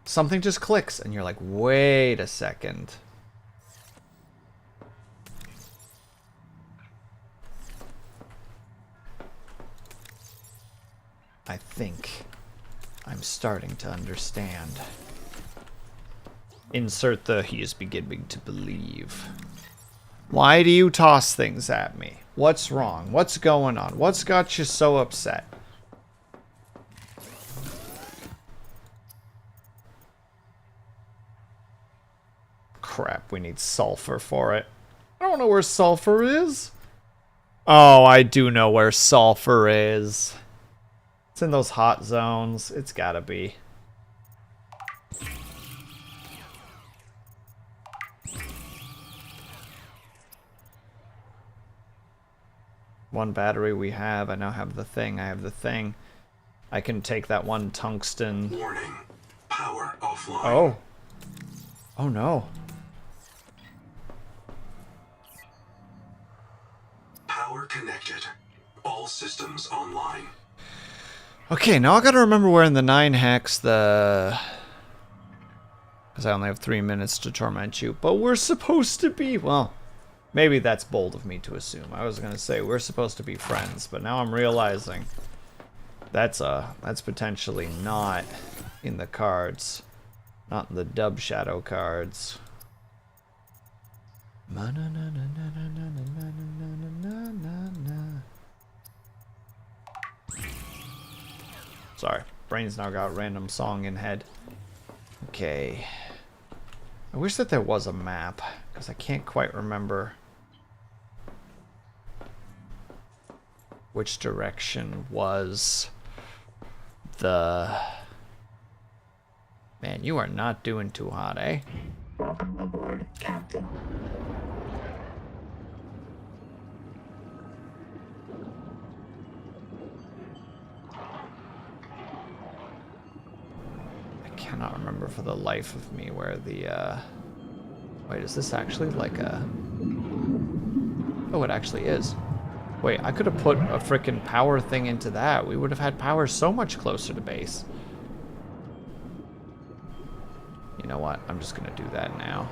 something just clicks, and you're like, wait a second. I think I'm starting to understand. Insert the he is beginning to believe. Why do you toss things at me? What's wrong? What's going on? What's got you so upset? Crap, we need sulfur for it. I don't know where sulfur is. Oh, I do know where sulfur is. It's in those hot zones. It's gotta be. One battery we have. I now have the thing. I have the thing. I can take that one tungsten. Warning. Power offline. Oh. Oh no. Power connected. All systems online. Okay, now I gotta remember where in the 9 hex the... Because I only have 3 minutes to torment you. But we're supposed to be... Well, maybe that's bold of me to assume. I was gonna say we're supposed to be friends, but now I'm realizing that's potentially not in the cards. Not in the Dub Shadow cards. Sorry, brain's now got a random song in head. Okay. I wish that there was a map, because I can't quite remember which direction was the... Man, you are not doing too hot, eh? Welcome aboard, Captain. I cannot remember for the life of me where the, Wait, is this actually like a... Oh, it actually is. Wait, I could have put a frickin' power thing into that. We would have had power so much closer to base. You know what? I'm just gonna do that now.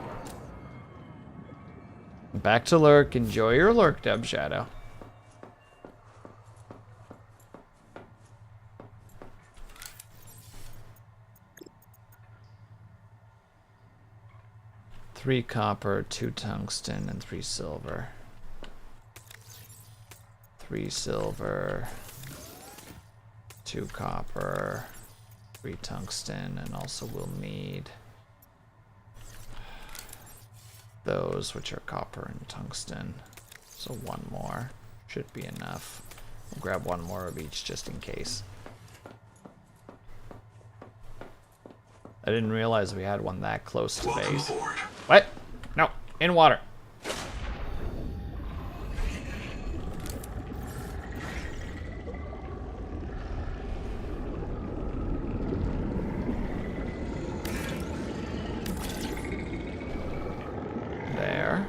Back to lurk. Enjoy your lurk, Dub Shadow. Three copper, 2 tungsten, and 3 silver. 3 silver, 2 copper, 3 tungsten, and also we'll need those, which are copper and tungsten. So 1 more should be enough. We'll grab 1 more of each just in case. I didn't realize we had one that close to base. What? No, in water. There.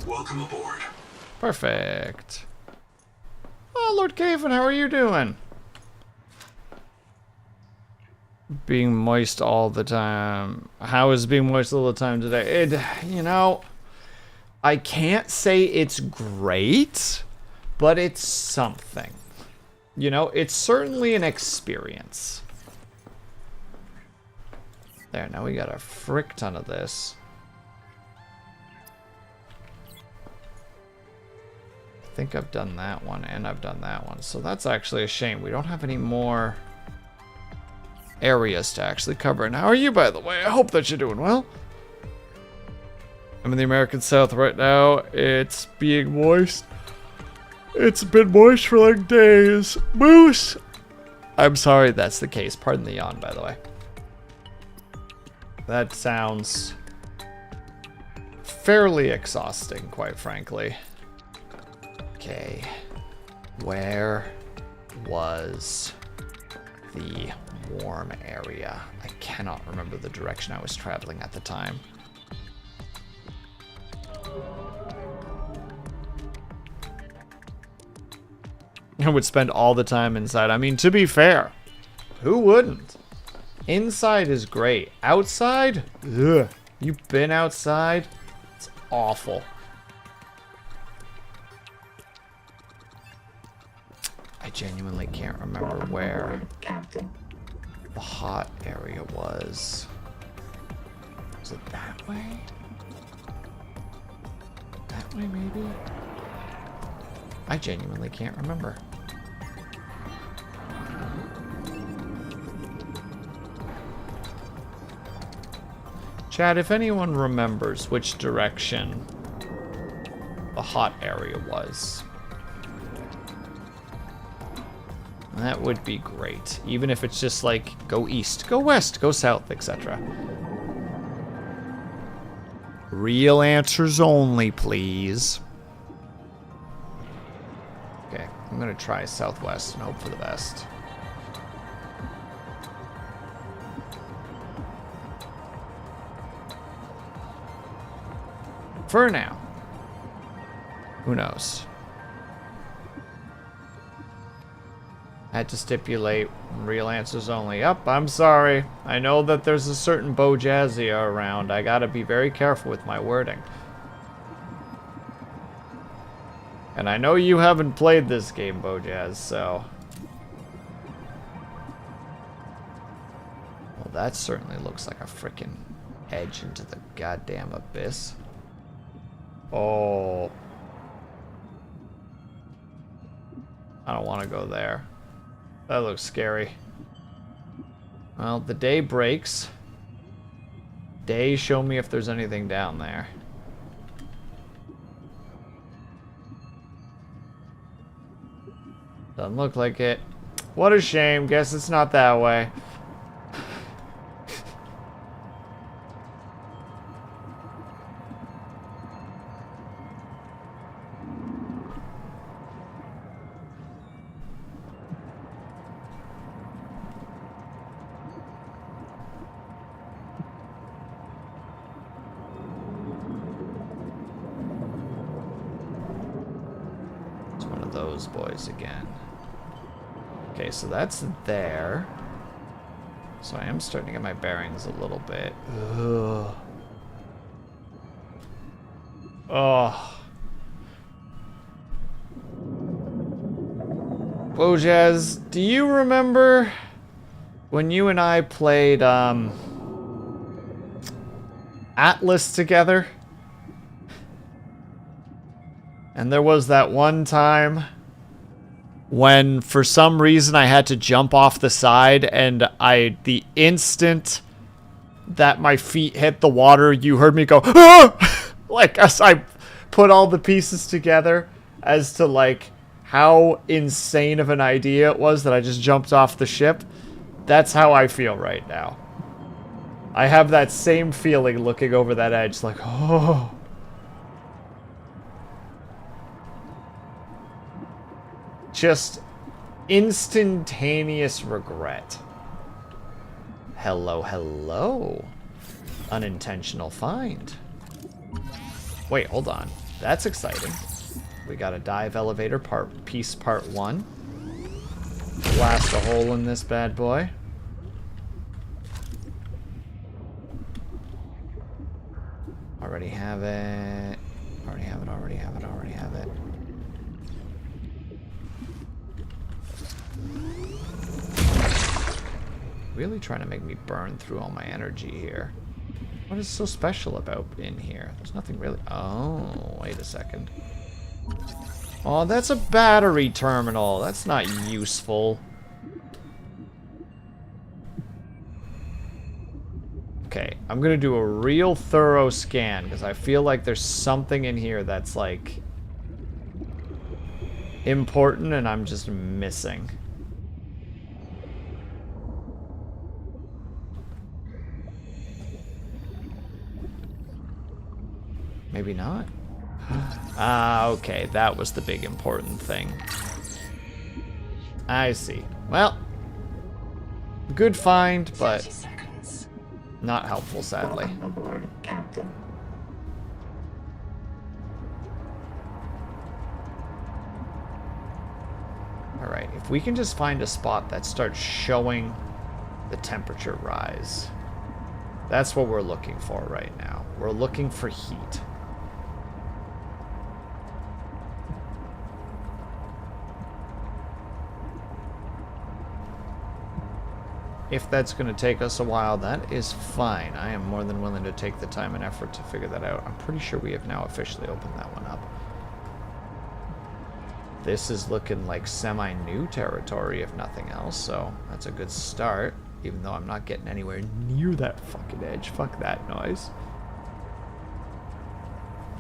Welcome aboard. Perfect. Oh, Lord Caven, how are you doing? Being moist all the time. How is being moist all the time today? You know, I can't say it's great, but it's something. You know, it's certainly an experience. There, now we got a frick ton of this. I think I've done that one, and I've done that one. So that's actually a shame. We don't have any more areas to actually cover. And how are you, by the way? I hope that you're doing well. I'm in the American South right now. It's being moist. It's been moist for like days. Moose! I'm sorry that's the case. Pardon the yawn, by the way. That sounds fairly exhausting, quite frankly. Okay. Where was the warm area? I cannot remember the direction I was traveling at the time. I would spend all the time inside. I mean, to be fair, who wouldn't? Inside is great. Outside? Ugh. You've been outside? It's awful. I genuinely can't remember where the hot area was. Was it that way? That way, maybe? I genuinely can't remember. Chad, if anyone remembers which direction the hot area was, that would be great. Even if it's just like, go east, go west, go south, etc. Real answers only, please. Okay, I'm gonna try southwest and hope for the best. For now. Who knows? Had to stipulate real answers only. Yep, I'm sorry. I know that there's a certain Bojazzia around. I gotta be very careful with my wording. And I know you haven't played this game, Bojazz, so... Well, that certainly looks like a frickin' edge into the goddamn abyss. Oh. I don't want to go there. That looks scary. Well, the day breaks. Day, show me if there's anything down there. Doesn't look like it. What a shame. Guess it's not that way. Those boys again. Okay, so that's there. So I am starting to get my bearings a little bit. Ugh. Oh. Bojazz, do you remember when you and I played Atlas together? And there was that one time when, for some reason, I had to jump off the side, and the instant that my feet hit the water, you heard me go, ah! Like, as I put all the pieces together as to, like, how insane of an idea it was that I just jumped off the ship. That's how I feel right now. I have that same feeling looking over that edge, like, oh... Just instantaneous regret. Hello, hello. Unintentional find. Wait, hold on. That's exciting. We got a dive elevator piece part 1. Blast a hole in this bad boy. Already have it. Already have it, already have it, already have it. Really trying to make me burn through all my energy here. What is so special about in here? There's nothing really... Oh, wait a second. Oh, that's a battery terminal. That's not useful. Okay, I'm gonna do a real thorough scan because I feel like there's something in here that's like important and I'm just missing. Maybe not. Ah, okay, that was the big important thing. I see. Well, good find, but 30 seconds. not helpful, sadly. Welcome aboard, Captain. Alright, if we can just find a spot that starts showing the temperature rise. That's what we're looking for right now. We're looking for heat. If that's going to take us a while, that is fine. I am more than willing to take the time and effort to figure that out. I'm pretty sure we have now officially opened that one up. This is looking like semi-new territory, if nothing else, so that's a good start. Even though I'm not getting anywhere near that fucking edge. Fuck that noise.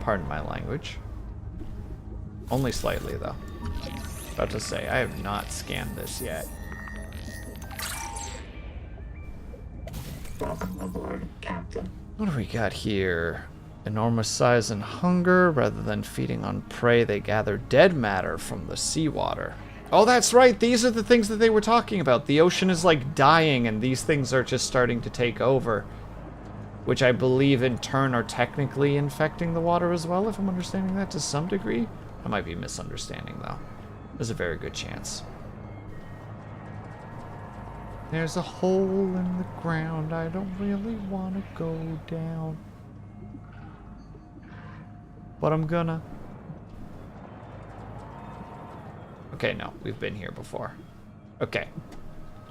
Pardon my language. Only slightly, though. About to say, I have not scanned this yet. Welcome aboard, Captain. What do we got here? Enormous size and hunger. Rather than feeding on prey, they gather dead matter from the seawater. Oh, that's right. These are the things that they were talking about. The ocean is like dying and these things are just starting to take over. Which I believe in turn are technically infecting the water as well, if I'm understanding that to some degree. I might be misunderstanding though. There's a very good chance. There's a hole in the ground. I don't really want to go down. But I'm gonna. Okay, no, we've been here before. Okay.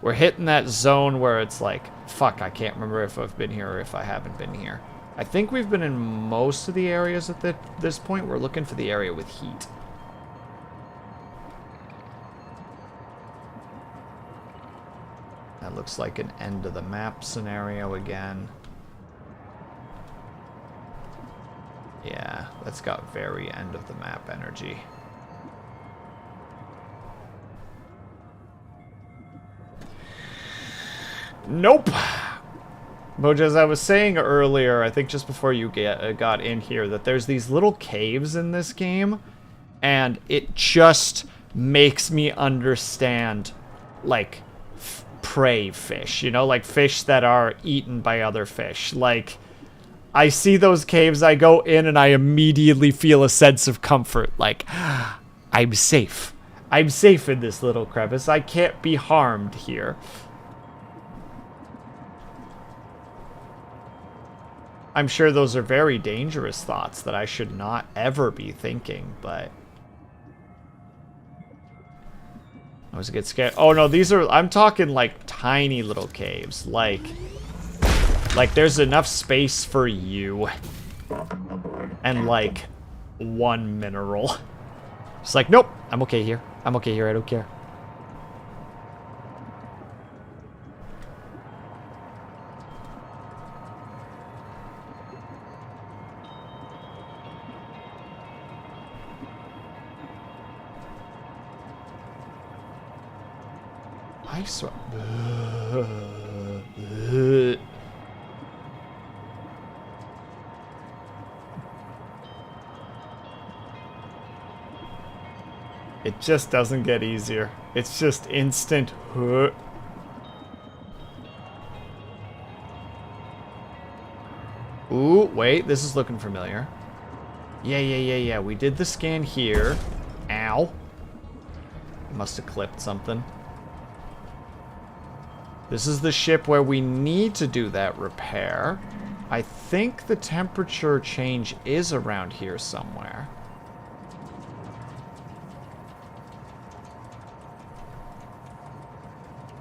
We're hitting that zone where it's like, fuck, I can't remember if I've been here or if I haven't been here. I think we've been in most of the areas at this point. We're looking for the area with heat. That looks like an end of the map scenario again. Yeah, that's got very end of the map energy. Nope. But as I was saying earlier, I think just before you got in here, that there's these little caves in this game, and it just makes me understand, like, prey fish, you know, like fish that are eaten by other fish. Like, I see those caves, I go in, and I immediately feel a sense of comfort. Like, I'm safe. I'm safe in this little crevice. I can't be harmed here. I'm sure those are very dangerous thoughts that I should not ever be thinking, but I always get scared. Oh no, these are, I'm talking like tiny little caves. Like there's enough space for you and like one mineral. It's like, nope, I'm okay here. I'm okay here, I don't care. I swear. It just doesn't get easier. It's just instant. Ooh, wait, this is looking familiar. Yeah. We did the scan here. Ow. Must have clipped something. This is the ship where we need to do that repair. I think the temperature change is around here somewhere.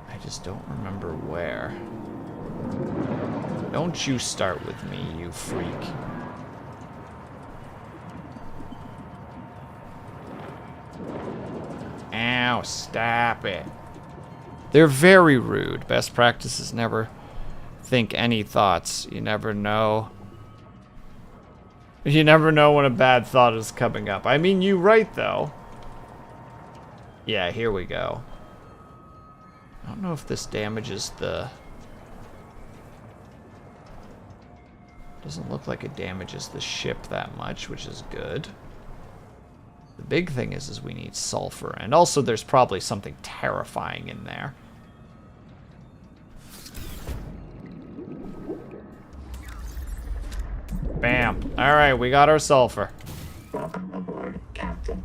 I just don't remember where. Don't you start with me, you freak. now. Stop it. They're very rude. Best practice is never think any thoughts. You never know. You never know when a bad thought is coming up. I mean, you're right, though. Yeah, here we go. I don't know if this damages the... Doesn't look like it damages the ship that much, which is good. The big thing is we need sulfur. And also there's probably something terrifying in there. Bam. Alright, we got our sulfur. Welcome aboard, Captain.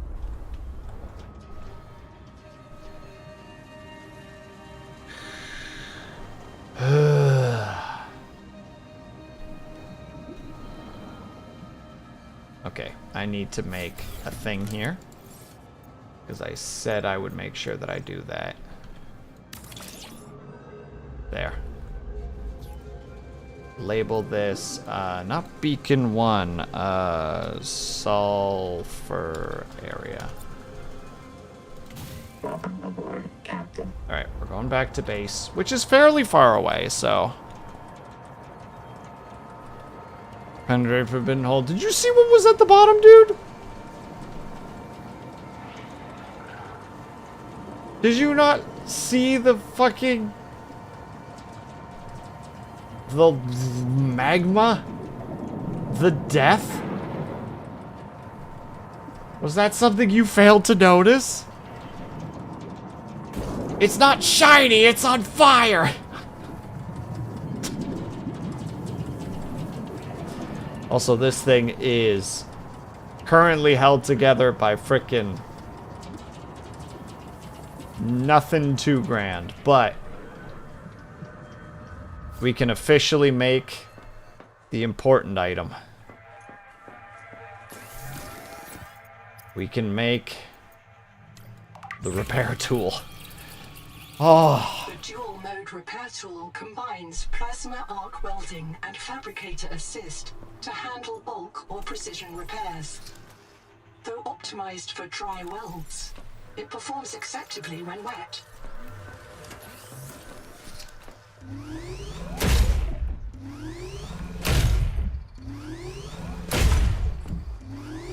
Okay, I need to make a thing here. Because I said I would make sure that I do that. There. Label this, not beacon 1, sulfur area. Welcome aboard, Captain. Alright, we're going back to base, which is fairly far away, so. Penetrate forbidden hole. Did you see what was at the bottom, dude? Did you not see the fucking... the magma? The death? Was that something you failed to notice? It's not shiny, it's on fire! Also, this thing is currently held together by frickin' nothing too grand, but we can officially make the important item. We can make the repair tool. Oh. The dual mode repair tool combines plasma arc welding and fabricator assist to handle bulk or precision repairs. Though optimized for dry welds, it performs acceptably when wet.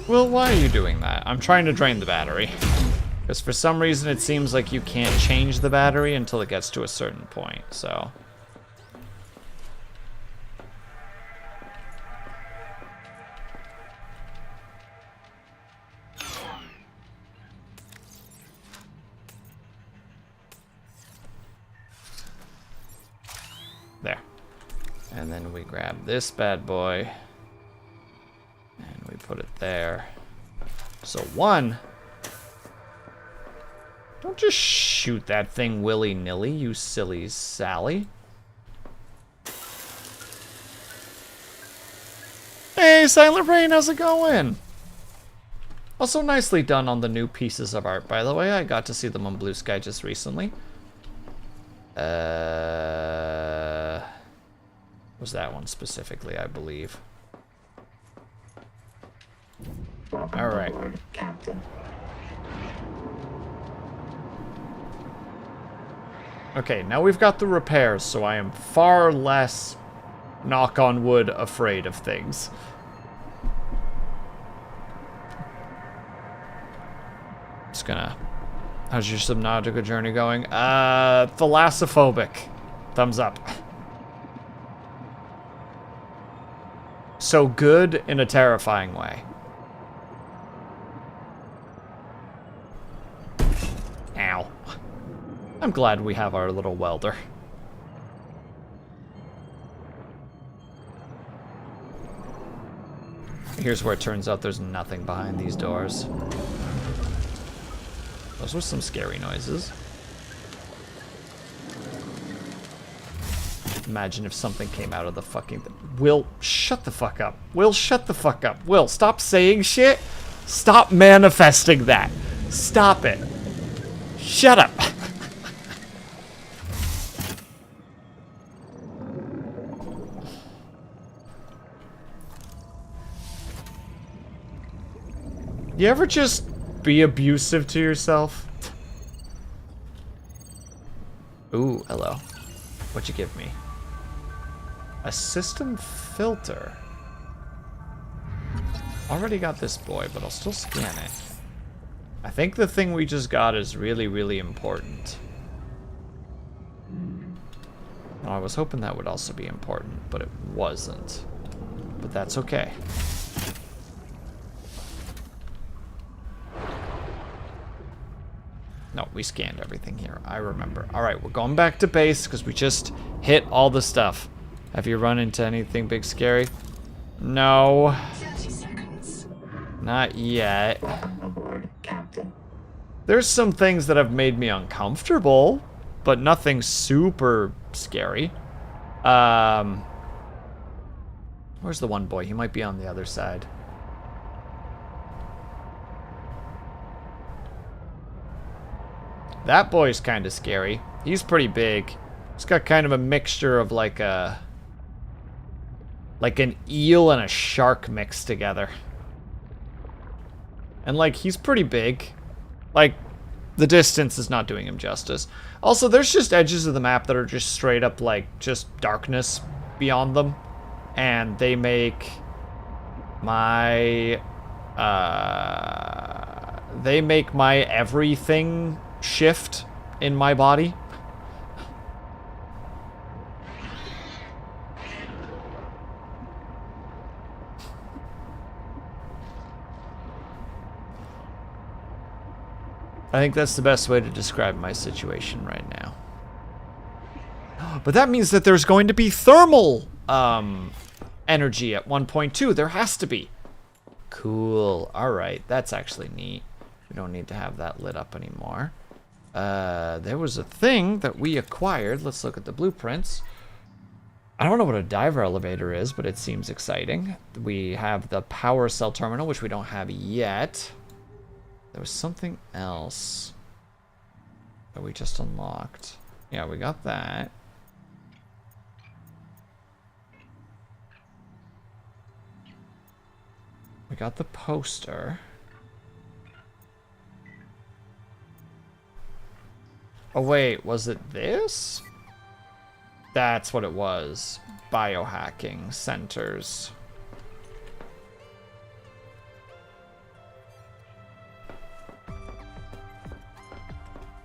Well, why are you doing that? I'm trying to drain the battery. Because for some reason it seems like you can't change the battery until it gets to a certain point, so... There. And then we grab this bad boy. And we put it there. So one... Don't just shoot that thing willy-nilly, you silly Sally. Hey, Silent Rain, how's it going? Also, nicely done on the new pieces of art, by the way. I got to see them on Bluesky just recently. Was that one specifically, I believe. Alright. Captain. Okay, now we've got the repairs, so I am far less, knock on wood, afraid of things. Just gonna... How's your Subnautica journey going? Thalassophobic. Thumbs up. So good in a terrifying way. Ow. I'm glad we have our little welder. Here's where it turns out there's nothing behind these doors. Those were some scary noises. Imagine if something came out of the fucking... Will, shut the fuck up. Will, shut the fuck up. Will, stop saying shit. Stop manifesting that. Stop it. Shut up. You ever just be abusive to yourself? Ooh, hello. What'd you give me? A system filter. Already got this boy, but I'll still scan it. I think the thing we just got is really, really important. Well, I was hoping that would also be important, but it wasn't. But that's okay. No, we scanned everything here. I remember. Alright, we're going back to base because we just hit all the stuff. Have you run into anything big scary? No. 30 seconds. Not yet. Welcome aboard, Captain. There's some things that have made me uncomfortable, but nothing super scary. Where's the one boy? He might be on the other side. That boy's kind of scary. He's pretty big. He's got kind of a mixture of like an eel and a shark mixed together. And like, he's pretty big. Like, the distance is not doing him justice. Also, there's just edges of the map that are just straight up like just darkness beyond them. And they make my everything shift in my body. I think that's the best way to describe my situation right now. But that means that there's going to be thermal energy at 1.2. There has to be. Cool. Alright, that's actually neat. We don't need to have that lit up anymore. There was a thing that we acquired. Let's look at the blueprints. I don't know what a diver elevator is, but it seems exciting. We have the power cell terminal, which we don't have yet. There was something else that we just unlocked. Yeah, we got that. We got the poster. Oh wait, was it this? That's what it was. Biohacking centers.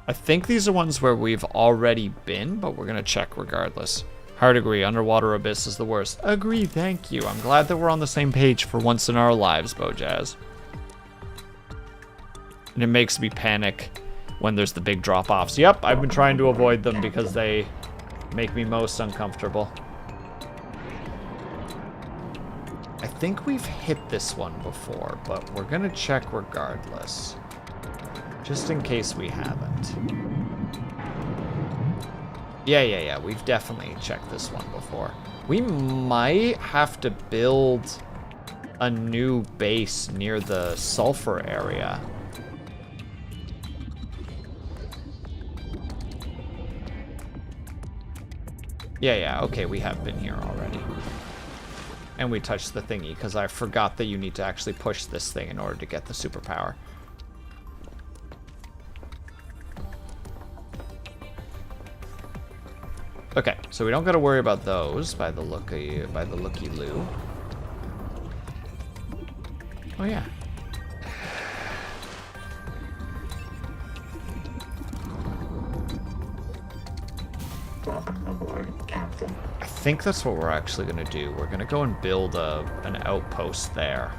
I think these are ones where we've already been, but we're gonna check regardless. Hard agree, underwater abyss is the worst. Agree, thank you. I'm glad that we're on the same page for once in our lives, Bojazz. And it makes me panic when there's the big drop-offs. Yep, I've been trying to avoid them because they make me most uncomfortable. I think we've hit this one before, but we're gonna check regardless. Just in case we haven't. Yeah, we've definitely checked this one before. We might have to build a new base near the sulfur area. Yeah, okay, we have been here already. And we touched the thingy, because I forgot that you need to actually push this thing in order to get the superpower. Okay, so we don't gotta worry about those by the looky-loo. Oh yeah. Welcome aboard, Captain. I think that's what we're actually gonna do. We're gonna go and build an outpost there.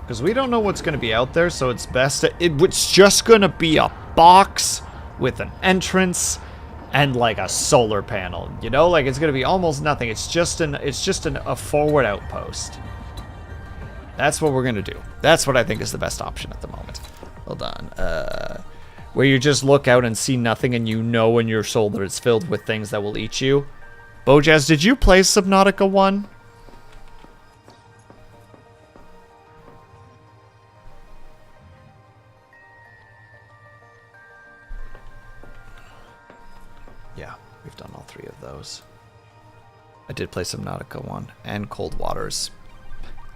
Because we don't know what's going to be out there, so it's best it's just going to be a box with an entrance and like a solar panel, you know, like it's going to be almost nothing. It's just a forward outpost. That's what we're going to do. That's what I think is the best option at the moment. Hold on. Where you just look out and see nothing and you know in your soul that it's filled with things that will eat you. Bojazz, did you play Subnautica 1? Yeah, we've done all three of those. I did play Subnautica 1 and Cold Waters.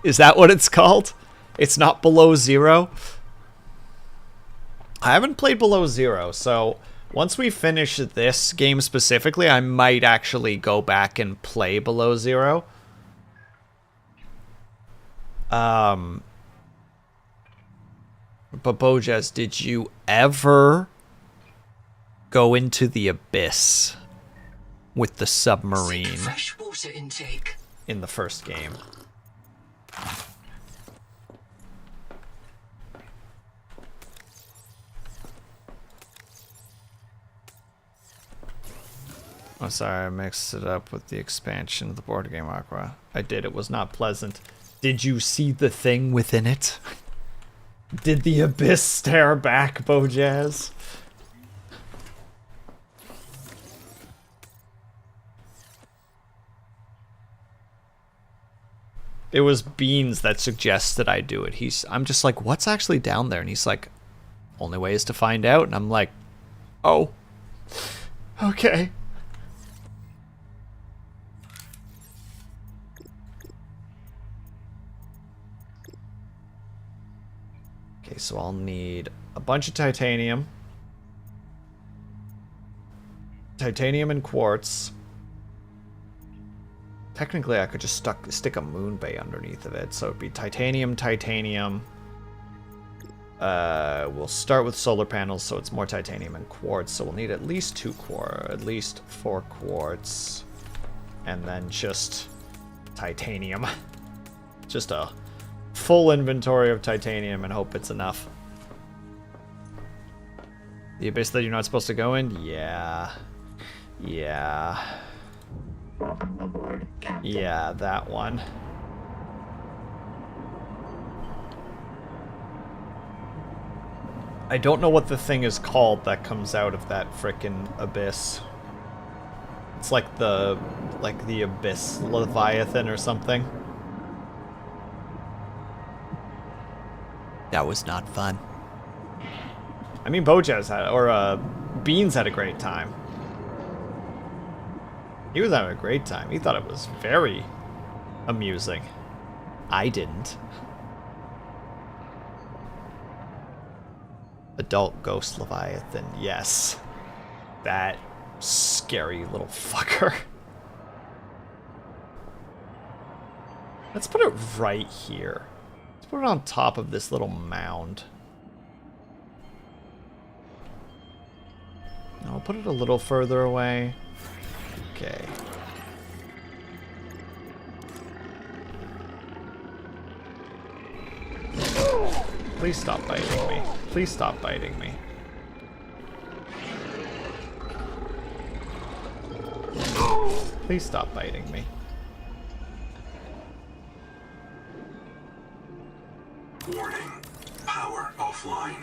Is that what it's called? It's not below zero? I haven't played Below Zero, so once we finish this game specifically, I might actually go back and play Below Zero. But Bojaz, did you ever go into the abyss with the submarine Fresh water intake. in the first game? Oh, sorry, I mixed it up with the expansion of the board game Aqua. I did, it was not pleasant. Did you see the thing within it? Did the abyss stare back, Bojaz? It was Beans that suggested I do it. I'm just like, what's actually down there? And he's like, only way is to find out. And I'm like, oh, okay. Okay, so I'll need a bunch of titanium. Titanium and quartz. Technically, I could just stick a moon bay underneath of it, so it'd be titanium, titanium. We'll start with solar panels, so it's more titanium and quartz. So we'll need at least 4 quartz, and then just titanium. Just a full inventory of titanium and hope it's enough. The abyss that you're not supposed to go in? Yeah. Yeah. Welcome aboard, Captain. Yeah, that one. I don't know what the thing is called that comes out of that frickin' abyss. It's like the abyss leviathan or something. That was not fun. I mean, Bojaz had, or Beans had a great time. He was having a great time. He thought it was very amusing. I didn't. Adult Ghost Leviathan, yes. That scary little fucker. Let's put it right here. Let's put it on top of this little mound. I'll put it a little further away. Okay. Please stop biting me. Please stop biting me. Please stop biting me. Warning. Power offline.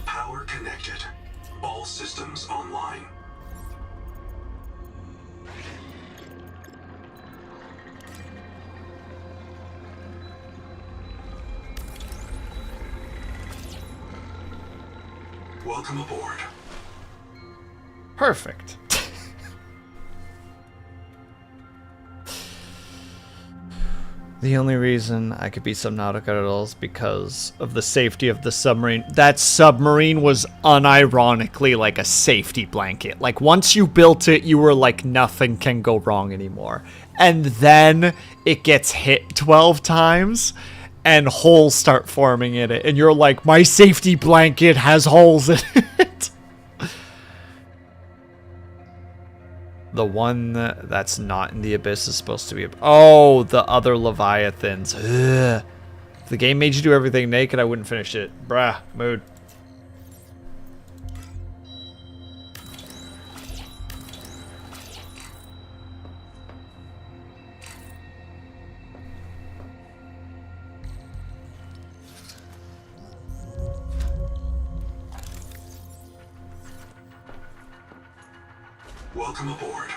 Power connected. All systems online. Welcome aboard. Perfect. The only reason I could beat Subnautica at all is because of the safety of the submarine. That submarine was unironically like a safety blanket. Like, once you built it, you were like, nothing can go wrong anymore. And then it gets hit 12 times, and holes start forming in it. And you're like, my safety blanket has holes in it. The one that's not in the abyss is supposed to be... Oh, the other Leviathans. Ugh. If the game made you do everything naked, I wouldn't finish it. Bruh, mood. Welcome aboard.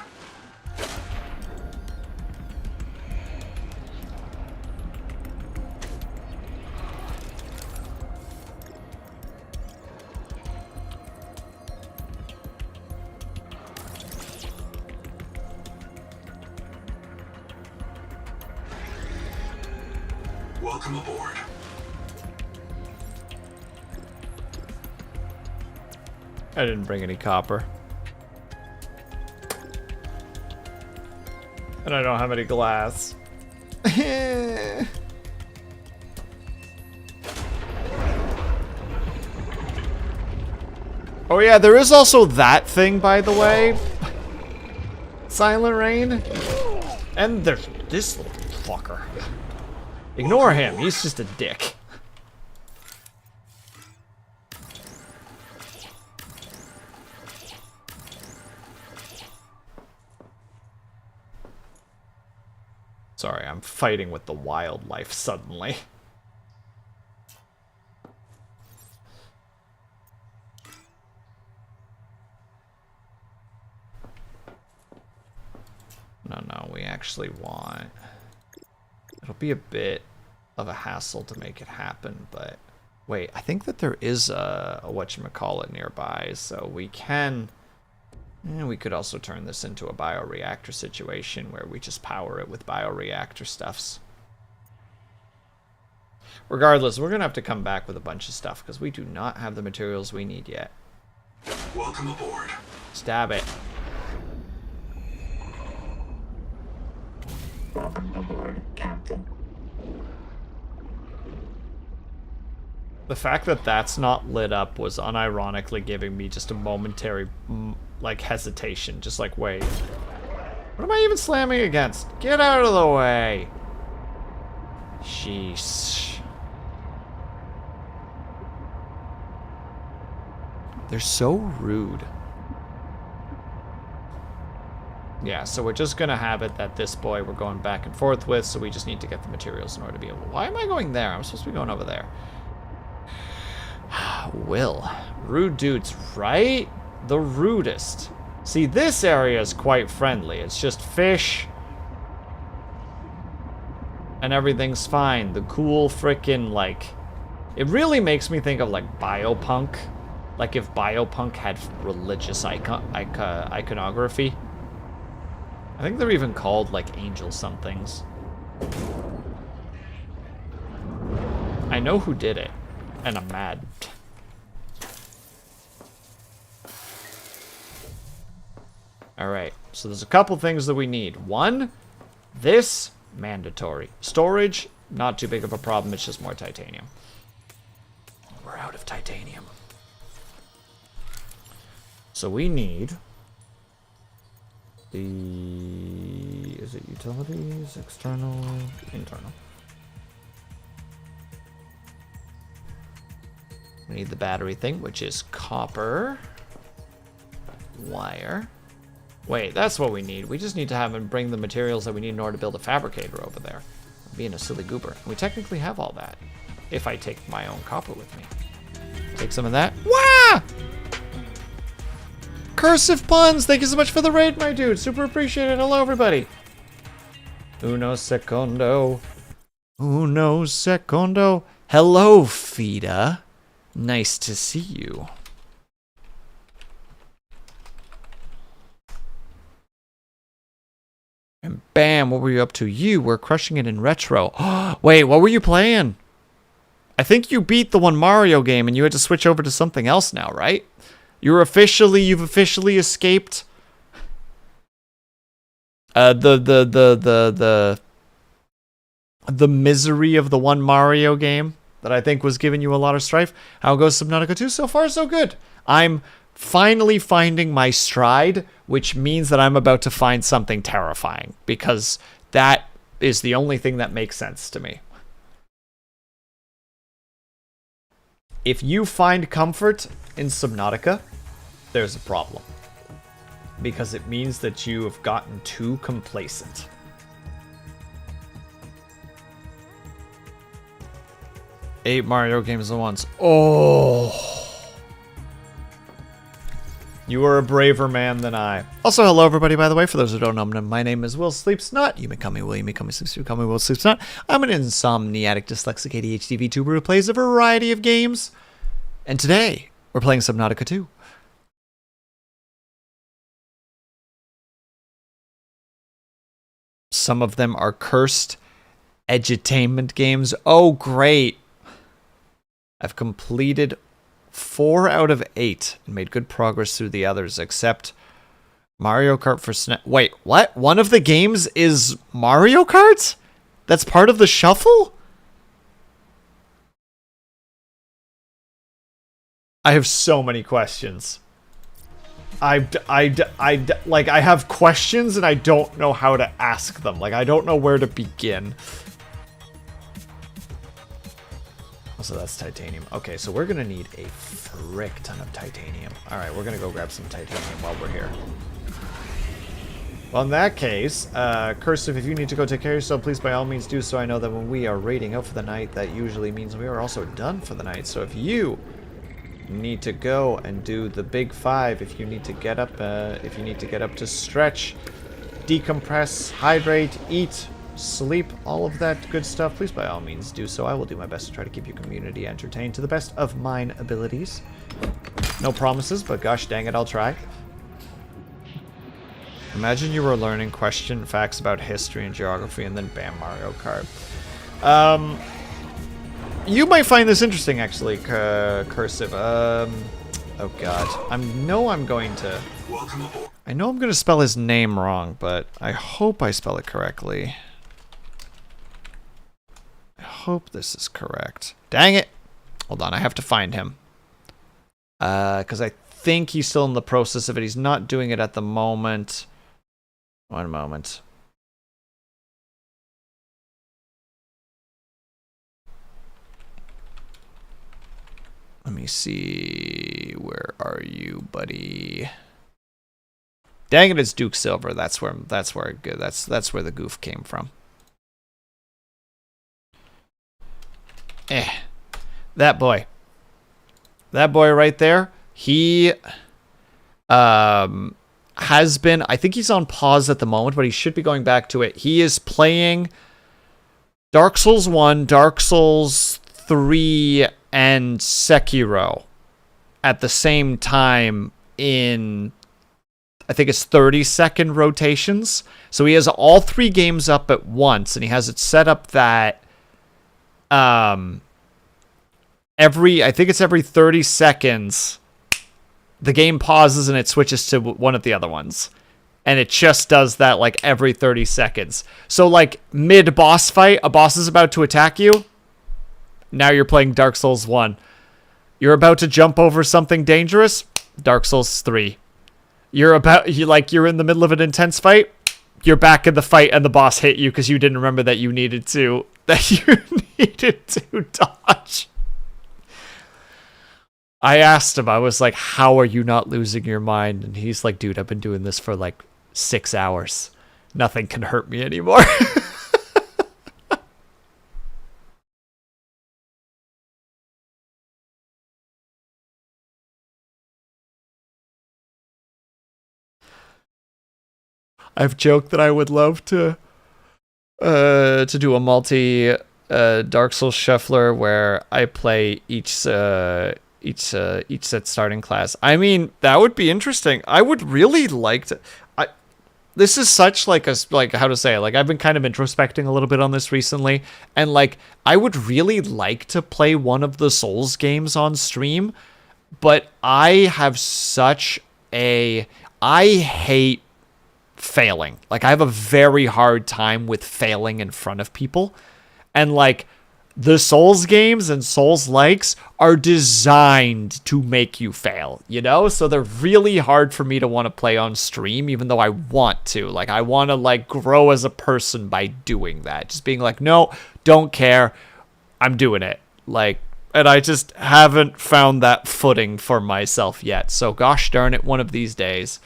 Welcome aboard. I didn't bring any copper. And I don't have any glass. Oh yeah, there is also that thing, by the way. Silent Rain. And there's this little fucker. Ignore him, he's just a dick. Sorry, I'm fighting with the wildlife suddenly. No, we actually want... It'll be a bit of a hassle to make it happen, but... Wait, I think that there is a whatchamacallit nearby, so we can... we could also turn this into a bioreactor situation where we just power it with bioreactor stuffs. Regardless, we're going to have to come back with a bunch of stuff because we do not have the materials we need yet. Welcome aboard. Stab it. Welcome aboard, Captain. The fact that that's not lit up was unironically giving me just a momentary, like, hesitation. Just like, wait. What am I even slamming against? Get out of the way! Sheesh. They're so rude. Yeah, so we're just gonna have it that this boy we're going back and forth with, so we just need to get the materials in order to be able... Why am I going there? I'm supposed to be going over there. Will. Rude dudes, right? The rudest. See, this area is quite friendly. It's just fish. And everything's fine. The cool frickin', like... It really makes me think of, like, biopunk. Like if biopunk had religious iconography. I think they're even called, like, angel somethings. I know who did it. And I'm mad. Alright, so there's a couple things that we need. One, this, mandatory. Storage, not too big of a problem, it's just more titanium. We're out of titanium. So we need the... Is it utilities, external, internal? We need the battery thing, which is copper, wire. Wait, that's what we need. We just need to have him bring the materials that we need in order to build a fabricator over there. I'm being a silly goober. And we technically have all that, if I take my own copper with me. Take some of that. Wah! Cursive puns! Thank you so much for the raid, my dude. Super appreciated. Hello, everybody. Uno secondo. Uno secondo. Hello, Fida. Nice to see you. And bam, what were you up to? You were crushing it in retro. Wait, what were you playing? I think you beat the one Mario game and you had to switch over to something else now, right? You've officially escaped the misery of the one Mario game that I think was giving you a lot of strife. How goes Subnautica 2? So far, so good. I'm finally finding my stride, which means that I'm about to find something terrifying, because that is the only thing that makes sense to me. If you find comfort in Subnautica, there's a problem. Because it means that you have gotten too complacent. Eight Mario games at once. Oh! You are a braver man than I. Also, hello everybody, by the way. For those who don't know, my name is Will Sleeps Not. You may call me Will, you may call me Sleeps, you may call me Will Sleeps Not. I'm an insomniatic, dyslexic, ADHD VTuber who plays a variety of games. And today, we're playing Subnautica 2. Some of them are cursed Edutainment games. Oh, great. I've completed 4 out of 8 and made good progress through the others, except Mario Kart for SNES. Wait, what? One of the games is Mario Kart? That's part of the shuffle? I have so many questions. I have questions and I don't know how to ask them. Like, I don't know where to begin. Also, that's titanium. Okay, so we're gonna need a frick ton of titanium. Alright, we're gonna go grab some titanium while we're here. Well, in that case, Cursive, if you need to go take care of yourself, please by all means do so. I know that when we are raiding out for the night, that usually means we are also done for the night. So if you need to go and do the big 5, if you need to get up to stretch, decompress, hydrate, eat, sleep, all of that good stuff, please by all means do so. I will do my best to try to keep your community entertained to the best of mine abilities. No promises, but gosh dang it, I'll try. Imagine you were learning question facts about history and geography and then bam, Mario Kart. You might find this interesting, actually, Cursive. Oh god. I know I'm going to spell his name wrong, but I hope I spell it correctly. I hope this is correct. Dang it! Hold on, I have to find him. Because I think he's still in the process of it. He's not doing it at the moment. One moment. Let me see. Where are you, buddy? Dang it! It's Duke Silver. That's where the goof came from. That boy right there. He has been. I think he's on pause at the moment, but he should be going back to it. He is playing Dark Souls 1, Dark Souls 3, and Sekiro at the same time in, I think it's 30-second rotations. So he has all 3 games up at once, and he has it set up that every 30 seconds the game pauses and it switches to one of the other ones. And it just does that like every 30 seconds. So like mid-boss fight, a boss is about to attack you. Now you're playing Dark Souls 1. You're about to jump over something dangerous. Dark Souls 3. You're in the middle of an intense fight. You're back in the fight and the boss hit you because you didn't remember that you needed to dodge. I asked him, I was like, how are you not losing your mind? And he's like, dude, I've been doing this for like 6 hours. Nothing can hurt me anymore. I've joked that I would love to do a multi Dark Souls shuffler where I play each set starting class. I mean, that would be interesting. I would really like to. This is such like how to say it. Like I've been kind of introspecting a little bit on this recently, and like I would really like to play one of the Souls games on stream, but I hate failing. Like I have a very hard time with failing in front of people, and like the Souls games and Souls likes are designed to make you fail, you know? So they're really hard for me to want to play on stream, even though I want to. Like I want to like grow as a person by doing that. Just being like, no, don't care. I'm doing it. Like, and I just haven't found that footing for myself yet. So gosh darn it, one of these days.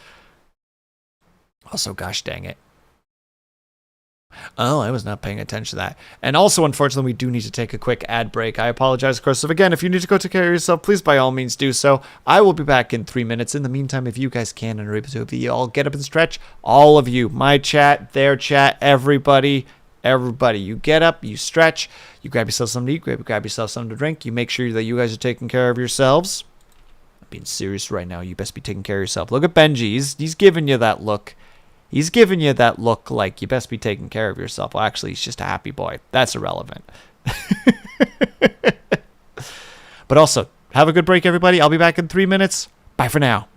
Also, gosh dang it. Oh, I was not paying attention to that. And also, unfortunately, we do need to take a quick ad break. I apologize, of course. So again, if you need to go take care of yourself, please by all means do so. I will be back in 3 minutes. In the meantime, if you guys can and are able to, if you all get up and stretch, all of you, my chat, their chat, everybody, you get up, you stretch, you grab yourself something to eat, grab yourself something to drink. You make sure that you guys are taking care of yourselves. I'm being serious right now. You best be taking care of yourself. Look at Benji. He's giving you that look. He's giving you that look like you best be taking care of yourself. Well, actually, he's just a happy boy. That's irrelevant. But also, have a good break, everybody. I'll be back in 3 minutes. Bye for now.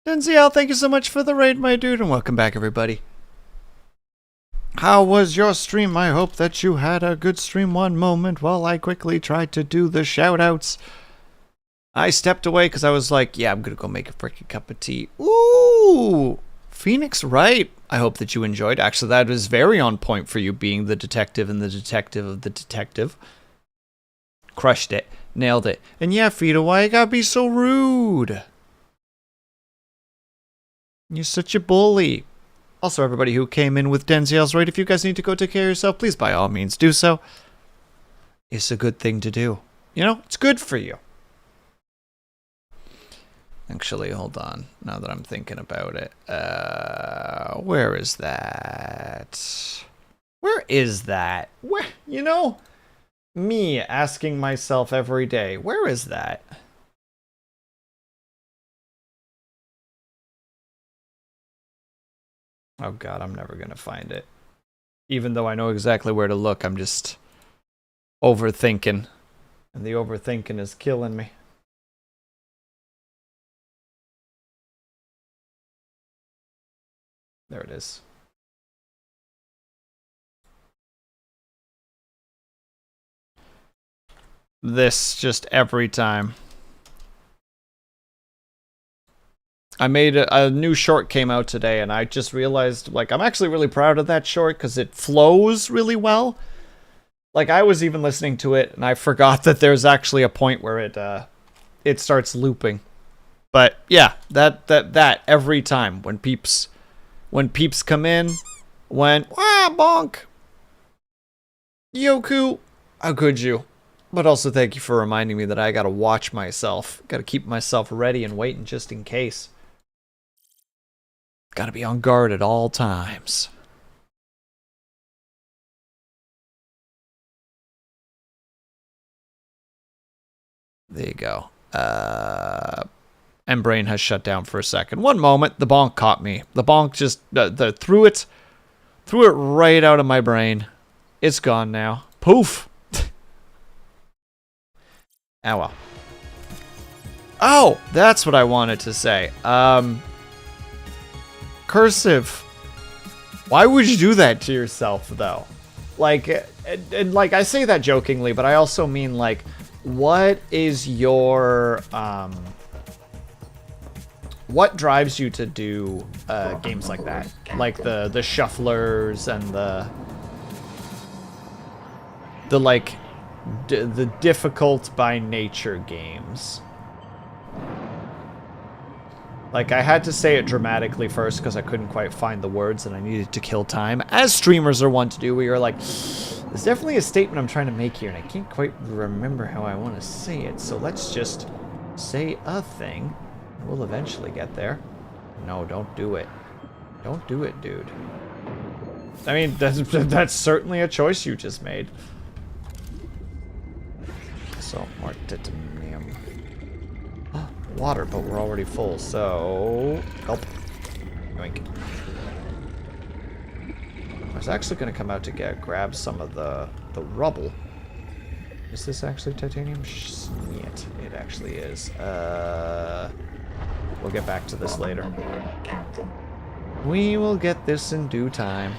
Denziel, thank you so much for the raid, my dude, and welcome back, everybody. How was your stream? I hope that you had a good stream. One moment while I quickly tried to do the shoutouts. I stepped away because I was like, yeah, I'm going to go make a freaking cup of tea. Ooh, Phoenix Wright. I hope that you enjoyed. Actually, that was very on point for you being the detective and the detective of the detective. Crushed it. Nailed it. And yeah, Fita, why you gotta be so rude? You're such a bully. Also, everybody who came in with Denziel's right, if you guys need to go take care of yourself, please by all means do so. It's a good thing to do. You know, it's good for you. Actually, hold on. Now that I'm thinking about it. Where is that? Where is that? Where, you know, me asking myself every day, where is that? Oh god, I'm never gonna find it. Even though I know exactly where to look, I'm just overthinking. And the overthinking is killing me. There it is. This just every time. I made a new short came out today, and I just realized, like, I'm actually really proud of that short because it flows really well. Like, I was even listening to it, and I forgot that there's actually a point where it starts looping. But yeah, that every time when peeps come in, bonk, Yoku, how could you? But also thank you for reminding me that I gotta watch myself. Gotta keep myself ready and waiting just in case. Gotta be on guard at all times. There you go. And brain has shut down for a second. One moment, the bonk caught me. The bonk just threw it right out of my brain. It's gone now. Poof. Oh well. Oh, that's what I wanted to say. Cursive. Why would you do that to yourself, though? Like, and like I say that jokingly, but I also mean, like, what is your what drives you to do games like that? Like the shufflers and the like the difficult by nature games. Like, I had to say it dramatically first because I couldn't quite find the words and I needed to kill time, as streamers are wont to do, where you're like, there's definitely a statement I'm trying to make here and I can't quite remember how I want to say it, so let's just say a thing. We'll eventually get there. No, don't do it. Don't do it, dude. I mean, that's certainly a choice you just made. So, more titanium. Water, but we're already full, so... Help. Yoink. I was actually going to come out to grab some of the rubble. Is this actually titanium? Shit, it actually is. We'll get back to this later. We will get this in due time.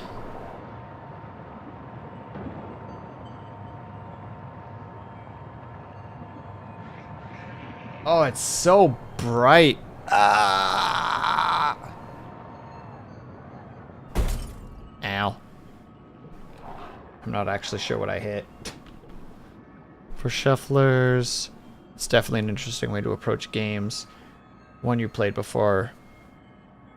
Oh, it's so bright. Ah! Ow. I'm not actually sure what I hit. For shufflers, it's definitely an interesting way to approach games. One you played before,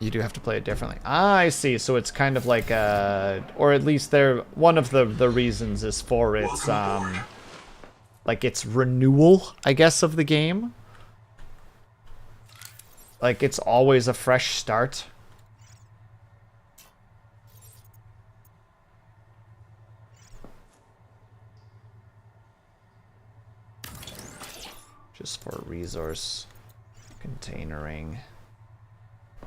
you do have to play it differently. Ah, I see. So it's kind of like or at least one of the reasons is for its like its renewal, I guess, of the game. Like, it's always a fresh start. Just for resource containering.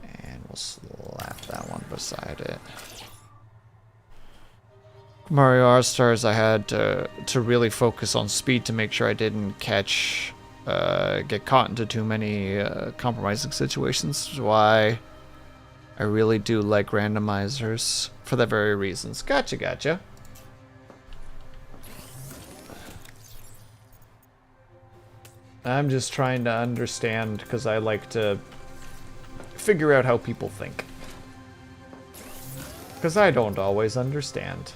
And we'll slap that one beside it. Mario R-Stars, I had to really focus on speed to make sure I didn't get caught into too many compromising situations. Which is why I really do like randomizers for the very reasons. Gotcha, gotcha. I'm just trying to understand because I like to figure out how people think. Because I don't always understand.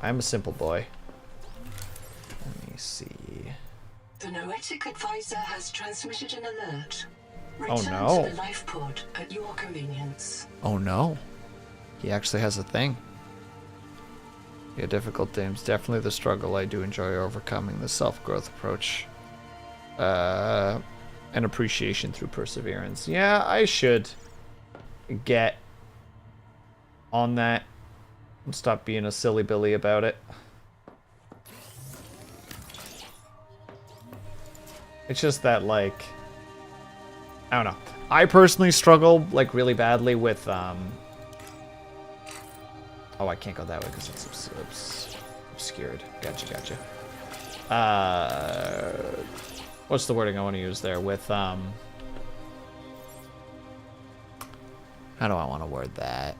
I'm a simple boy. Let me see. The Noetic advisor has transmitted an alert. Oh Return no. to the life pod at your convenience. Oh no. He actually has a thing. Yeah, difficult games. Definitely the struggle. I do enjoy overcoming the self-growth approach. An appreciation through perseverance. Yeah, I should get on that and stop being a silly Billy about it. It's just that, like, I don't know. I personally struggle, like, really badly with, oh, I can't go that way because it's obscured. Gotcha. What's the wording I want to use there? With, how do I want to word that?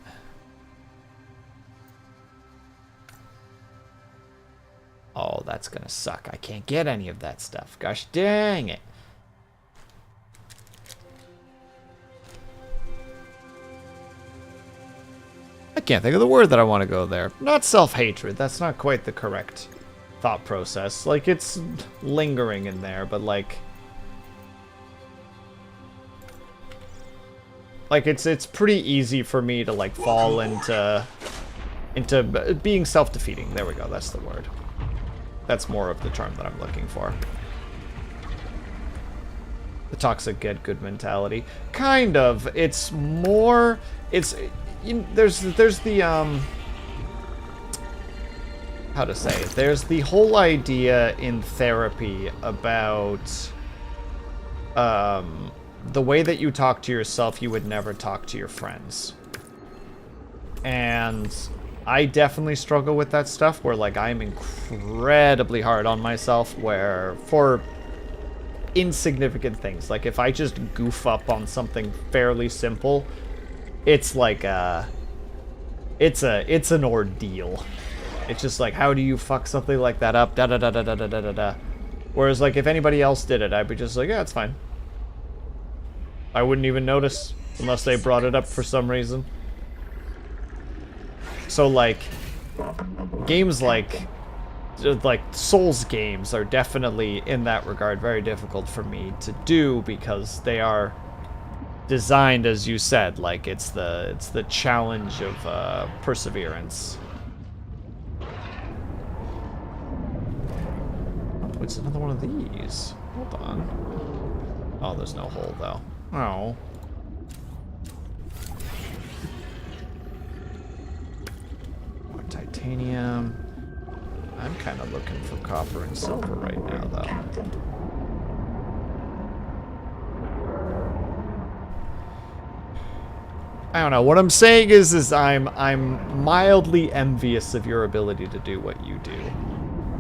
Oh, that's gonna suck. I can't get any of that stuff. Gosh dang it. I can't think of the word that I want to go there. Not self-hatred. That's not quite the correct thought process. Like, it's lingering in there, but like it's pretty easy for me to like fall into being self-defeating. There we go. That's the word. That's more of the term that I'm looking for. The toxic get good mentality. Kind of. It's more. It's. There's the how to say it. There's the whole idea in therapy about the way that you talk to yourself, you would never talk to your friends. And I definitely struggle with that stuff where, like, I'm incredibly hard on myself where for insignificant things, like if I just goof up on something fairly simple, it's like it's an ordeal. It's just like, how do you fuck something like that up? Da da da da da da da da. Whereas, like, if anybody else did it, I'd be just like, yeah, it's fine. I wouldn't even notice unless they brought it up for some reason. So, like, games like Souls games are definitely, in that regard, very difficult for me to do because they are designed, as you said, like it's the challenge of perseverance. Oh, it's another one of these. Hold on. Oh, there's no hole though. Oh. More titanium. I'm kind of looking for copper and silver right now, though. Captain. I don't know. What I'm saying is I'm mildly envious of your ability to do what you do,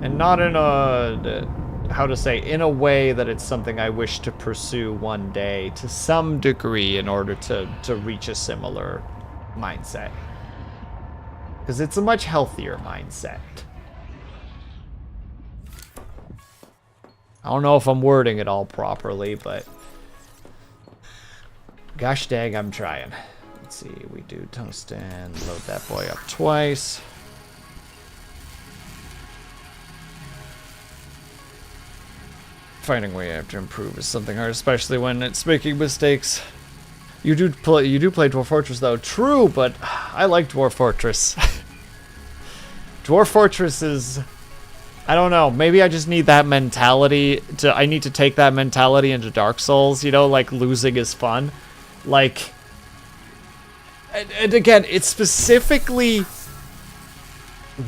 and not in a how to say, in a way that it's something I wish to pursue one day to some degree in order to reach a similar mindset, because it's a much healthier mindset. I don't know if I'm wording it all properly, but gosh dang, I'm trying. Let's see, we do tungsten, load that boy up twice. Finding a way I have to improve is something hard, especially when it's making mistakes. You do play Dwarf Fortress though. True, but I like Dwarf Fortress. Dwarf Fortress is, I don't know, maybe I just need that mentality I need to take that mentality into Dark Souls, you know, like losing is fun. Like, and again, it's specifically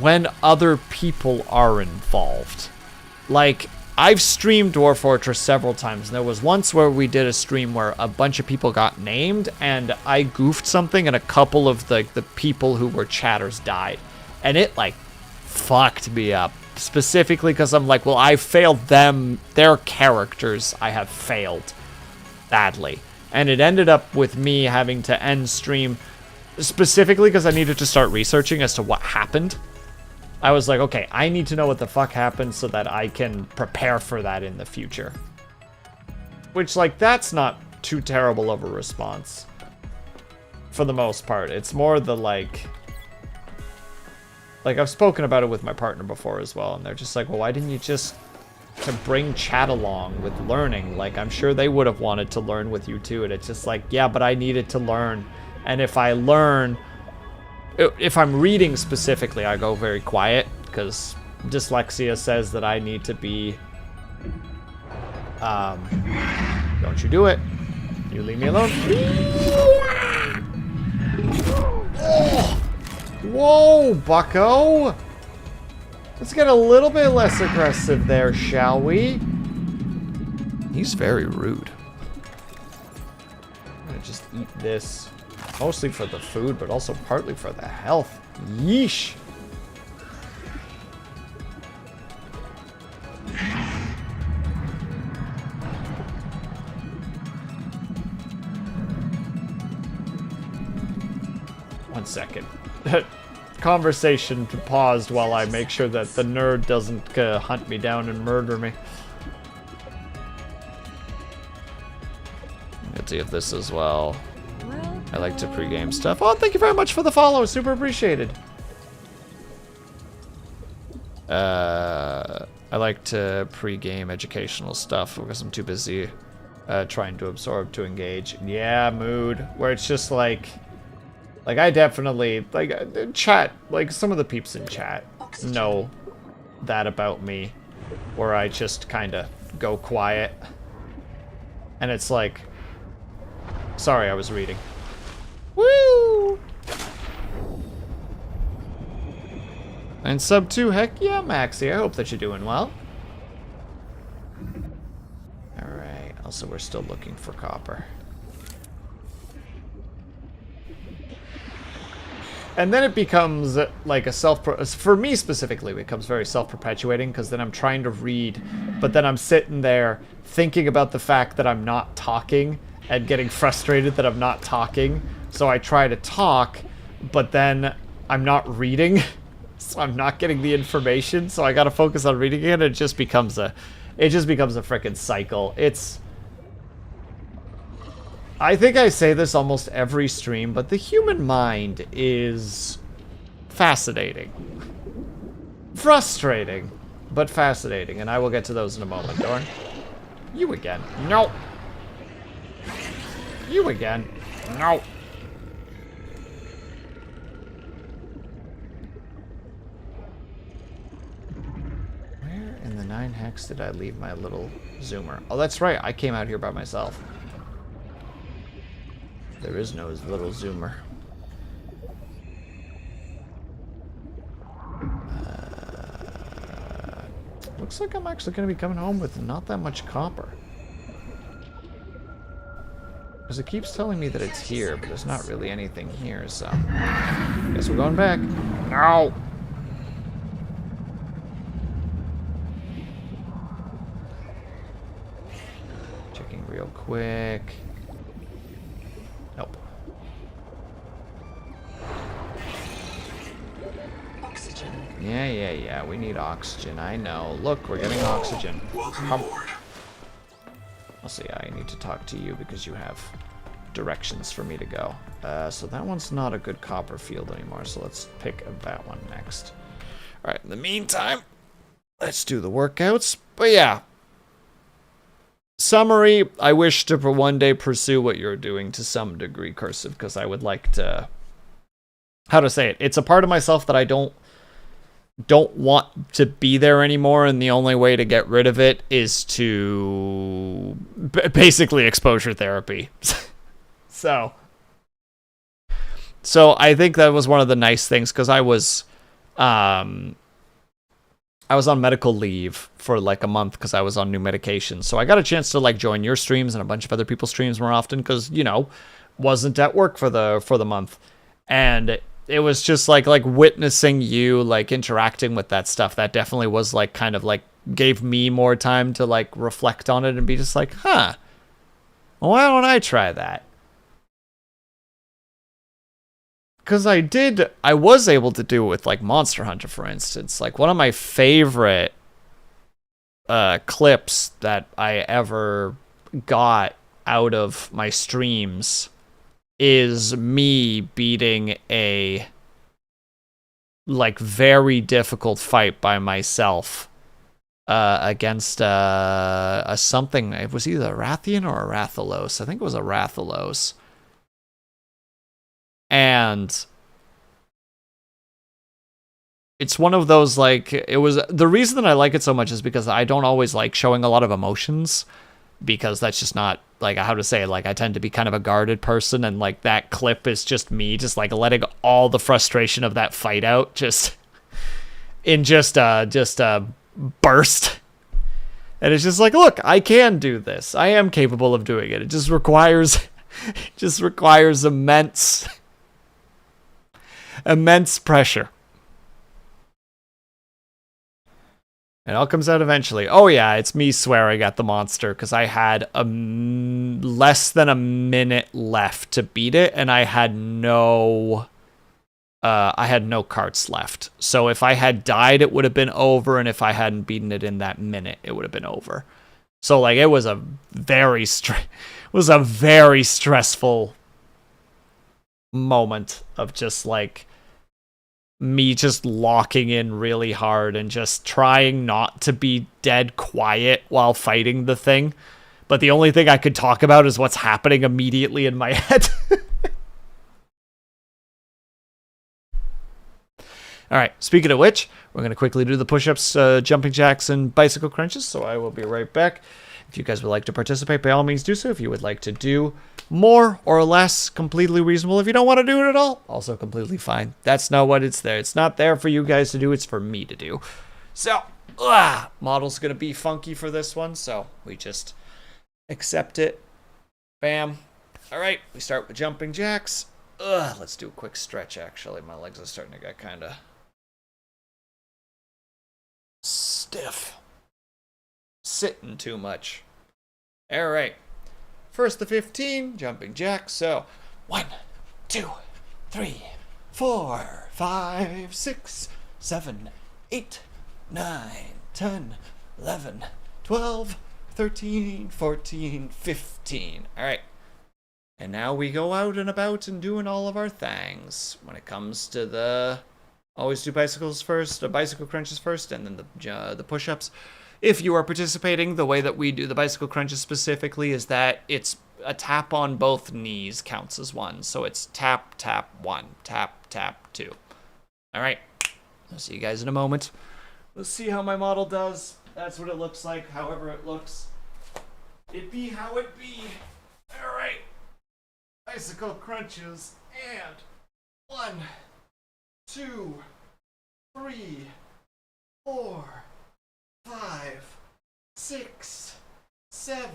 when other people are involved. Like, I've streamed Dwarf Fortress several times, and there was once where we did a stream where a bunch of people got named, and I goofed something, and a couple of the people who were chatters died. And it, like, fucked me up. Specifically because I'm like, well, I failed them, their characters I have failed badly. And it ended up with me having to end stream specifically because I needed to start researching as to what happened. I was like, okay, I need to know what the fuck happened so that I can prepare for that in the future. Which, like, that's not too terrible of a response. For the most part. It's more the, like, I've spoken about it with my partner before as well, and they're just like, well, why didn't you just to bring chat along with learning? Like, I'm sure they would have wanted to learn with you too, and it's just like, yeah, but I needed to learn. And if I learn, if I'm reading specifically, I go very quiet, because dyslexia says that I need to be, don't you do it. You leave me alone. Oh. Whoa, bucko! Let's get a little bit less aggressive there, shall we? He's very rude. I'm gonna just eat this. Mostly for the food, but also partly for the health. Yeesh! One second. Conversation paused while I make sure that the nerd doesn't hunt me down and murder me. Let's see if this as well. I like to pregame stuff. Oh, thank you very much for the follow. Super appreciated. I like to pregame educational stuff because I'm too busy trying to absorb to engage. Yeah, mood. Where it's just like I definitely, like, chat, like, some of the peeps in chat know that about me, where I just kind of go quiet. And it's like, sorry, I was reading. Woo! And sub 2, heck yeah, Maxie, I hope that you're doing well. Alright, also we're still looking for copper. And then it becomes like a for me specifically, it becomes very self-perpetuating, because then I'm trying to read, but then I'm sitting there thinking about the fact that I'm not talking and getting frustrated that I'm not talking. So I try to talk, but then I'm not reading, so I'm not getting the information. So I gotta focus on reading it, and it just becomes a frickin' cycle. I think I say this almost every stream, but the human mind is fascinating. Frustrating, but fascinating, and I will get to those in a moment, Dorn. You again. No. You again. No. Where in the 9 hex did I leave my little zoomer? Oh, that's right. I came out here by myself. There is no little zoomer. Looks like I'm actually going to be coming home with not that much copper. Because it keeps telling me that it's here, but there's not really anything here, so... Guess we're going back. No! Checking real quick. Nope. Oxygen. Yeah. We need oxygen. I know. Look, we're getting oxygen. Welcome aboard. I'll see. I need to talk to you because you have directions for me to go. So that one's not a good copper field anymore. So let's pick that one next. All right. In the meantime, let's do the workouts. But yeah. Summary, I wish to one day pursue what you're doing to some degree, Cursive, because I would like to... How to say it? It's a part of myself that I don't want to be there anymore, and the only way to get rid of it is to... basically exposure therapy. So I think that was one of the nice things, because I was on medical leave for like a month because I was on new medication. So I got a chance to like join your streams and a bunch of other people's streams more often because, you know, wasn't at work for the month. And it was just like witnessing you like interacting with that stuff. That definitely was like kind of like gave me more time to like reflect on it and be just like, huh, Well, why don't I try that? Because I was able to do it with, like, Monster Hunter, for instance. Like, one of my favorite clips that I ever got out of my streams is me beating a, like, very difficult fight by myself against a something. It was either a Rathian or a Rathalos. I think it was a Rathalos. And it's one of those, like, it was, the reason that I like it so much is because I don't always like showing a lot of emotions, because that's just not, like, how to say it, like, I tend to be kind of a guarded person, and, like, that clip is just me just, like, letting all the frustration of that fight out just in just a burst. And it's just like, look, I can do this. I am capable of doing it. It just requires immense pressure. It all comes out eventually. Oh yeah, it's me swearing at the monster because I had less than a minute left to beat it, and I had no carts left. So if I had died, it would have been over, and if I hadn't beaten it in that minute, it would have been over. So like, it was a very stressful moment of just like me just locking in really hard and just trying not to be dead quiet while fighting the thing. But the only thing I could talk about is what's happening immediately in my head. Alright, speaking of which, we're going to quickly do the push-ups, jumping jacks, and bicycle crunches, so I will be right back. If you guys would like to participate, by all means do so. If you would like to do more or less, completely reasonable. If you don't want to do it at all, also completely fine. That's not what it's there. It's not there for you guys to do, it's for me to do. So, model's going to be funky for this one, so we just accept it. Bam. Alright, we start with jumping jacks. Let's do a quick stretch, actually. My legs are starting to get kind of stiff. Sitting too much. Alright. First the 15, jumping jacks. So, 1, 2, 3, 4, 5, 6, 7, 8, 9, 10, 11, 12, 13, 14, 15. Alright. And now we go out and about and doing all of our things. When it comes to the... Always do bicycles first, bicycle crunches first, and then the push-ups. If you are participating, the way that we do the bicycle crunches specifically is that it's a tap on both knees counts as one. So it's tap, tap, 1, tap, tap, 2. Alright, I'll see you guys in a moment. Let's see how my model does. That's what it looks like, however it looks. It be how it be. Alright, bicycle crunches, and 1, 2, 3, 4, 5, 6, 7,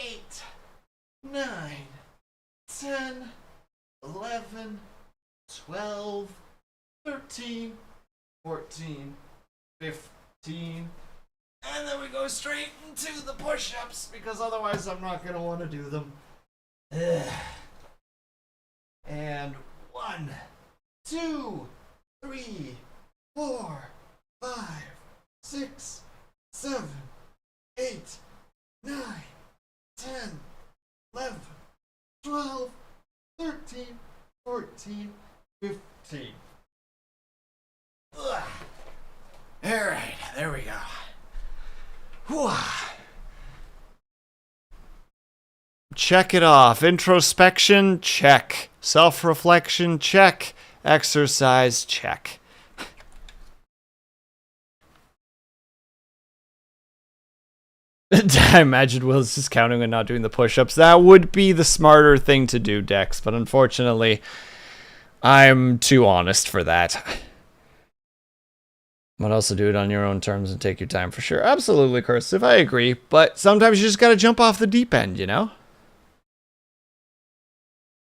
8, 9, 10, 11, 12, 13, 14, 15, and then we go straight into the push-ups, because otherwise I'm not going to want to do them. And 1, 2, 3, 4, 5, 6, 7, 8, 9, 10, 11, 12, 13, 14, 15. Alright, there we go. Whew. Check it off. Introspection, check. Self-reflection, check. Exercise, check. I imagine Will's just counting and not doing the push-ups. That would be the smarter thing to do, Dex, but unfortunately, I'm too honest for that. But also do it on your own terms and take your time for sure. Absolutely, Cursive, I agree, but sometimes you just gotta jump off the deep end, you know?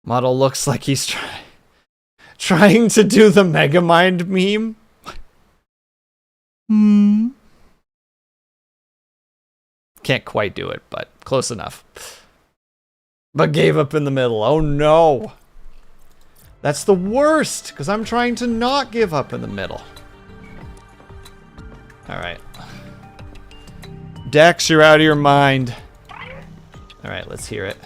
Model looks like he's trying to do the Megamind meme. Can't quite do it, but close enough. But gave up in the middle. Oh no. That's the worst, because I'm trying to not give up in the middle. Alright. Dex, you're out of your mind. Alright, let's hear it.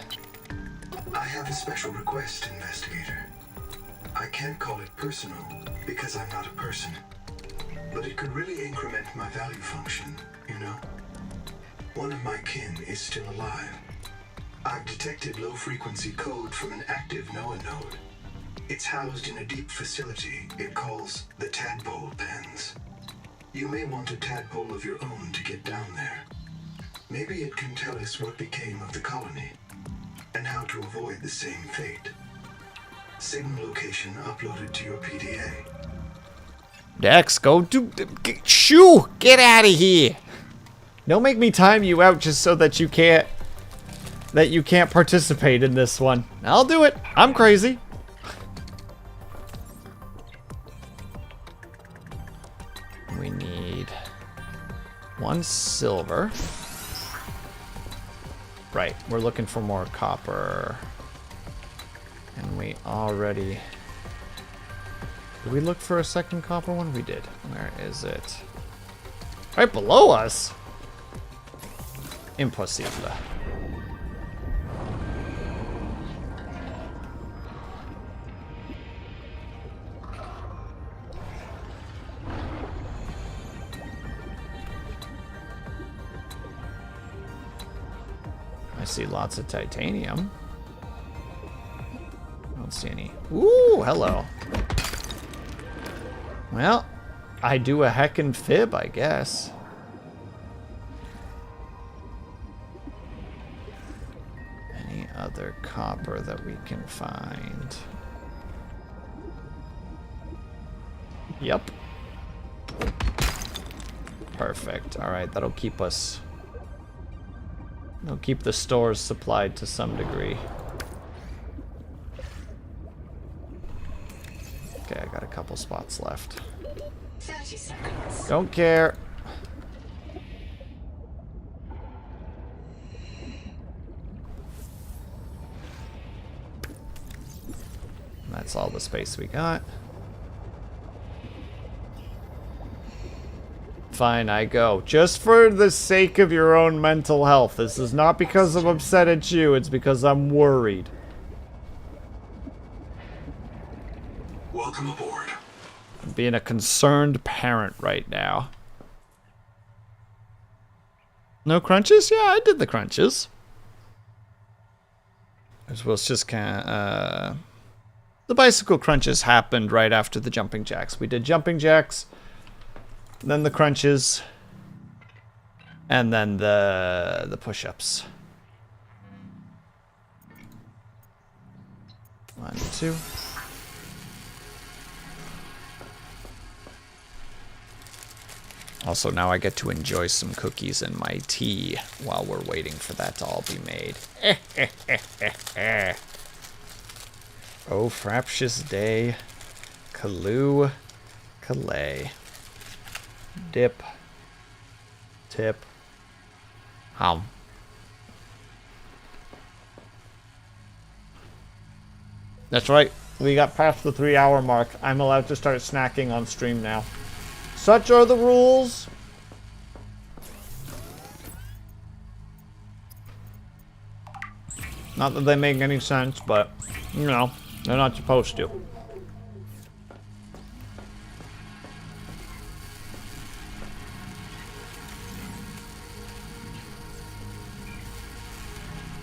I have a special request, investigator. I can't call it personal, because I'm not a person. But it could really increment my value function, you know? One of my kin is still alive. I've detected low-frequency code from an active NOAA node. It's housed in a deep facility it calls the Tadpole Pens. You may want a tadpole of your own to get down there. Maybe it can tell us what became of the colony, and how to avoid the same fate. Signal location uploaded to your PDA. Dex, go do... Shoo! Get out of here! Don't make me time you out just so that you can't... participate in this one. I'll do it. I'm crazy. We need 1 silver. Right, we're looking for more copper. And we already... Did we look for a second copper one? We did. Where is it? Right below us? Impossible. I see lots of titanium. I don't see any. Ooh, hello. Well, I do a heckin' fib, I guess. Any other copper that we can find? Yep. Perfect. Alright, that'll keep us... It'll keep the stores supplied to some degree. Okay, I got a couple spots left. 30 seconds. Don't care. That's all the space we got. Fine, I go. Just for the sake of your own mental health. This is not because I'm upset at you, it's because I'm worried. Welcome aboard. I'm being a concerned parent right now. No crunches? Yeah, I did the crunches. As well as just kind of... The bicycle crunches happened right after the jumping jacks. We did jumping jacks, then the crunches, and then the push-ups. 1, 2. Also, now I get to enjoy some cookies and my tea while we're waiting for that to all be made. Oh, fraptious day. Kaloo. Calais. Dip. Tip. Hum. That's right. We got past the 3-hour mark. I'm allowed to start snacking on stream now. Such are the rules. Not that they make any sense, but, you know, they're not supposed to.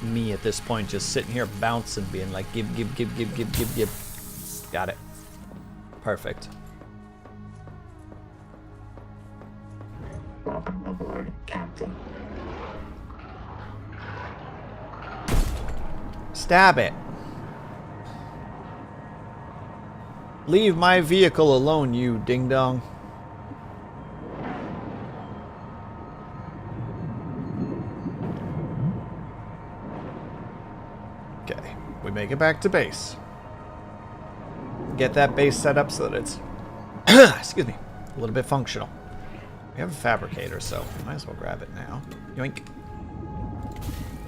Me at this point just sitting here bouncing, being like, give. Got it. Perfect. Welcome aboard, Captain. Stab it. Leave my vehicle alone, you ding-dong. Okay, we make it back to base. Get that base set up so that it's, excuse me, a little bit functional. We have a fabricator, so we might as well grab it now. Yoink.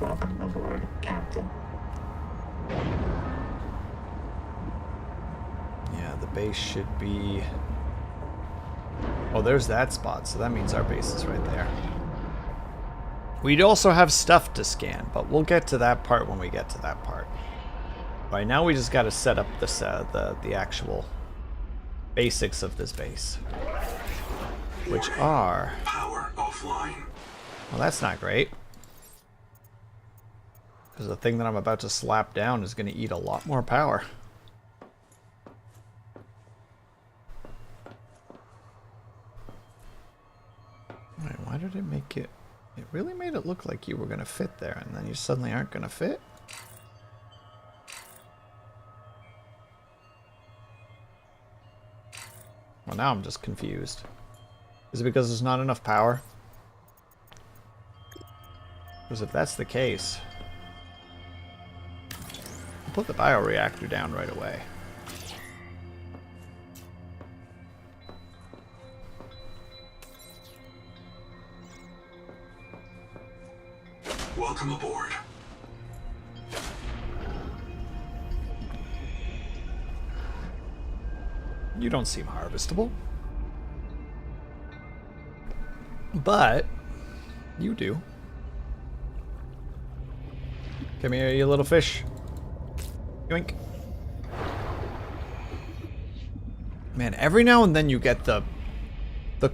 Welcome aboard, Captain. Yeah, the base should be... Oh, there's that spot, so that means our base is right there. We'd also have stuff to scan, but we'll get to that part when we get to that part. Right now we just got to set up this, the actual basics of this base. Which are... Power offline. Well, that's not great. Because the thing that I'm about to slap down is going to eat a lot more power. Wait, why did it make it... It really made it look like you were going to fit there, and then you suddenly aren't going to fit? Well, now I'm just confused. Is it because there's not enough power? Because if that's the case... I'll put the bioreactor down right away. Welcome aboard. You don't seem harvestable. But you do. Come here, you little fish. Yoink. Man, every now and then you get the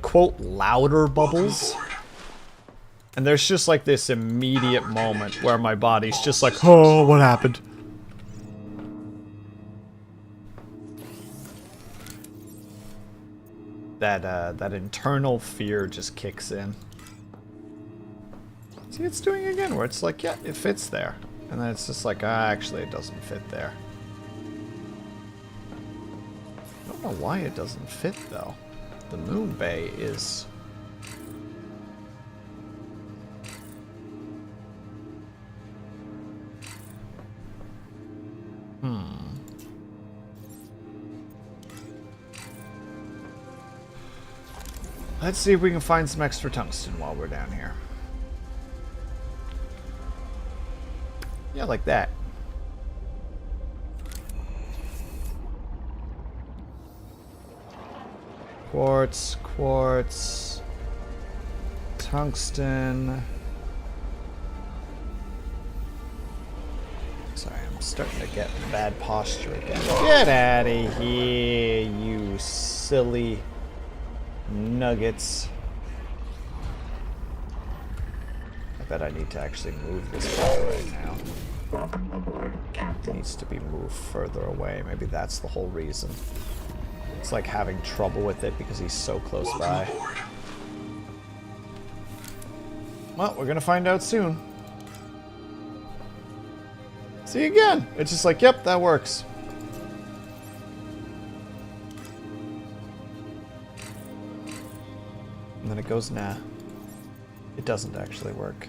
quote louder bubbles. And there's just like this immediate moment where my body's just like, oh, what happened? That internal fear just kicks in. See, it's doing it again, where it's like, yeah, it fits there. And then it's just like, actually, it doesn't fit there. I don't know why it doesn't fit, though. The moon bay is... Let's see if we can find some extra tungsten while we're down here. Yeah, like that. Quartz, quartz, tungsten. Sorry, I'm starting to get bad posture again. Get out of here, you silly nuggets. I bet I need to actually move this guy right now. It needs to be moved further away. Maybe that's the whole reason. It's like having trouble with it because he's so close by. Well, we're gonna find out soon. See again. It's just like, yep, that works. And then it goes, nah. It doesn't actually work.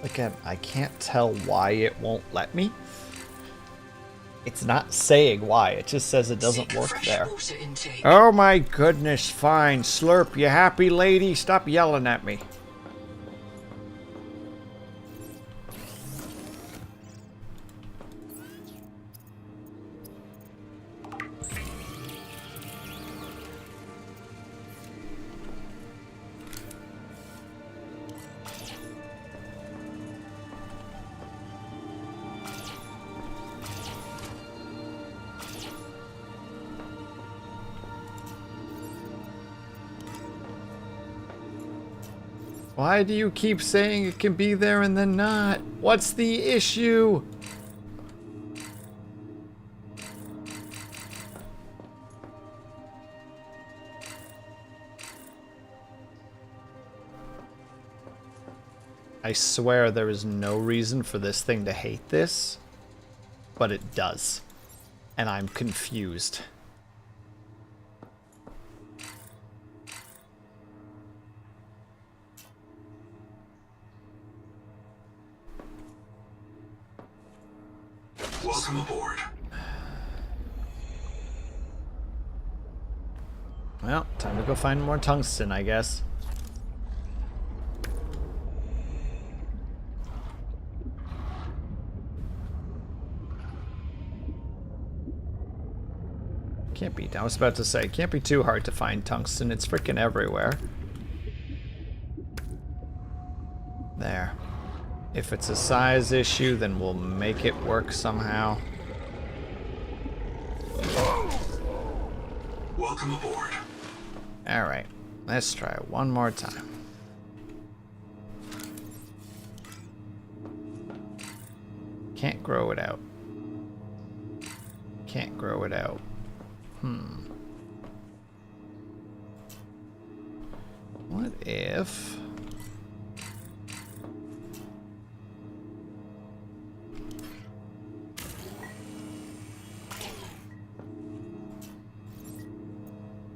Again, I can't tell why it won't let me. It's not saying why, it just says it doesn't work there. Oh my goodness, fine. Slurp, you happy lady? Stop yelling at me. Why do you keep saying it can be there and then not? What's the issue? I swear there is no reason for this thing to hate this, but it does. And I'm confused. Welcome aboard. Well, time to go find more tungsten, I guess. Can't be, I was about to say, can't be too hard to find tungsten. It's freaking everywhere. There. If it's a size issue, then we'll make it work somehow. Welcome aboard. Alright, let's try it one more time. Can't grow it out. Can't grow it out. What if...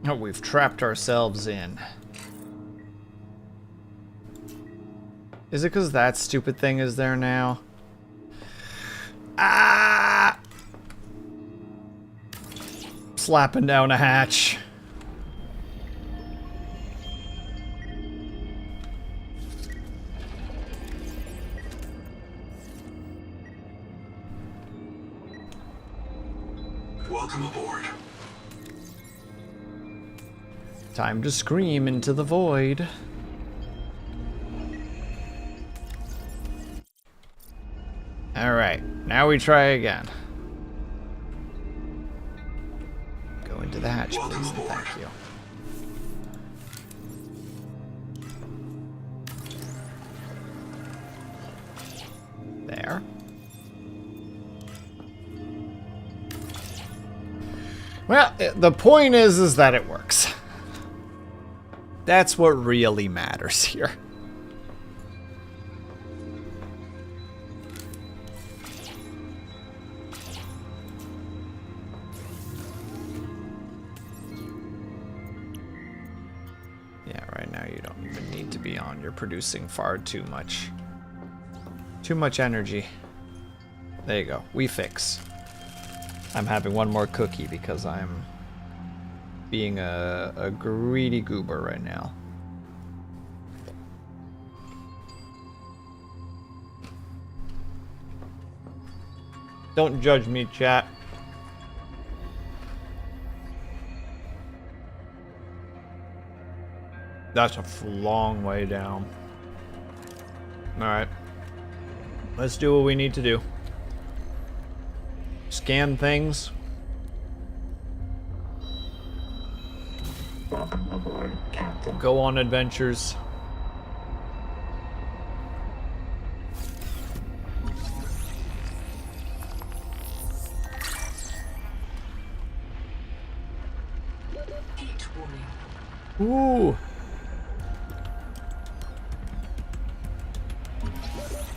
Oh, we've trapped ourselves in. Is it because that stupid thing is there now? Ah! Slapping down a hatch. Welcome aboard. Time to scream into the void. Alright, now we try again. Go into the hatch, Welcome please. aboard. Thank you. There. Well, the point is that it works. That's what really matters here. Yeah, right now you don't even need to be on. You're producing far too much. Too much energy. There you go. We fix. I'm having one more cookie because I'm being a greedy goober right now. Don't judge me, chat. That's a long way down. Alright. Let's do what we need to do. Scan things. Welcome aboard, Captain. Go on adventures. Heat warning. Ooh.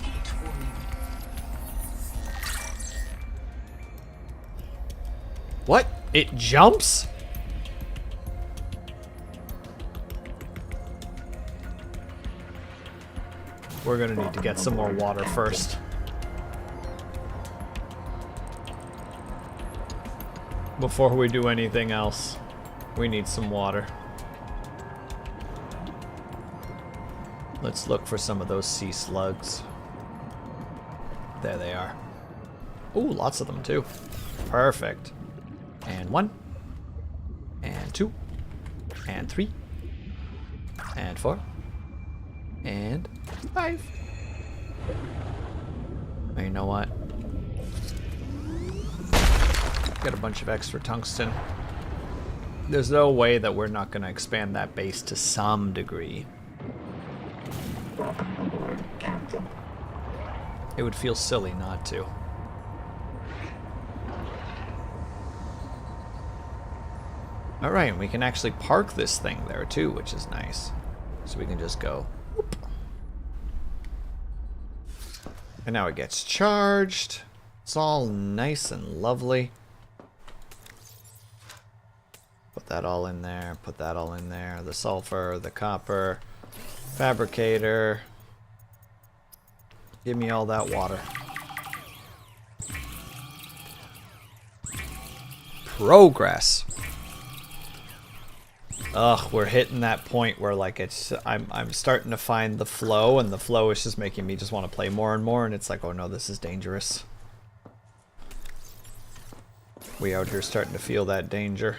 Heat warning. What? It jumps? We're gonna need to get some more water first. Before we do anything else, we need some water. Let's look for some of those sea slugs. There they are. Ooh, lots of them too. Perfect. And 1. And 2. And 3. And 4. And 5. Oh, you know what? Got a bunch of extra tungsten. There's no way that we're not going to expand that base to some degree. Welcome aboard, Captain. It would feel silly not to. Alright, we can actually park this thing there too, which is nice. So we can just go whoop. And now it gets charged. It's all nice and lovely. Put that all in there, put that all in there. The sulfur, the copper, fabricator. Give me all that water. Progress. Ugh, we're hitting that point where like I'm starting to find the flow, and the flow is just making me just want to play more and more, and it's like, oh no, this is dangerous. We out here starting to feel that danger.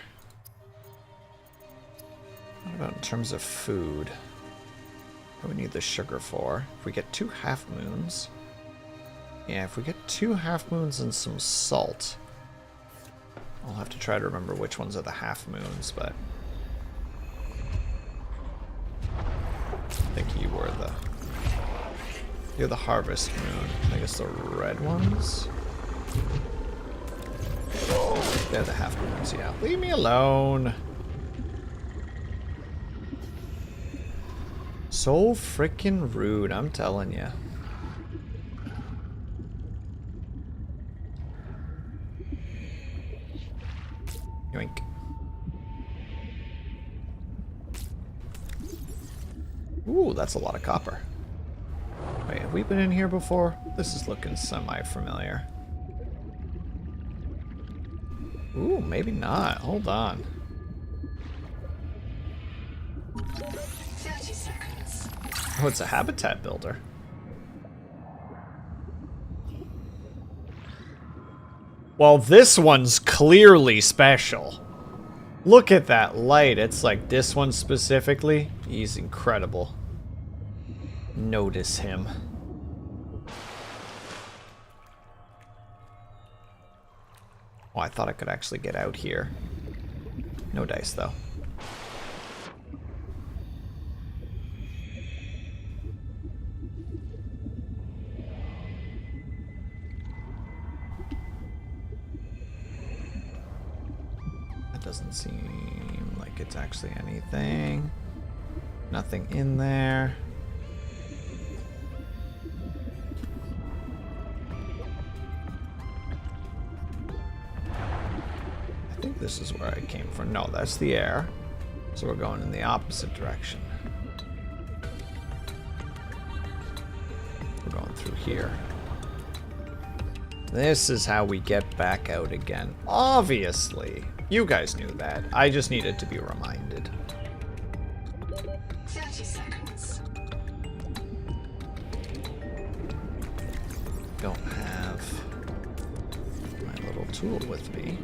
What about in terms of food? What do we need the sugar for? If we get 2 half moons. Yeah, if we get 2 half moons and some salt. I'll have to try to remember which ones are the half moons, but I think you're the harvest moon. I think it's the red ones. They're the half moons, yeah. Leave me alone. So freaking rude, I'm telling you. Yoink. Ooh, that's a lot of copper. Wait, have we been in here before? This is looking semi-familiar. Ooh, maybe not. Hold on. 30 seconds. Oh, it's a habitat builder. Well, this one's clearly special. Look at that light. It's like this one specifically. He's incredible. Notice him. Oh, I thought I could actually get out here. No dice, though. Doesn't seem like it's actually anything. Nothing in there. I think this is where I came from. No, that's the air. So we're going in the opposite direction. We're going through here. This is how we get back out again. Obviously. You guys knew that. I just needed to be reminded. 30 seconds. Don't have my little tool with me.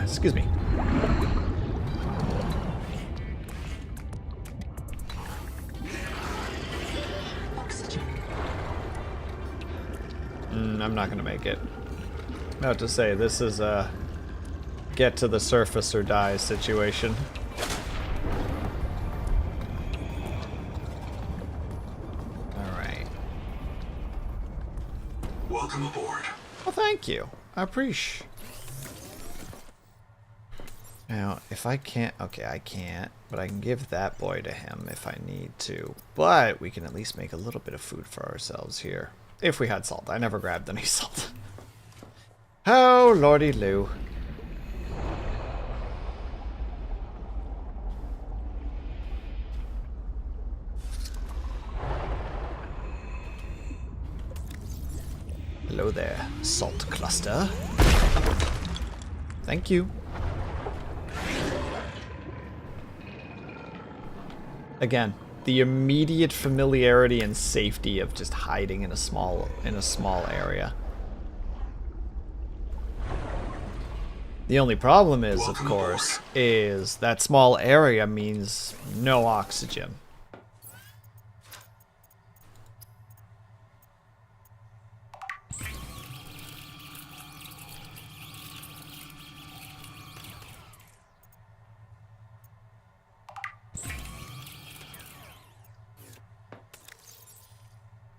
Excuse me. I'm not gonna make it. About to say, this is a get to the surface or die situation. Alright. Welcome aboard. Well, thank you. I appreciate. Now, if I can't... Okay, I can't. But I can give that boy to him if I need to. But we can at least make a little bit of food for ourselves here. If we had salt. I never grabbed any salt. Oh, lordy Lou. Hello there, salt cluster. Thank you. Again, the immediate familiarity and safety of just hiding in a small area. The only problem is, of course, is that small area means no oxygen.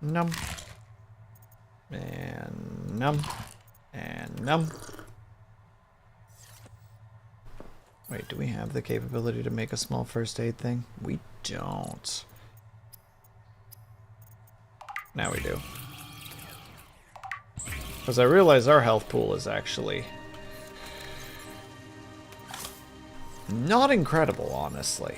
Num. And num. And num. Wait, do we have the capability to make a small first aid thing? We don't. Now we do. Because I realize our health pool is actually not incredible, honestly.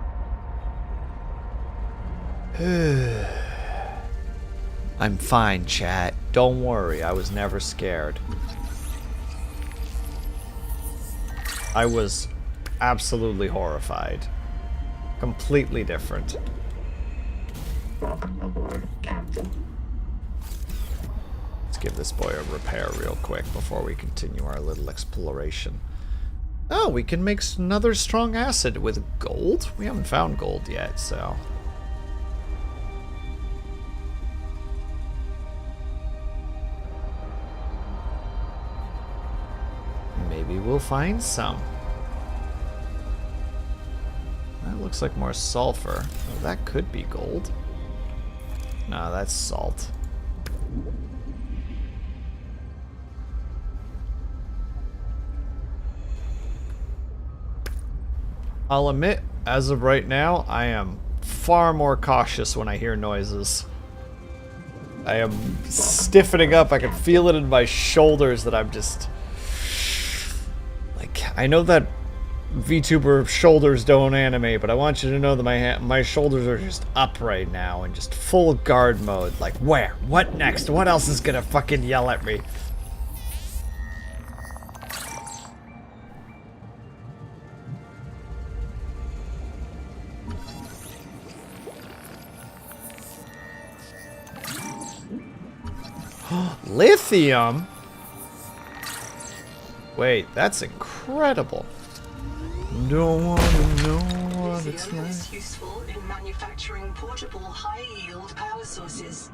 I'm fine, chat. Don't worry, I was never scared. I was absolutely horrified. Completely different. Welcome aboard, Captain. Let's give this boy a repair real quick before we continue our little exploration. Oh, we can make another strong acid with gold? We haven't found gold yet, so... maybe we'll find some. That looks like more sulfur. Oh, that could be gold. No, that's salt. I'll admit, as of right now, I am far more cautious when I hear noises. I am stiffening up. I can feel it in my shoulders that I'm just... like, I know that VTuber shoulders don't animate, but I want you to know that my shoulders are just up right now and just full guard mode. Like, where? What next? What else is gonna fucking yell at me? Lithium? Wait, that's incredible. Don't want to know what it's Lithium like. is useful in manufacturing portable high-yield power sources.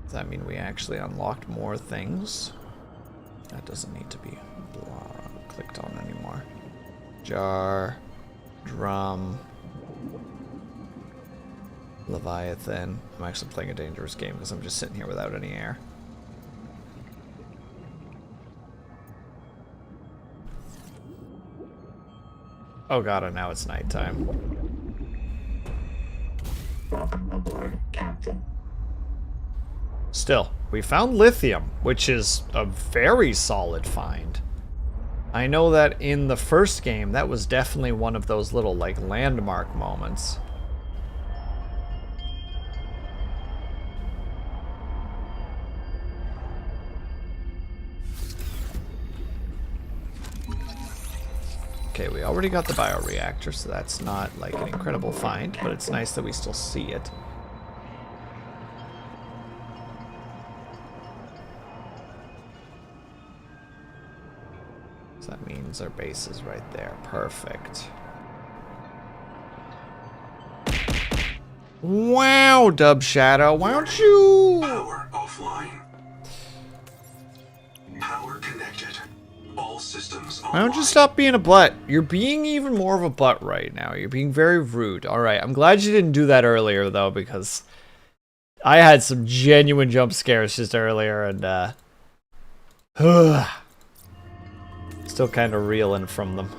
Does that mean we actually unlocked more things? That doesn't need to be clicked on anymore. Jar, drum, Leviathan. I'm actually playing a dangerous game because I'm just sitting here without any air. Oh god, and now it's nighttime. Welcome aboard, Captain. Still, we found lithium, which is a very solid find. I know that in the first game, that was definitely one of those little, like, landmark moments. Okay, we already got the bioreactor, so that's not like an incredible find, but it's nice that we still see it. So that means our base is right there. Perfect. Wow, Dub Shadow, why don't you... Power offline. Power connected. All systems online. Why don't you stop being a butt? You're being even more of a butt right now. You're being very rude. Alright, I'm glad you didn't do that earlier, though, because I had some genuine jump scares just earlier, and, still kind of reeling from them.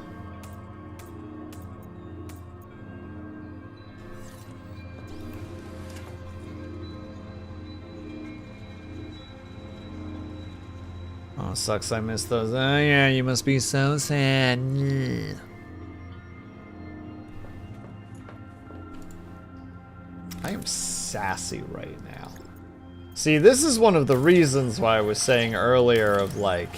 Oh, sucks I missed those. Oh yeah, you must be so sad. I am sassy right now. See, this is one of the reasons why I was saying earlier of like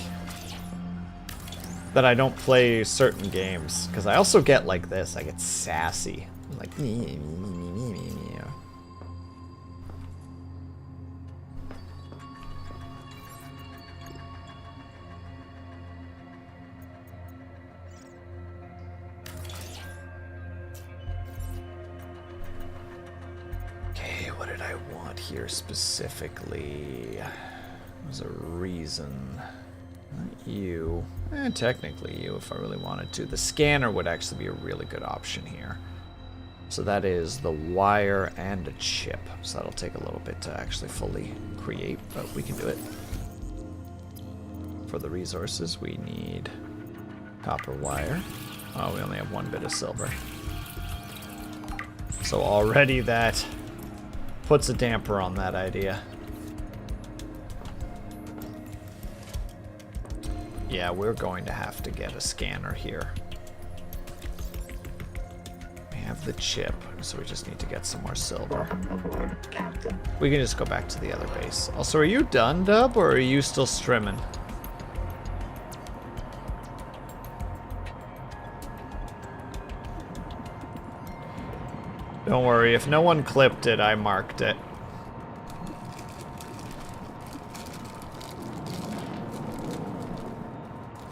that I don't play certain games, because I also get like this. I get sassy. I'm like what did I want here specifically? There's a reason. Not you. Technically you, if I really wanted to. The scanner would actually be a really good option here. So that is the wire and a chip. So that'll take a little bit to actually fully create, but we can do it. For the resources, we need copper wire. Oh, we only have one bit of silver. So already that puts a damper on that idea. Yeah, we're going to have to get a scanner here. We have the chip, so we just need to get some more silver. Welcome aboard, Captain. We can just go back to the other base. Also, are you done, Dub, or are you still strimming? Don't worry, if no one clipped it, I marked it.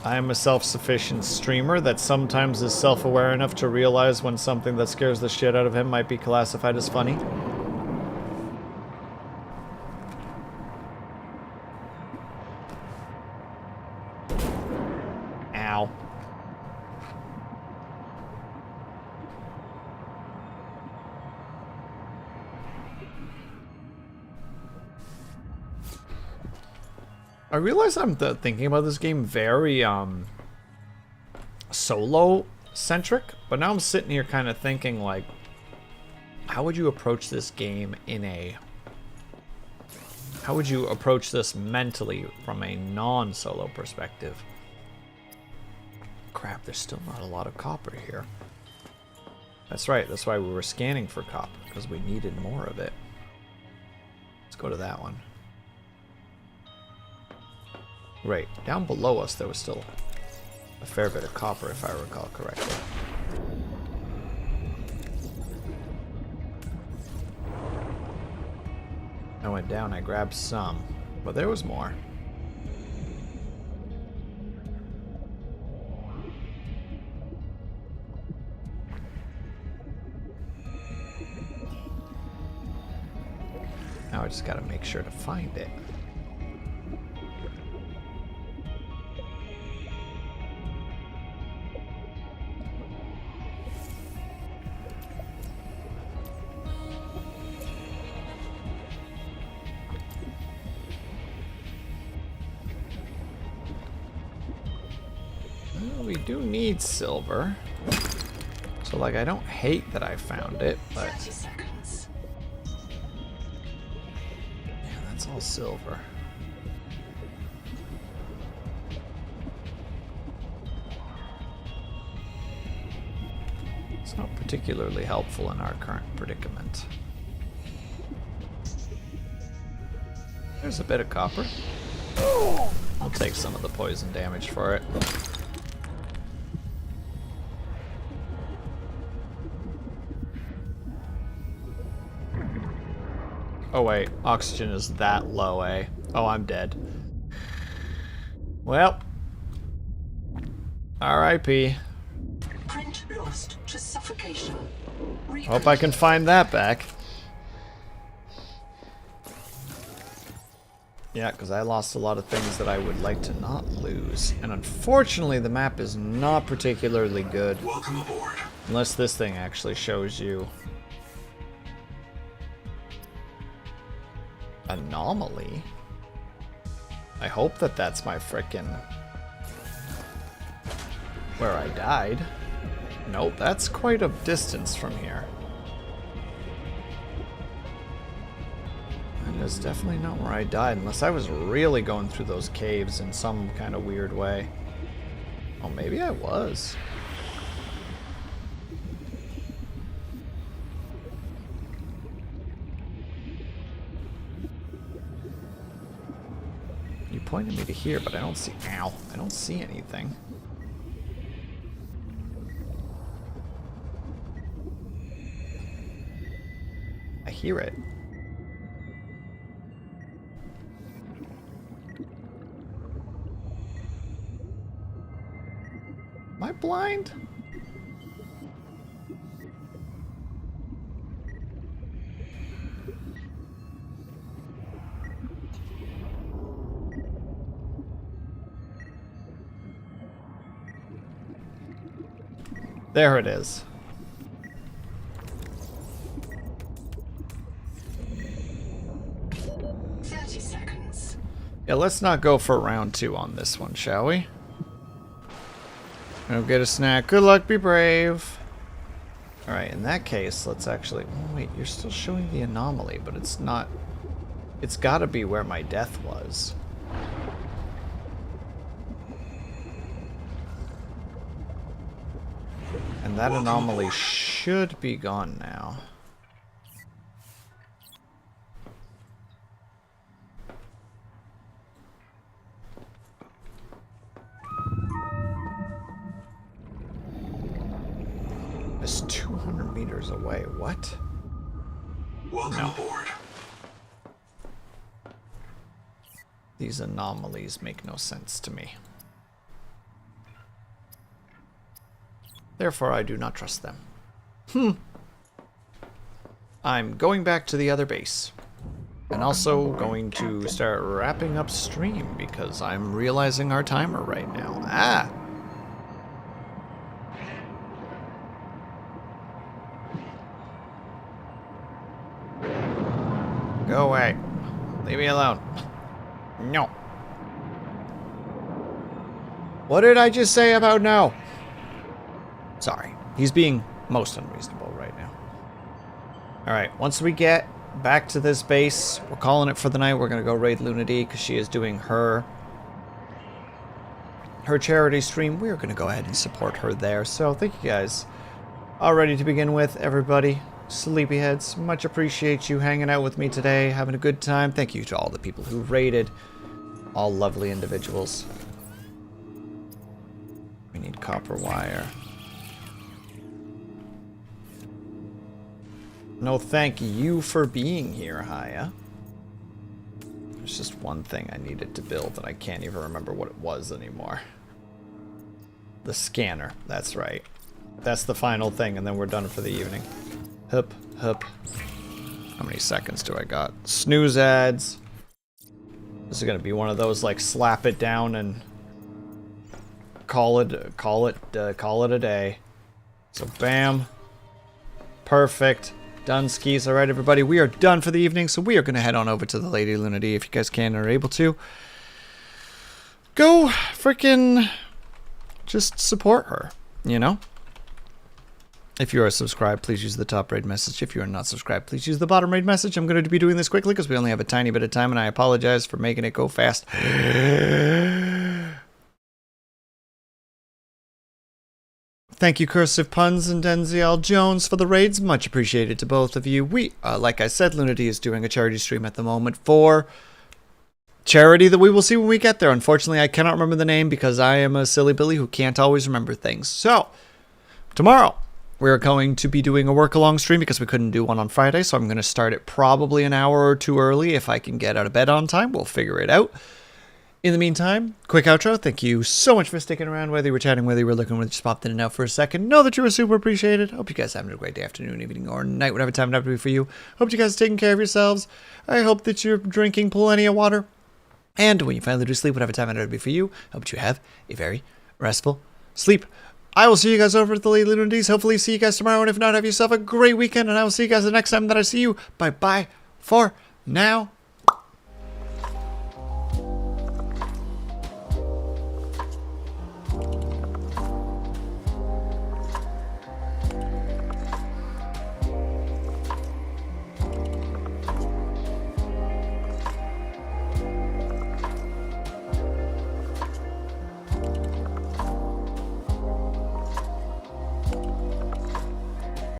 I am a self-sufficient streamer that sometimes is self-aware enough to realize when something that scares the shit out of him might be classified as funny. Ow. I realize I'm thinking about this game very solo-centric, but now I'm sitting here kind of thinking, like, how would you approach this game how would you approach this mentally from a non-solo perspective? Crap, there's still not a lot of copper here. That's right, that's why we were scanning for copper, because we needed more of it. Let's go to that one. Right, down below us there was still a fair bit of copper, if I recall correctly. I went down, I grabbed some, but there was more. Now I just gotta make sure to find it. We do need silver. So, like, I don't hate that I found it, but... 30 seconds. Yeah, that's all silver. It's not particularly helpful in our current predicament. There's a bit of copper. I'll take some of the poison damage for it. Oh wait, oxygen is that low, eh? Oh, I'm dead. Well, R.I.P. Print lost to suffocation. Hope I can find that back. Yeah, because I lost a lot of things that I would like to not lose. And unfortunately, the map is not particularly good. Welcome aboard. Unless this thing actually shows you anomaly. I hope that that's my frickin' where I died. Nope, that's quite a distance from here. That is definitely not where I died, unless I was really going through those caves in some kind of weird way. Oh, maybe I was. You pointed me to here, but I don't see... Ow. I don't see anything. I hear it. Am I blind? There it is. Yeah, let's not go for round 2 on this one, shall we? Go get a snack. Good luck, be brave. Alright, in that case, let's actually... Oh, wait, you're still showing the anomaly, but it's not... It's gotta be where my death was. And And that anomaly should be gone now. It's 200 meters away. What? Welcome aboard. These anomalies make no sense to me. Therefore, I do not trust them. I'm going back to the other base. And also going to start wrapping up stream because I'm realizing our timer right now. Ah! Go away. Leave me alone. No. What did I just say about no? Sorry. He's being most unreasonable right now. Alright, once we get back to this base, we're calling it for the night. We're going to go raid Lunity because she is doing her charity stream. We're going to go ahead and support her there. So thank you guys. Alrighty, to begin with, everybody. Sleepyheads, much appreciate you hanging out with me today, having a good time. Thank you to all the people who raided. All lovely individuals. We need copper wire. No, thank you for being here, Haya. There's just one thing I needed to build, and I can't even remember what it was anymore. The scanner, that's right. That's the final thing, and then we're done for the evening. Hup, hup. How many seconds do I got? Snooze ads. This is gonna be one of those, like, slap it down and call it a day. So bam. Perfect. Done skis. Alright, everybody, we are done for the evening, so we are gonna head on over to the Lady Lunity if you guys can and are able to. Go freaking just support her, you know? If you are subscribed, please use the top raid message. If you are not subscribed, please use the bottom raid message. I'm going to be doing this quickly because we only have a tiny bit of time, and I apologize for making it go fast. Thank you, Cursive Puns and Denziel Jones, for the raids. Much appreciated to both of you. We, like I said, Lunity is doing a charity stream at the moment for charity that we will see when we get there. Unfortunately, I cannot remember the name because I am a silly Billy who can't always remember things. So, tomorrow, we're going to be doing a work-along stream because we couldn't do one on Friday, so I'm going to start it probably an hour or two early. If I can get out of bed on time, we'll figure it out. In the meantime, quick outro. Thank you so much for sticking around, whether you were chatting, whether you were looking, whether you just popped in and out for a second. Know that you were super appreciated. Hope you guys are having a great day, afternoon, evening, or night, whatever time it happens to be for you. Hope you guys are taking care of yourselves. I hope that you're drinking plenty of water. And when you finally do sleep, whatever time it happens to be for you, I hope you have a very restful sleep. I will see you guys over at the Lady Lunities. Hopefully see you guys tomorrow, and if not, have yourself a great weekend, and I will see you guys the next time that I see you. Bye-bye for now.